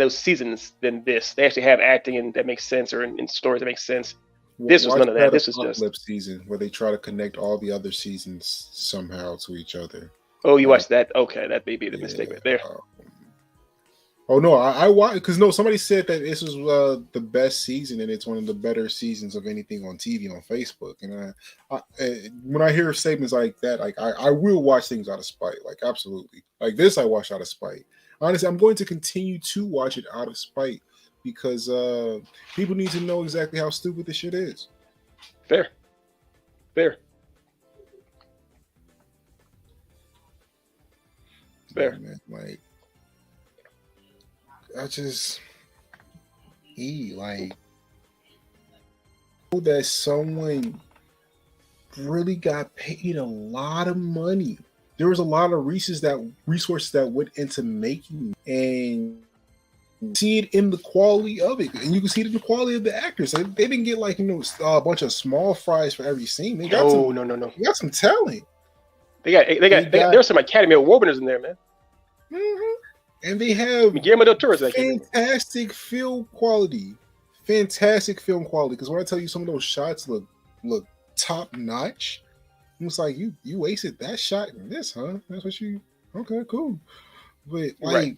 seasons than this. They actually have acting and that makes sense, or in stories that make sense. This was none of that. This was just season where they try to connect all the other seasons somehow to each other. Oh, you watched that? Okay, that may be the mistake right there. Oh no, I watched because somebody said that this was the best season and it's one of the better seasons of anything on TV on Facebook. And when I hear statements like that, like I will watch things out of spite, like absolutely. Like this, I watch out of spite. Honestly, I'm going to continue to watch it out of spite because people need to know exactly how stupid this shit is. Fair. Fair. Yeah, man, like. I just like that someone really got paid a lot of money. There was a lot of resources that went into making and see it in the quality of it, and you can see it in the quality of the actors. They didn't get like a bunch of small fries for every scene. They got no. They got some talent. They got there's some Academy Award winners in there, man. Mm-hmm. And they have Guillermo del Toro's fantastic film quality. Fantastic film quality. Because when I tell you some of those shots look top notch, it's like you wasted that shot in this, huh? That's what you okay, cool. But like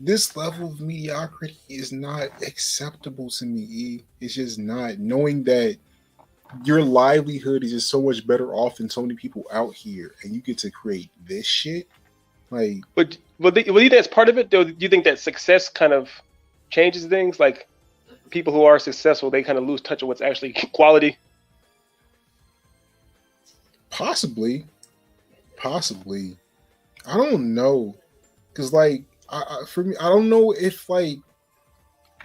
this level of mediocrity is not acceptable to me, E. It's just not. Knowing that your livelihood is just so much better off than so many people out here, and you get to create this shit. Like, but you think that's part of it? Do you think that success kind of changes things? Like, people who are successful, they kind of lose touch of what's actually quality. Possibly. I don't know, because like, for me, I don't know if like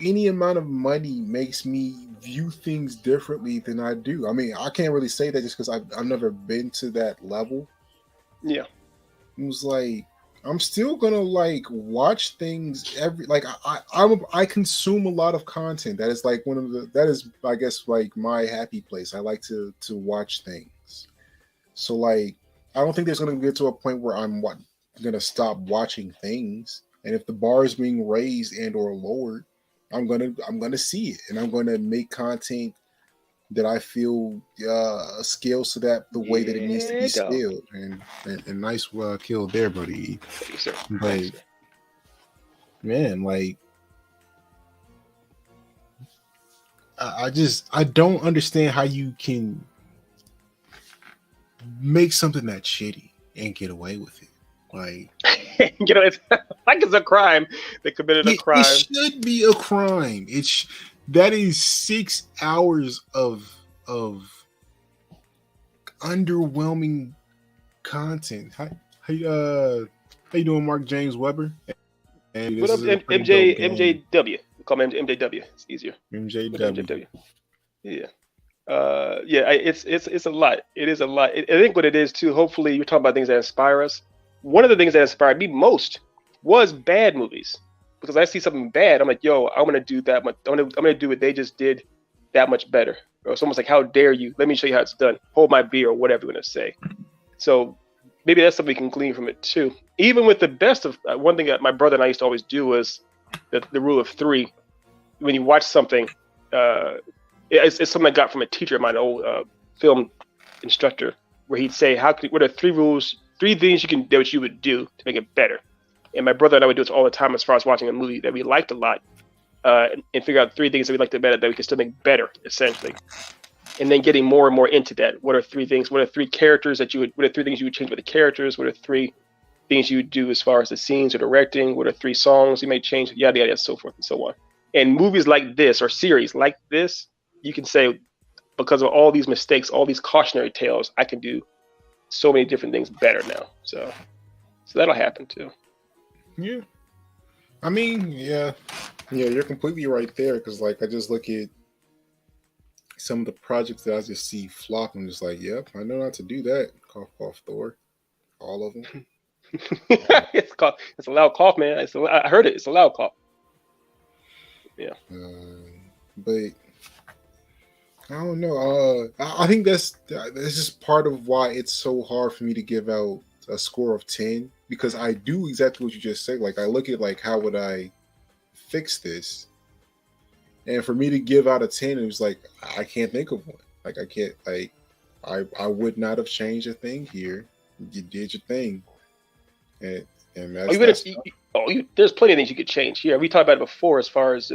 any amount of money makes me view things differently than I do. I mean, I can't really say that just because I've never been to that level. Yeah, it was like. I'm still gonna like watch things I consume a lot of content. That is like that is I guess like my happy place. I like to watch things. So like I don't think there's gonna get to a point where I'm gonna stop watching things. And if the bar is being raised and or lowered, I'm gonna see it, and I'm gonna make content that I feel scales to that the way that it needs to be scaled. And nice kill there, buddy. But man, like I don't understand how you can make something that shitty and get away with it. Like it's like it's a crime. They committed a crime. It should be a crime. That is 6 hours of underwhelming content. How you doing, Mark James Weber? And what up, MJW? Call me MJW. It's easier. MJW. Yeah. It's a lot. It is a lot. I think what it is too. Hopefully, you're talking about things that inspire us. One of the things that inspired me most was bad movies, because I see something bad, I'm like, yo, I'm gonna do that much. I'm gonna do what they just did that much better. Or it's almost like, how dare you? Let me show you how it's done. Hold my beer, or whatever you're gonna say. So maybe that's something we can glean from it too. Even with the best of one thing that my brother and I used to always do was the rule of 3. When you watch something, it's something I got from a teacher of mine, an old film instructor, where he'd say, what are 3 rules, 3 things that you would do to make it better? And my brother and I would do this all the time as far as watching a movie that we liked a lot, and figure out 3 things that we liked better that we could still make better, essentially. And then getting more and more into that. What are 3 things? What are 3 characters what are 3 things you would change with the characters? What are 3 things you would do as far as the scenes or directing? What are 3 songs you may change? Yada, yada, so forth and so on. And movies like this, or series like this, you can say, because of all these mistakes, all these cautionary tales, I can do so many different things better now. So that'll happen too. Yeah. I mean, yeah, you're completely right there. Because like, I just look at some of the projects that I just see flop. I'm just like, yep, I know not to do that. Cough, cough, Thor. All of them. It's called. It's a loud cough, man. I heard it. It's a loud cough. Yeah. But I don't know. I think that's just part of why it's so hard for me to give out a score of 10, because I do exactly what you just said. Like I look at like how would I fix this, and for me to give out a 10, it was like I can't think of one. Like I can't. Like I would not have changed a thing here. You did your thing, and that's there's plenty of things you could change here. We talked about it before, as far as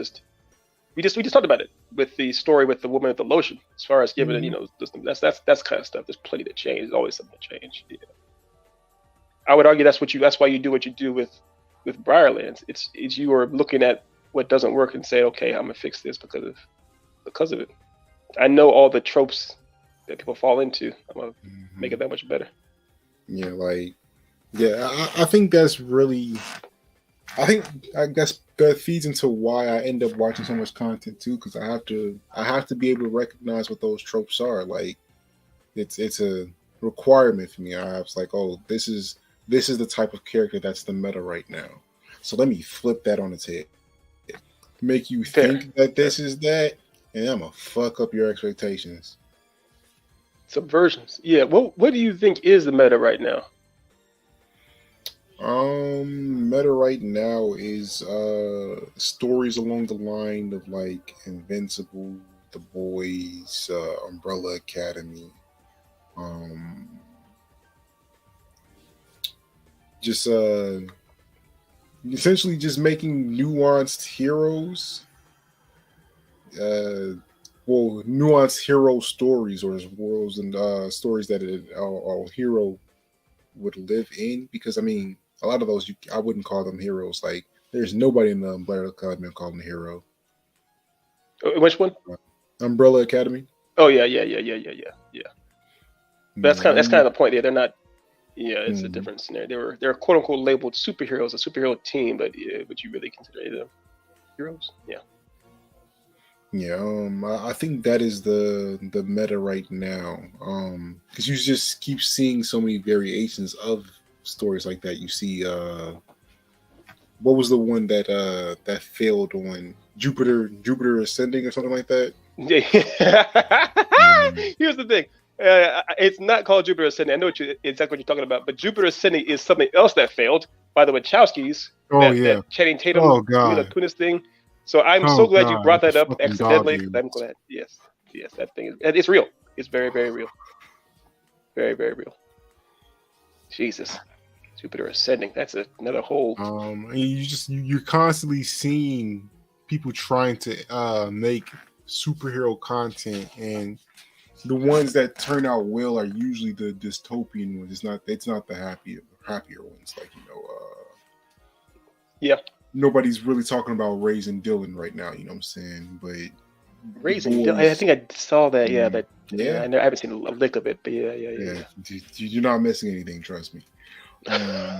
we just talked about it with the story with the woman with the lotion. As far as giving it, that's kind of stuff. There's plenty to change. There's always something to change. Yeah. I would argue that's why you do what you do with Briarlands. It's you are looking at what doesn't work and say, okay, I'm gonna fix this because of it. I know all the tropes that people fall into. I'm gonna make it that much better. Yeah, I think that's really. I guess that feeds into why I end up watching so much content too, because I have to be able to recognize what those tropes are. Like, it's a requirement for me. I was like, oh, this is the type of character that's the meta right now. So let me flip that on its head, make you think that this is that, and I'm gonna fuck up your expectations. Subversions. Yeah. What do you think is the meta right now? Meta right now is stories along the line of like Invincible, The Boys, Umbrella Academy, just essentially just making nuanced heroes, nuanced hero stories, or worlds and stories that a hero would live in, because I mean a lot of those I wouldn't call them heroes. Like there's nobody in the Umbrella Academy call them a hero. Which one? Umbrella Academy. Oh yeah. That's kind of the point there. They're not. Yeah, it's a different scenario. They're quote unquote labeled superheroes, a superhero team, but would you really consider them heroes? Yeah. Yeah, I think that is the meta right now. Because you just keep seeing so many variations of stories like that. You see, what was the one that failed on Jupiter Ascending or something like that? Here's the thing. It's not called Jupiter Ascending. I know exactly what you're talking about, but Jupiter Ascending is something else that failed by the Wachowskis. That Channing Tatum, Mila Kunis thing. So I'm so glad you brought that up accidentally. I'm glad. Yes, that thing it's real. It's very, very real. Very, very real. Jesus, Jupiter Ascending. That's another whole. You're constantly seeing people trying to make superhero content, and the ones that turn out well are usually the dystopian ones. It's not the happier ones. Like Yeah. Nobody's really talking about Raising Dylan right now. You know what I'm saying? But Raising Dylan. I think I saw that. Yeah. I haven't seen a lick of it, but yeah. You're not missing anything. Trust me.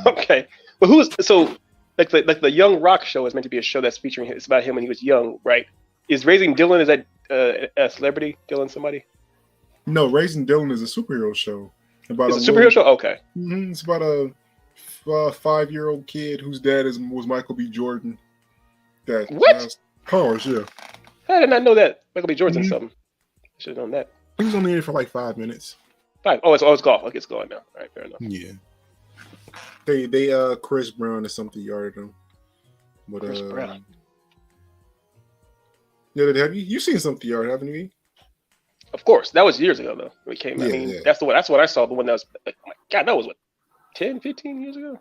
Okay. But who's so like the Young Rock show is meant to be a show that's featuring him. It's about him when he was young, right? Is Raising Dylan, is that a celebrity? Dylan somebody? No, Raising Dylan is a superhero show. It's a superhero show? Okay. It's about a 5-year-old kid whose dad was Michael B. Jordan. What? Powers, yeah. I did not know that. Michael B. Jordan's something. I should have known that. He was only in it for like 5 minutes. 5. Oh, it's golf. Okay, it's going now. All right, fair enough. Yeah. They Chris Brown is something yarded him. But, Chris Brown. Yeah, have you seen something yard, haven't you? Of course, that was years ago though. When it came. Yeah. That's what I saw. The one that was. Oh my God, that was what 10, 15 years ago.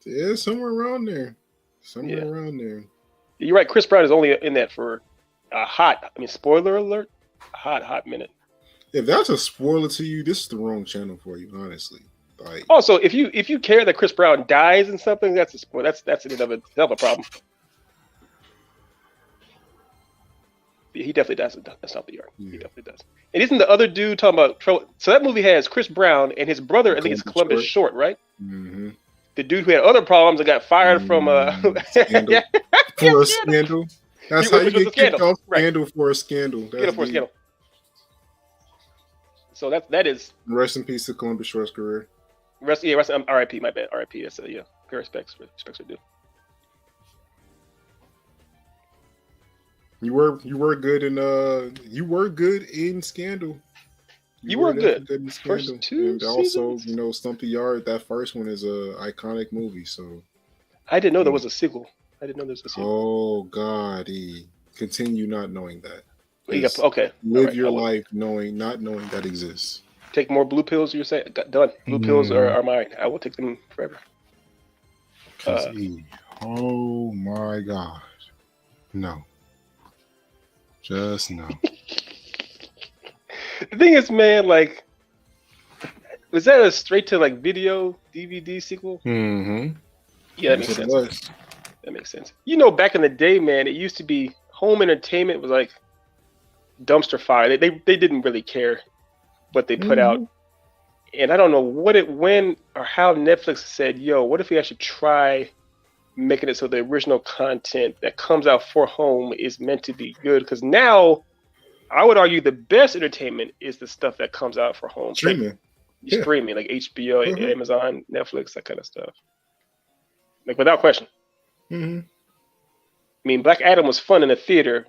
Yeah, somewhere around there. Around there. You're right. Chris Brown is only in that for a hot. I mean, spoiler alert. A hot minute. If that's a spoiler to you, this is the wrong channel for you, honestly. Like. Also, if you care that Chris Brown dies in something, that's a spoiler. That's in and of itself a problem. He definitely does. That's not the yard. Yeah. He definitely does. And isn't the other dude talking about trouble? So that movie has Chris Brown and his brother. I think it's Columbus Short, right? Mm-hmm. The dude who had other problems and got fired from scandal. For a scandal. That's how you get kicked off scandal for a scandal. For a scandal. So that is. Rest in peace to Columbus Short's career. Rest R.I.P. My bad. R.I.P. That's yeah. Pure respects are due. You were good in Scandal. You were good. In First Scandal. two And also, seasons? Stumpy Yard. That first one is a iconic movie. So I didn't know there was a sequel. Oh God, continue not knowing that. Okay. Live your life not knowing that exists. Take more blue pills. You're saying done. Blue pills are mine. I will take them forever. Oh my gosh, no, just no. The thing is, man, like, was that a straight to like video DVD sequel? Mm-hmm. Yeah, that makes sense. That makes sense. Back in the day, man, it used to be home entertainment was like dumpster fire. They didn't really care what they put out. And I don't know when or how Netflix said, yo, what if we actually try making it so the original content that comes out for home is meant to be good? Because now I would argue the best entertainment is the stuff that comes out for home. Streaming. Streaming, like HBO, Amazon, Netflix, that kind of stuff. Like, without question. Mm-hmm. I mean, Black Adam was fun in the theater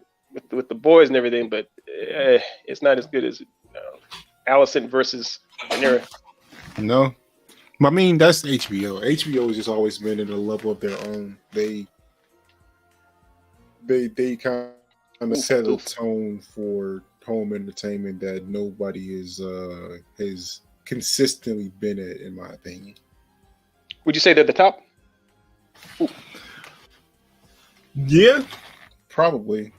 with the boys and everything, but it's not as good as Allison versus Rhaenyra. No. I mean, that's HBO. HBO has just always been at a level of their own. They kind of set a tone for home entertainment that nobody has consistently been at, in my opinion. Would you say they're the top? Ooh. Yeah, probably.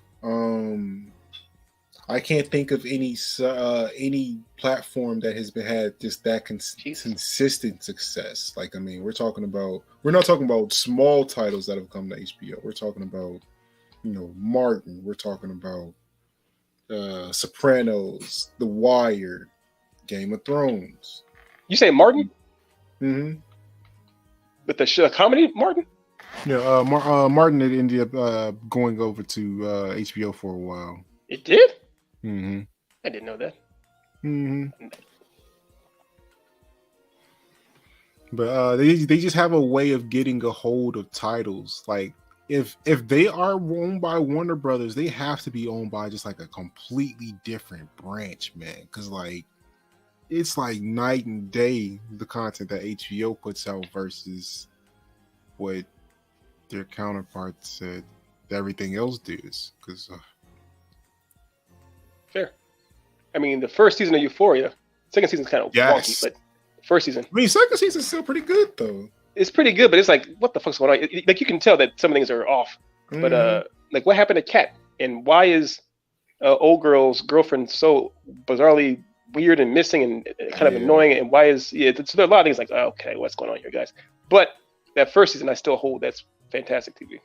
I can't think of any platform that has had just that consistent success. Like, I mean, we're not talking about small titles that have come to HBO. We're talking about, Martin. We're talking about Sopranos, The Wire, Game of Thrones. You say Martin? Mm-hmm. With the comedy, Martin? Yeah, Martin had ended up going over to HBO for a while. It did? Mm-hmm. I didn't know that. Mm-hmm. But they just have a way of getting a hold of titles. Like, if they are owned by Warner Brothers, they have to be owned by just like a completely different branch, man. Because like, it's like night and day the content that HBO puts out versus what their counterparts at everything else does. Because fair. I mean, the first season of Euphoria, second season's kind of wonky, but first season. I mean, second season's still pretty good though. It's pretty good, but it's like, what the fuck's going on? Like, you can tell that some things are off. Mm-hmm. But like, what happened to Kat? And why is old girl's girlfriend so bizarrely weird and missing and kind of annoying? And why is so there are a lot of things like, okay, what's going on here, guys? But that first season, I still hold that's fantastic TV.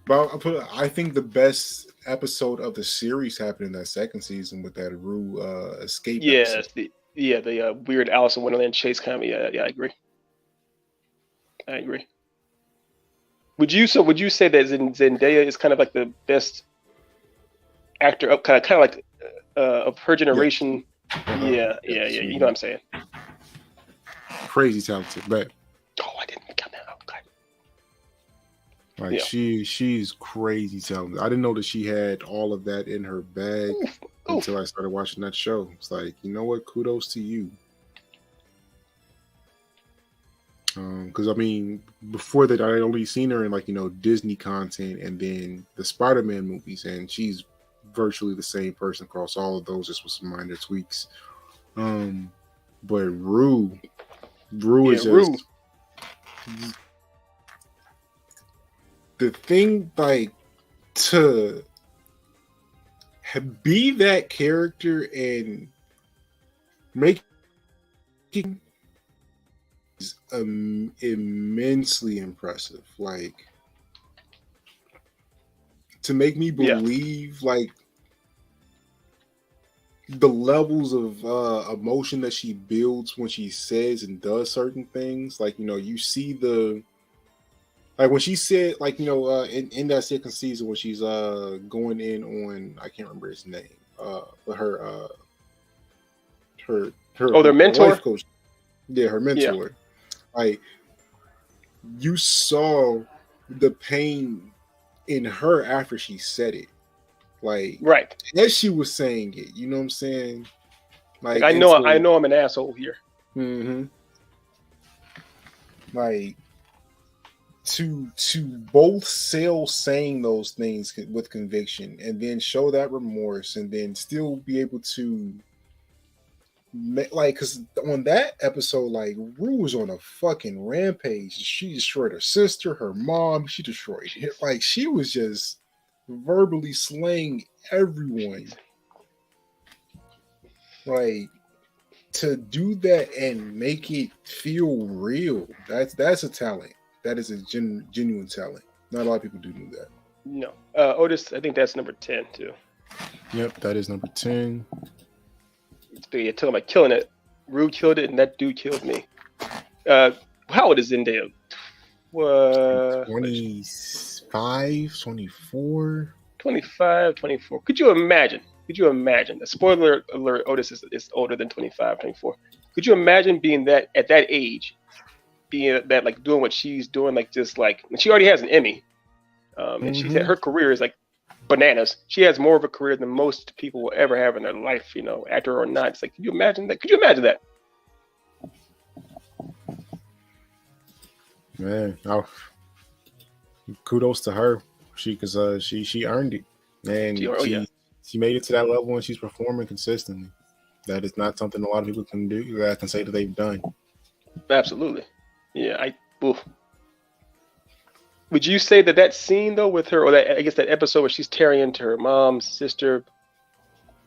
But I think the best episode of the series happened in that second season with that Rue escape. Yeah, the weird Alice in Wonderland chase comedy. Yeah, I agree. Would you say that Zendaya is kind of like the best actor up, kind of like of her generation? Yeah. You know what I'm saying? Crazy talented, but I didn't think of that. Okay. Like she's crazy talented. I didn't know that she had all of that in her bag until I started watching that show. It's like, you know what? Kudos to you. Because I mean, before that, I had only seen her in like Disney content and then the Spider-Man movies, and she's virtually the same person across all of those, just with some minor tweaks. But Rue is just the thing, like, to be that character and make it is immensely impressive. Like, to make me believe like the levels of emotion that she builds when she says and does certain things. Like, you see like when she said, like, in that second season when she's going in on, I can't remember his name, but her their mentor life coach. Yeah, her mentor. Like, you saw the pain in her after she said it. Like, right. as she was saying it, you know what I'm saying? Like I know I'm an asshole here. Mm-hmm. Like, to both sell saying those things with conviction and then show that remorse and then still be able to like, because on that episode, like, Rue was on a fucking rampage. She destroyed her sister, her mom. She destroyed him. Like, she was just verbally slaying everyone. Like, to do that and make it feel real, that's a talent. That is a genuine talent. Not a lot of people do that. No. Otis, I think that's number 10 too. Yep, that is number 10. You're talking about killing it. Rue killed it, and that dude killed me. How old is Zendaya? 25, 24? 25, 24. Could you imagine? A spoiler alert, Otis is older than 25, 24. Could you imagine being that at that age, being that, like, doing what she's doing, like, just like, and she already has an Emmy, and she said her career is like bananas. She has more of a career than most people will ever have in their life, you know, actor or not. It's like, could you imagine that? Man, kudos to her. She earned it, and she made it to that level, and she's performing consistently. That is not something a lot of people can do. That I can say that they've done. Absolutely, yeah. Would you say that scene though with her, or that, I guess, that episode where she's tearing into her mom, sister,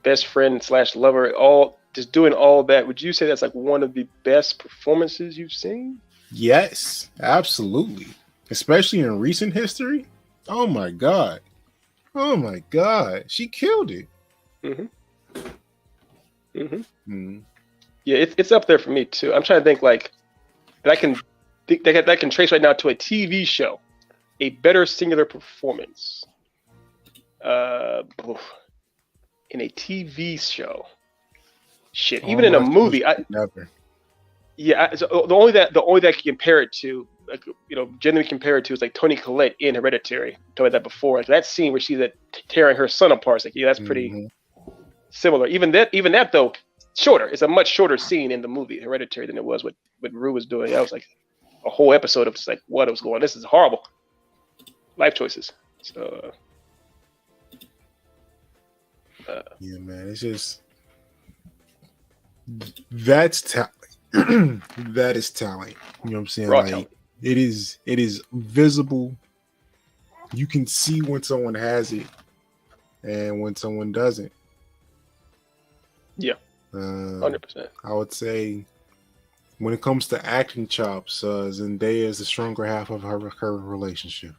best friend / lover, all just doing all that? Would you say that's like one of the best performances you've seen? Yes, absolutely. Especially in recent history. Oh my god, she killed it. Yeah, it's up there for me too. I'm trying to think like that I can trace right now to a TV show. A better singular performance in a TV show. Shit, even in a movie, never. Yeah, so the only that I can compare it to, like, you know, genuinely compare it to, is like Toni Collette in Hereditary. I told you that before. Like, that scene where she's tearing her son apart. It's like, yeah, that's pretty similar. Even that though, shorter. It's a much shorter scene in the movie Hereditary than it was what Rue was doing. That was like a whole episode of just like what was going on. This is horrible. Life choices. So yeah, man, it's just that's talent. That is talent. You know what I'm saying? Raw like talent. it is visible. You can see when someone has it and when someone doesn't. Yeah. 100%. I would say when it comes to acting chops, Zendaya is the stronger half of her relationship.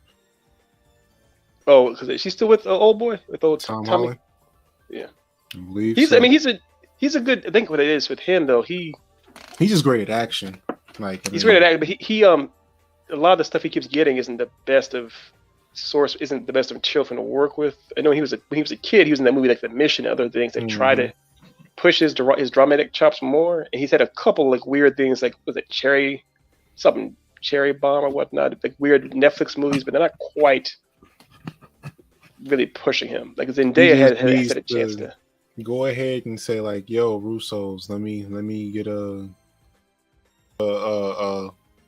Oh, because she's still with old boy, with old Tom Tommy. Holland? Yeah, I believe. He's a good. I think what it is with him though, he's just great at action. Like, he's great at acting, but he a lot of the stuff he keeps getting isn't the best of children to work with. I know when he was a kid, he was in that movie like The Mission and other things that try to push his dramatic chops more. And he's had a couple like weird things, like was it Cherry Bomb or whatnot, like weird Netflix movies, but they're not quite really pushing him. Like Zendaya had a chance to go ahead and say like, "Yo, Russo's, let me get a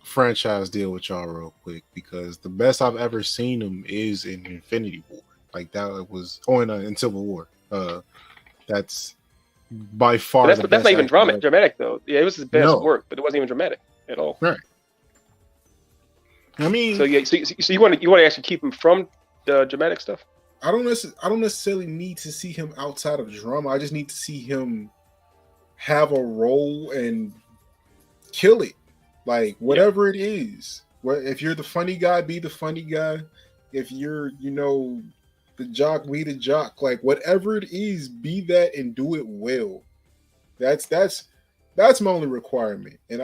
franchise deal with y'all real quick," because the best I've ever seen him is in Infinity War. Like that was in Civil War. That's by far. That's not even dramatic though. Yeah, it was his best work, but it wasn't even dramatic at all. Right. I mean, so you want to actually keep him from the dramatic stuff? I don't necessarily need to see him outside of drama. I just need to see him have a role and kill it. Like, whatever it is. If you're the funny guy, be the funny guy. If you're, the jock, be the jock. Like, whatever it is, be that and do it well. That's my only requirement. And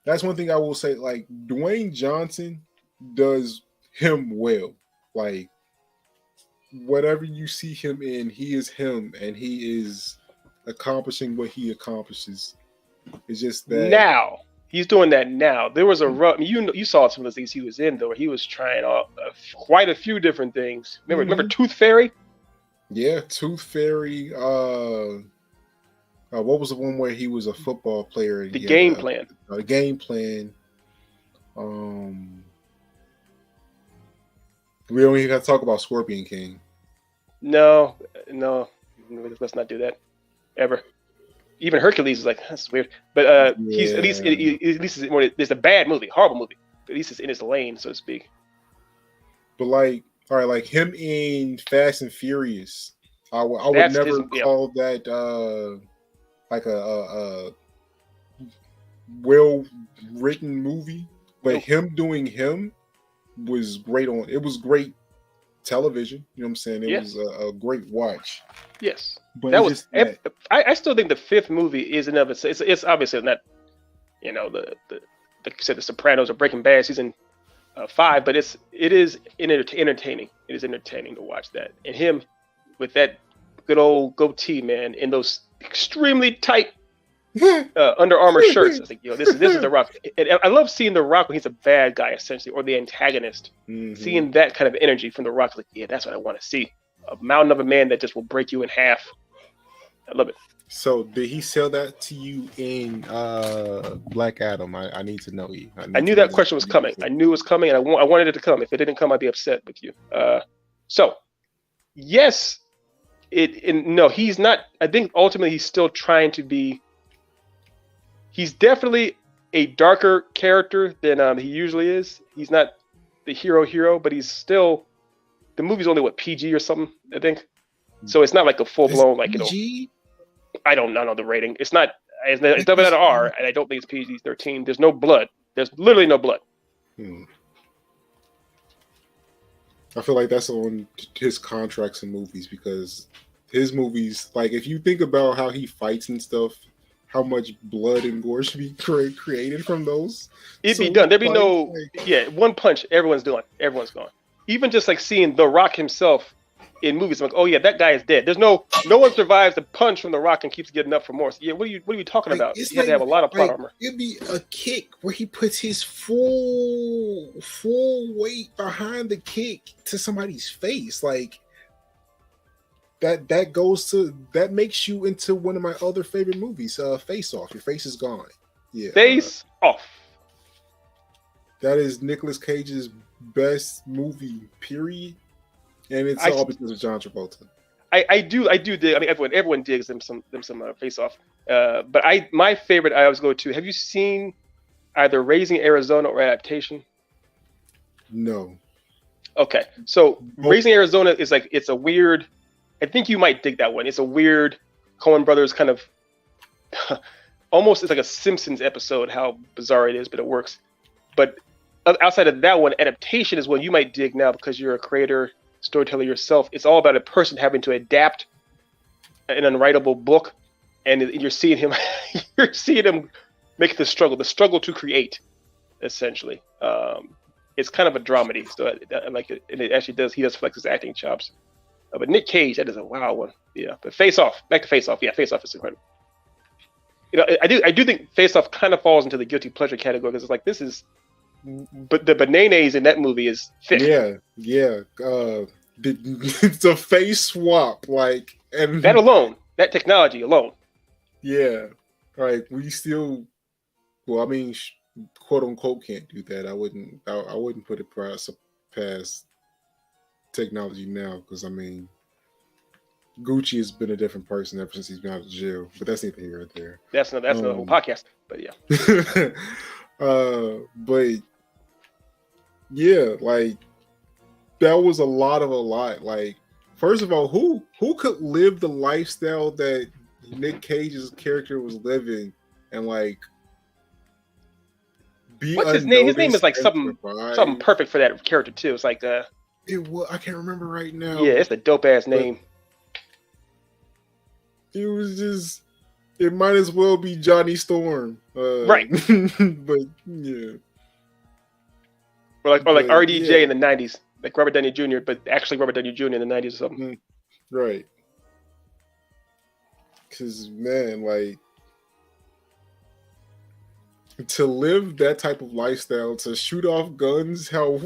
that's one thing I will say. Like, Dwayne Johnson does him well. Like, whatever you see him in, he is him, and he is accomplishing what he accomplishes It's just that now he's doing that now. There was a rough. You saw some of the things he was in though. Where he was trying quite a few different things. Remember Tooth Fairy? Yeah, Tooth Fairy. What was the one where he was a football player? And the Game Plan. The Game Plan. We don't even have to talk about Scorpion King. No, let's not do that ever. Even Hercules is like, that's weird. But he's at least it's a bad movie, horrible movie. At least it's in his lane, so to speak. But like, all right, like him in Fast and Furious, I would never call that like a well-written movie. But him doing him was great it was great television. You know what I'm saying? It was a great watch. Yes. But that was. I still think the fifth movie is enough. It's obviously not, the Sopranos or Breaking Bad season 5, but it is entertaining. It is entertaining to watch that, and him with that good old goatee, man, in those extremely tight Under Armour shirts. I think this is The Rock. And I love seeing The Rock when he's a bad guy, essentially, or the antagonist. Mm-hmm. Seeing that kind of energy from The Rock, like, yeah, that's what I want to see. A mountain of a man that just will break you in half. I love it. So did he sell that to you in Black Adam? I need to know you. I knew that question was coming. I knew it was coming, and I wanted it to come. If it didn't come, I'd be upset with you. So, yes, no, he's not. I think ultimately he's still trying to be. He's definitely a darker character than he usually is. He's not the hero, but he's still. The movie's only PG or something, I think. So it's not like a full blown like PG? I don't know the rating. It's not. It's definitely not an R, and I don't think it's PG-13. There's no blood. There's literally no blood. I feel like that's on his contracts in movies, because his movies, like if you think about how he fights and stuff, how much blood and gore should be created from those. It'd be done. There'd be no one punch. Everyone's gone. Even just like seeing The Rock himself in movies, I'm like, oh yeah, that guy is dead. There's no one survives the punch from The Rock and keeps getting up for more. So, yeah, what are you talking about? You have to have a lot of plot armor. It'd be a kick where he puts his full weight behind the kick to somebody's face, like that makes you into one of my other favorite movies, Face Off. Your face is gone. Yeah, Face Off. That is Nicolas Cage's best movie, period. And it's all because of John Travolta. I do dig. I mean, everyone digs them some Face Off. But my favorite I always go to. Have you seen either Raising Arizona or Adaptation? No. Okay, so Raising Arizona is like, it's a weird. I think you might dig that one. It's a weird Coen Brothers kind of almost. It's like a Simpsons episode. How bizarre it is, but it works. But outside of that one, Adaptation is one you might dig now because you're a creator, storyteller yourself. It's all about a person having to adapt an unwritable book, and you're seeing him make the struggle to create, essentially. It's kind of a dramedy, so I like it, and it actually does. He does flex his acting chops. But Nick Cage, that is a wild one. Yeah, but Face Off, back to Face Off. Yeah, Face Off is incredible. I do think Face Off kind of falls into the guilty pleasure category, because it's like, this is. But the bananas in that movie is thick. Yeah. It's a face swap, like, and that alone, that technology alone. Yeah, like we still. Well, I mean, quote unquote, can't do that. I wouldn't put it past technology now, because I mean, Gucci has been a different person ever since he's been out of jail. But that's neither here nor there. That's another whole podcast. But yeah. But yeah, like that was a lot. Like, first of all, who could live the lifestyle that Nick Cage's character was living, and like be what's his name? His name is like something perfect for that character too. It's like I can't remember right now. Yeah, it's a dope ass name. It was just. It might as well be Johnny Storm, right? But yeah, or like RDJ in the '90s, like Robert Downey Jr., but actually Robert Downey Jr. in the '90s or something. Right? Because man, like to live that type of lifestyle, to shoot off guns, how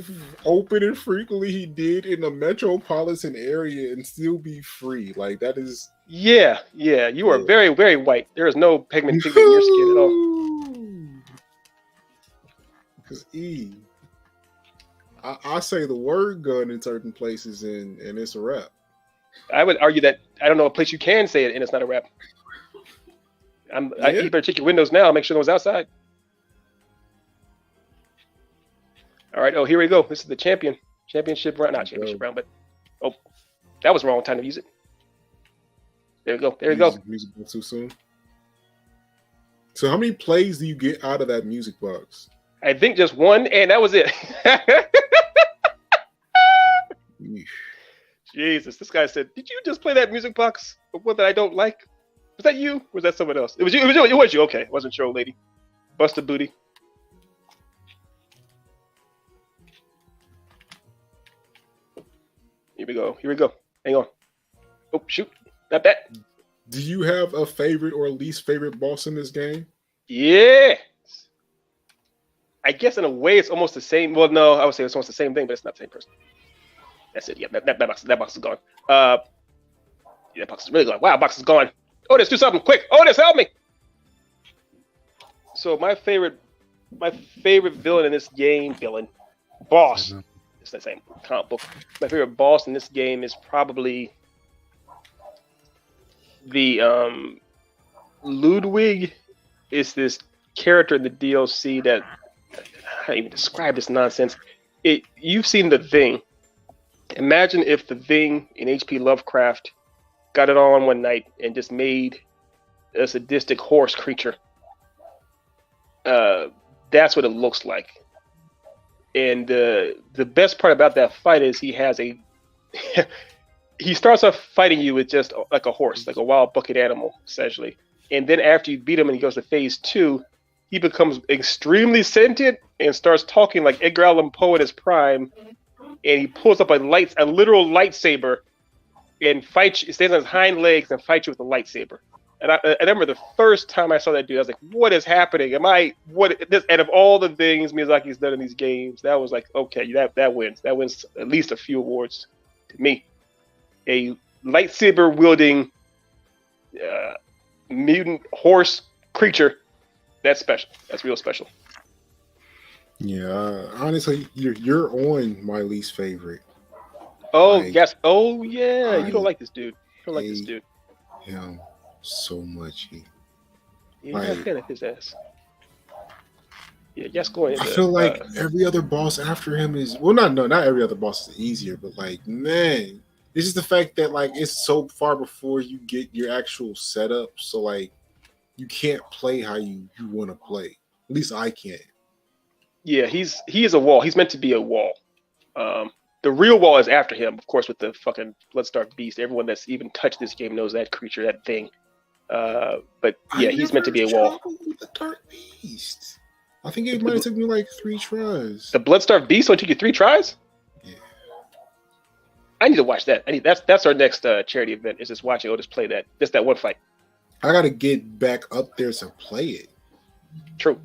open and frequently he did in a metropolitan area and still be free. Like that is Yeah. You are very, very white. There is no pigment in your skin at all. Because I say the word gun in certain places and it's a wrap. I would argue that I don't know a place you can say it and it's not a wrap. You better check your windows now. Make sure no one's outside. All right. Oh, here we go. This is the championship round. Not championship round, but that was the wrong time to use it. There we go. There we go. Music box too soon. So, how many plays do you get out of that music box? I think just one, and that was it. Jesus, this guy said, "Did you just play that music box of one that I don't like? Was that you? Or was that someone else? It was you. It was you. Okay, wasn't your old lady. Busted booty." Here we go. Hang on. Oh, shoot. Not that. Do you have a favorite or least favorite boss in this game? Yeah. I guess in a way it's almost the same. Well, no, I would say it's almost the same thing, but it's not the same person. That's it. Yeah, that box is gone. Yeah, that box is really gone. Wow, box is gone. Otis, do something quick. Otis, help me. So my favorite villain in this game, boss. It's the same comic book. My favorite boss in this game is probably the Ludwig. Is this character in the DLC that I can't even describe this nonsense. You've seen The Thing. Imagine if The Thing in H.P. Lovecraft got it on one night and just made a sadistic horse creature. That's what it looks like. And the best part about that fight is he starts off fighting you with just like a horse, like a wild bucket animal, essentially. And then after you beat him and he goes to phase 2, he becomes extremely sentient and starts talking like Edgar Allan Poe in his prime. And he pulls up a literal lightsaber and fights you, stands on his hind legs and fights you with a lightsaber. And I remember the first time I saw that dude, I was like, what is happening? And of all the things Miyazaki's done in these games, that was like, okay, that wins. That wins at least a few awards to me. A lightsaber wielding mutant horse creature, that's special. That's real special. Yeah, honestly, you're on my least favorite. Oh, yes. Oh, yeah. You don't like this dude. You don't like this dude. Him so much. You're not a fan of his ass. Yeah, yes, go ahead. I feel like every other boss after him is not every other boss is easier, but like, man, it's just the fact that like it's so far before you get your actual setup, so like you can't play how you want to play. At least I can't. Yeah, he is a wall. He's meant to be a wall. The real wall is after him, of course, with the fucking Bloodstarved Beast. Everyone that's even touched this game knows that creature, that thing. But yeah, he's meant to be a wall. The Dark Beast. I think it might have took me like 3 tries. The Bloodstarved Beast only took you 3 tries? Yeah. I need to watch that. That's our next charity event. Is just watching Otis play that. Just that one fight. I gotta get back up there to play it. True.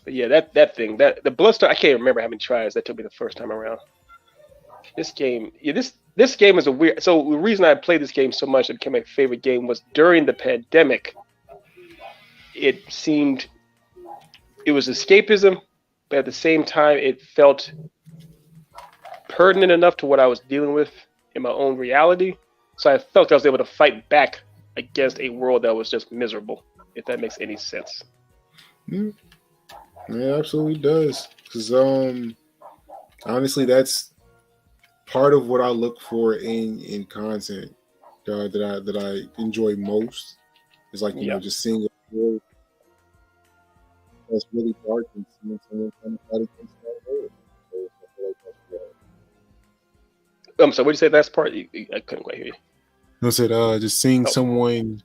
But yeah, that thing, the Bloodstar, I can't remember how many tries that took me the first time around. This game, this game is a weird. So the reason I played this game so much, it became my favorite game, was during the pandemic. It was escapism, but at the same time, it felt pertinent enough to what I was dealing with in my own reality. So I felt I was able to fight back against a world that was just miserable, if that makes any sense. Yeah, it absolutely does. Because honestly, that's part of what I look for in content that I enjoy most. Is like, you know, just seeing a world that's really dark and seeing someone kind of fight against that world. So I feel like that's So what did you say last part? I couldn't quite hear you. I said just seeing someone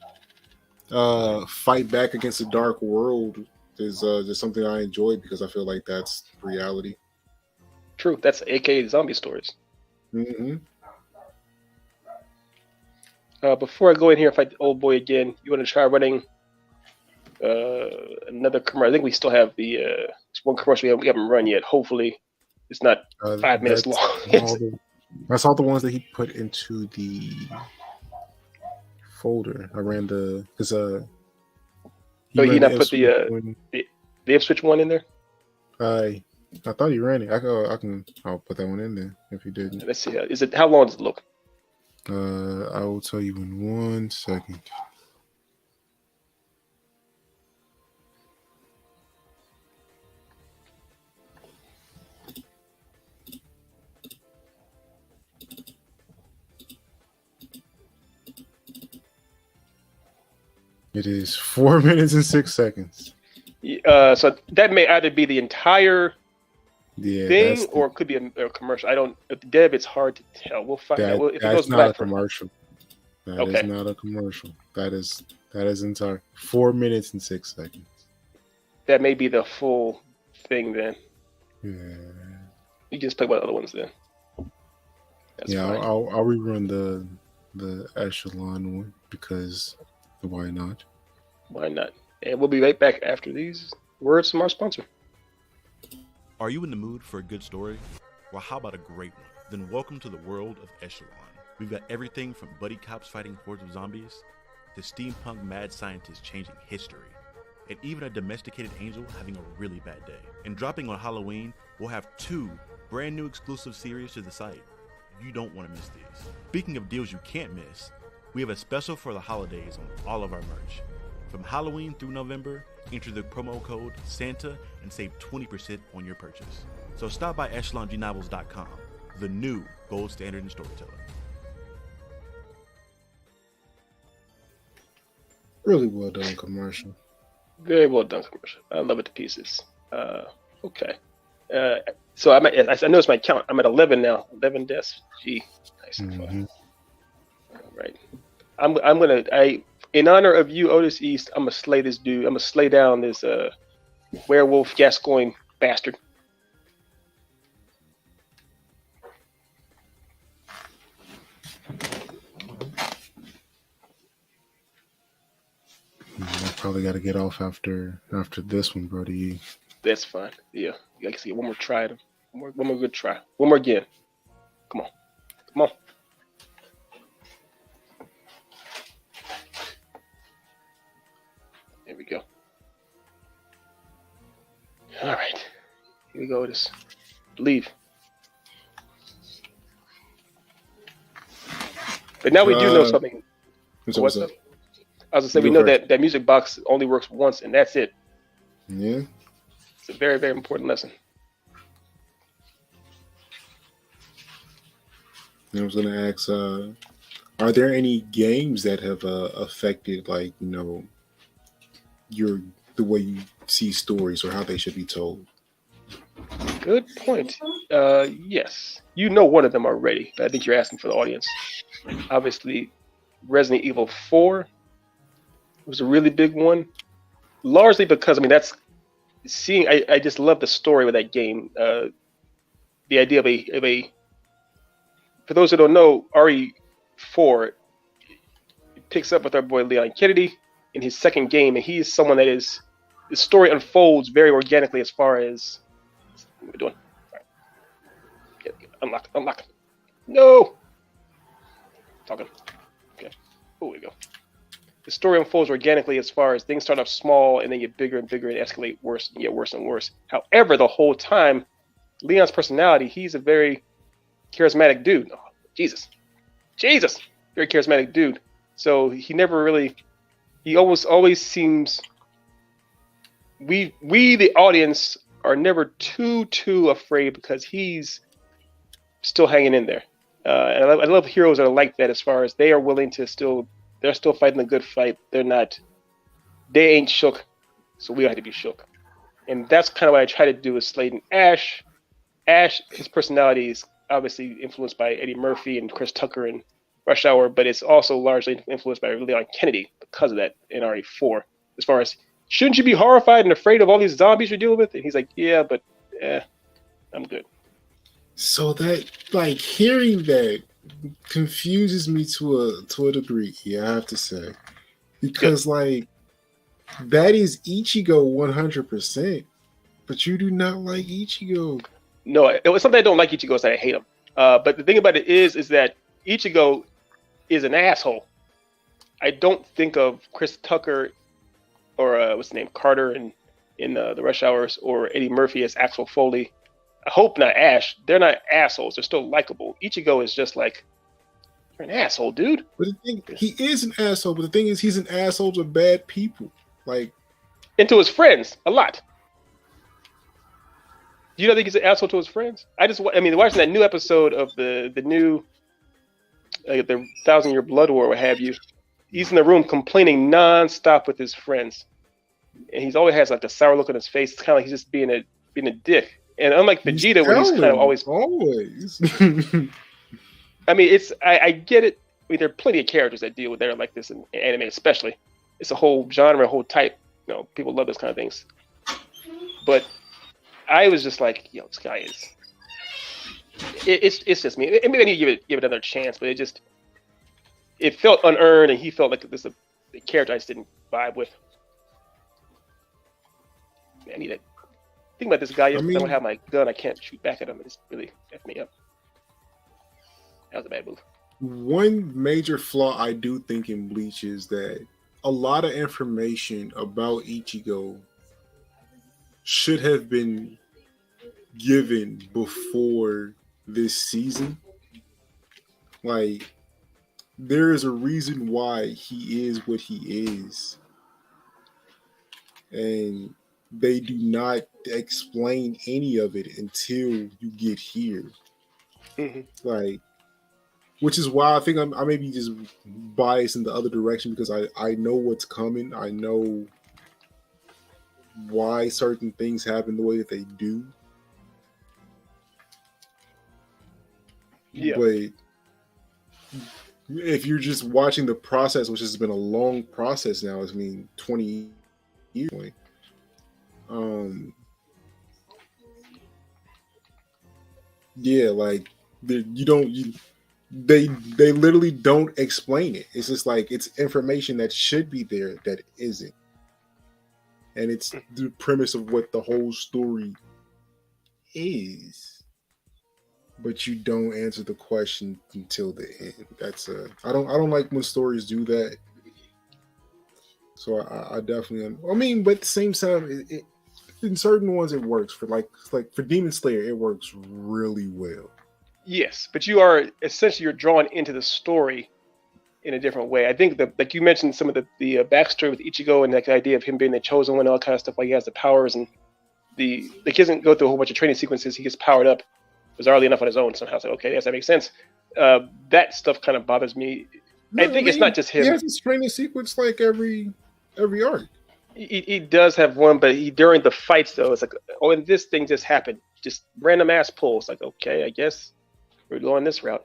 fight back against a dark world is just something I enjoy, because I feel like that's reality. True. That's AKA zombie stories. Mm-hmm. Before I go in here and fight the old boy again, you want to try running another commercial? I think we still have the one commercial we haven't run yet. Hopefully, it's not 5 minutes long. That's all the ones that he put into the folder. I ran because he not put the Ipswich one in there. I thought he ran it. I'll put that one in there if he didn't. Let's see. How long does it look? I will tell you in 1 second. It is 4 minutes and 6 seconds. So that may either be the entire thing or it could be a commercial. I don't. At the dev, it's hard to tell. We'll find out. If that's not a commercial. That is not a commercial. That is entire 4 minutes and 6 seconds. That may be the full thing then. Yeah. You just play with other ones then. That's fine. I'll rerun the echelon one because why not? Why not? And we'll be right back after these words from our sponsor. Are you in the mood for a good story? Well, how about a great one? Then welcome to the world of Echelon. We've got everything from buddy cops fighting hordes of zombies to steampunk mad scientists changing history, and even a domesticated angel having a really bad day. And dropping on Halloween, we'll have 2 brand new exclusive series to the site. You don't want to miss these. Speaking of deals you can't miss, we have a special for the holidays on all of our merch. From Halloween through November, enter the promo code SANTA and save 20% on your purchase. So stop by echelongnnovels.com, the new gold standard in storytelling. Really well done commercial. Very well done commercial. I love it to pieces. Okay. So I noticed my count. I'm at 11 now. 11 deaths. Gee, nice and fun. All right. I'm gonna in honor of you, Otis East, I'm gonna slay this dude. I'm gonna slay down this werewolf Gascoigne bastard. I probably got to get off after this one, Brody. That's fine. Yeah, I can see one more try at him. One more good try. One more again. Come on. There we go. All right. Here we go, Otis. Leave. But now we do know something. What's up? I was gonna say we know that music box only works once, and that's it. Yeah. It's a very, very important lesson. I was gonna ask, are there any games that have affected, like, the way you see stories or how they should be told? Good point. Yes, you know one of them already, but I think you're asking for the audience. Obviously, Resident Evil 4 was a really big one, largely because that's seeing. I just love the story with that game. The idea of a for those who don't know, RE4 picks up with our boy Leon Kennedy in his second game, and he is someone that the story unfolds very organically as far as what we're doing. All right. Unlock. No. Talking. Okay. Oh, we go. The story unfolds organically as far as things start off small and then get bigger and bigger and escalate worse and get worse and worse. However, the whole time, Leon's personality, he's a very charismatic dude. Oh, Jesus. Very charismatic dude. So he never really, he always seems, we the audience are never too afraid because he's still hanging in there. And I love heroes that are like that as far as they are willing to they're still fighting a good fight. They ain't shook, so we don't have to be shook. And that's kind of what I try to do with Slade and Ash. Ash, his personality is obviously influenced by Eddie Murphy and Chris Tucker and Rush Hour, but it's also largely influenced by Leon Kennedy because of that in RE4. As far as, shouldn't you be horrified and afraid of all these zombies you're dealing with? And he's like, yeah, but I'm good. So that, like, hearing that confuses me to a degree. Yeah, I have to say, because like that is Ichigo 100%, but you do not like Ichigo. No, it was something I don't like Ichigo is that I hate him. But the thing about it is that Ichigo is an asshole. I don't think of Chris Tucker or what's his name, Carter in the Rush Hours, or Eddie Murphy as Axel Foley. I hope not Ash. They're not assholes. They're still likable. Ichigo is just like, you're an asshole, dude. But the thing, he is an asshole. But the thing is, he's an asshole to bad people. Like, and to his friends, a lot. Do you not think he's an asshole to his friends? Watching that new episode of the new the 1,000-Year Blood War, what have you. He's in the room complaining nonstop with his friends, and he's always has like the sour look on his face. It's kind of like he's just being a dick. And unlike Vegeta, where he's kind of always. I mean, I get it. I mean, there are plenty of characters that deal with that like this in anime, especially. It's a whole genre, a whole type. You know, people love those kind of things. But I was just like, yo, this guy is. It's just me. Maybe I need to give it another chance, but it felt unearned, and he felt like this a character I just didn't vibe with. I need to think about this guy. I don't have my gun. I can't shoot back at him. It's really effed me up. That was a bad move. One major flaw I do think in Bleach is that a lot of information about Ichigo should have been given before this season. Like, there is a reason why he is what he is, and they do not explain any of it until you get here. Mm-hmm. Like, which is why I think I may be just biased in the other direction, because I know what's coming. I know why certain things happen the way that they do. Yeah. But if you're just watching the process, which has been a long process now, 20 years. Yeah, like they literally don't explain it. It's just like it's information that should be there that isn't, and it's the premise of what the whole story is. But you don't answer the question until the end. I don't like when stories do that. So I definitely. But at the same time, in certain ones it works. For like for Demon Slayer, it works really well. Yes, but you are essentially you're drawn into the story in a different way. I think that, like you mentioned, some of the backstory with Ichigo and like the idea of him being the chosen one and all kind of stuff. Like he has the powers and he doesn't go through a whole bunch of training sequences. He gets powered up. Bizarrely enough on his own somehow. So okay, yes, that makes sense. That stuff kind of bothers me. I think it's not just him. He has his training sequence like every arc. He does have one, but during the fights though, it's like, oh, and this thing just happened. Just random ass pulls. Like, okay, I guess we're going this route.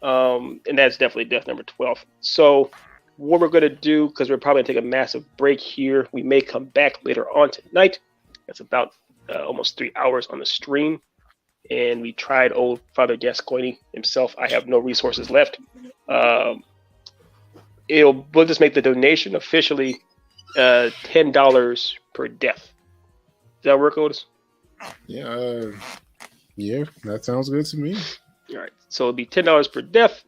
And that's definitely death number 12. So what we're gonna do, because we're probably gonna take a massive break here. We may come back later on tonight. That's about almost 3 hours on the stream. And we tried old Father Gascoigne himself. I have no resources left. We'll just make the donation officially $10 per death. Does that work, Otis? Yeah, that sounds good to me. All right, so it'll be $10 per death.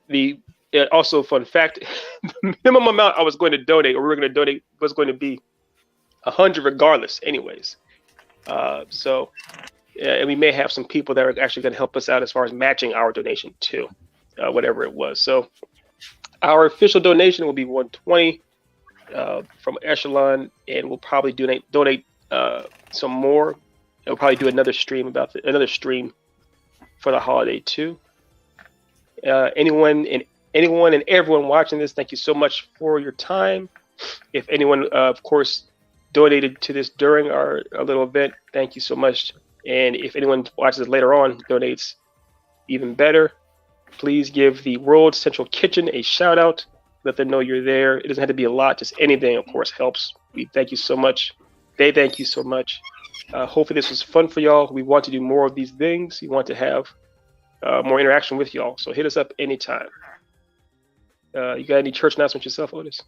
Also, fun fact: the minimum amount I was going to donate, or we were going to donate, was going to be 100 regardless, anyways. And we may have some people that are actually going to help us out as far as matching our donation too, whatever it was. So our official donation will be $120 from Echelon, and we'll probably donate some more. We'll probably do another stream for the holiday too. Anyone and everyone watching this, thank you so much for your time. If anyone, of course, donated to this during our little event, thank you so much. And if anyone watches it later on, donates, even better. Please give the World Central Kitchen a shout out. Let them know you're there. It doesn't have to be a lot, just anything, of course, helps. We thank you so much. They thank you so much. Hopefully this was fun for y'all. We want to do more of these things. We want to have more interaction with y'all. So hit us up anytime. You got any church announcements yourself, Otis?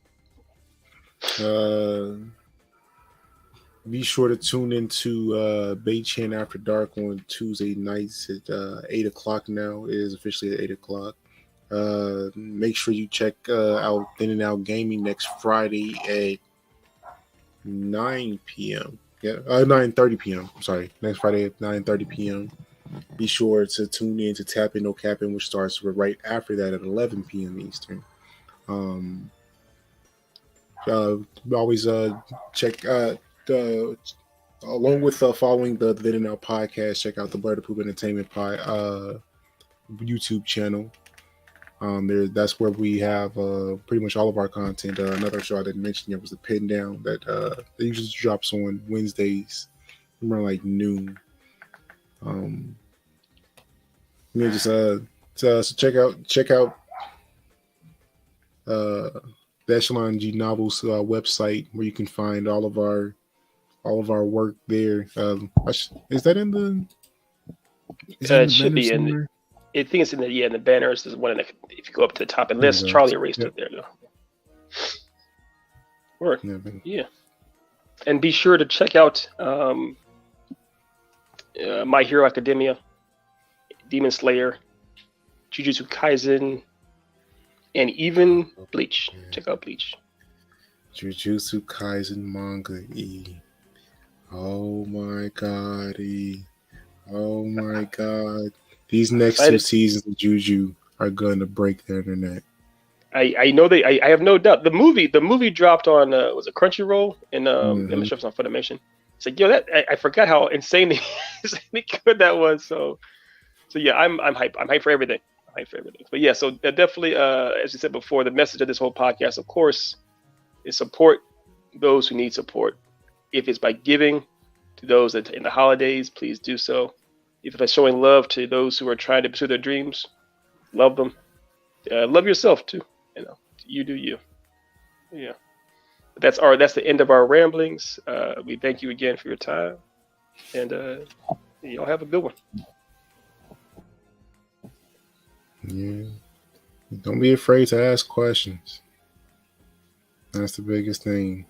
Be sure to tune into Bay Chan After Dark on Tuesday nights at 8 o'clock now. It is officially at 8 o'clock. Make sure you check out Thin and Out Gaming next Friday at 9 p.m. Yeah, 9:30 p.m. I'm sorry. Next Friday at 9:30 p.m. Be sure to tune in to Tap In No Capping, which starts right after that at 11 p.m. Eastern. Always check along with following the Thin and Out podcast. Check out the Blur the Poop Entertainment YouTube channel. That's where we have pretty much all of our content. Another show I didn't mention yet was the Pin Down that usually drops on Wednesdays around like noon. So check out the Echelon G Novels website where you can find all of our work there. Is that in the? It should be in. I think it's in the banners. There's one if you go up to the top, unless Charlie erased it there. No. Word. Yeah. And be sure to check out My Hero Academia, Demon Slayer, Jujutsu Kaisen, and even Bleach. Check out Bleach. Jujutsu Kaisen manga E. Oh my god, E. Oh my god. These next two seasons of Juju are going to break the internet. I know I have no doubt. The movie dropped on was it Crunchyroll and on Funimation. It's like, yo, I forgot how insanely good that was. So yeah, I'm hyped. I'm hyped for everything. But yeah, so definitely, as you said before, the message of this whole podcast, of course, is support those who need support. If it's by giving to those that in the holidays, please do so. If it's showing love to those who are trying to pursue their dreams, love them. Love yourself too. You do you. Yeah. That's the end of our ramblings. We thank you again for your time, and y'all have a good one. Yeah. Don't be afraid to ask questions. That's the biggest thing.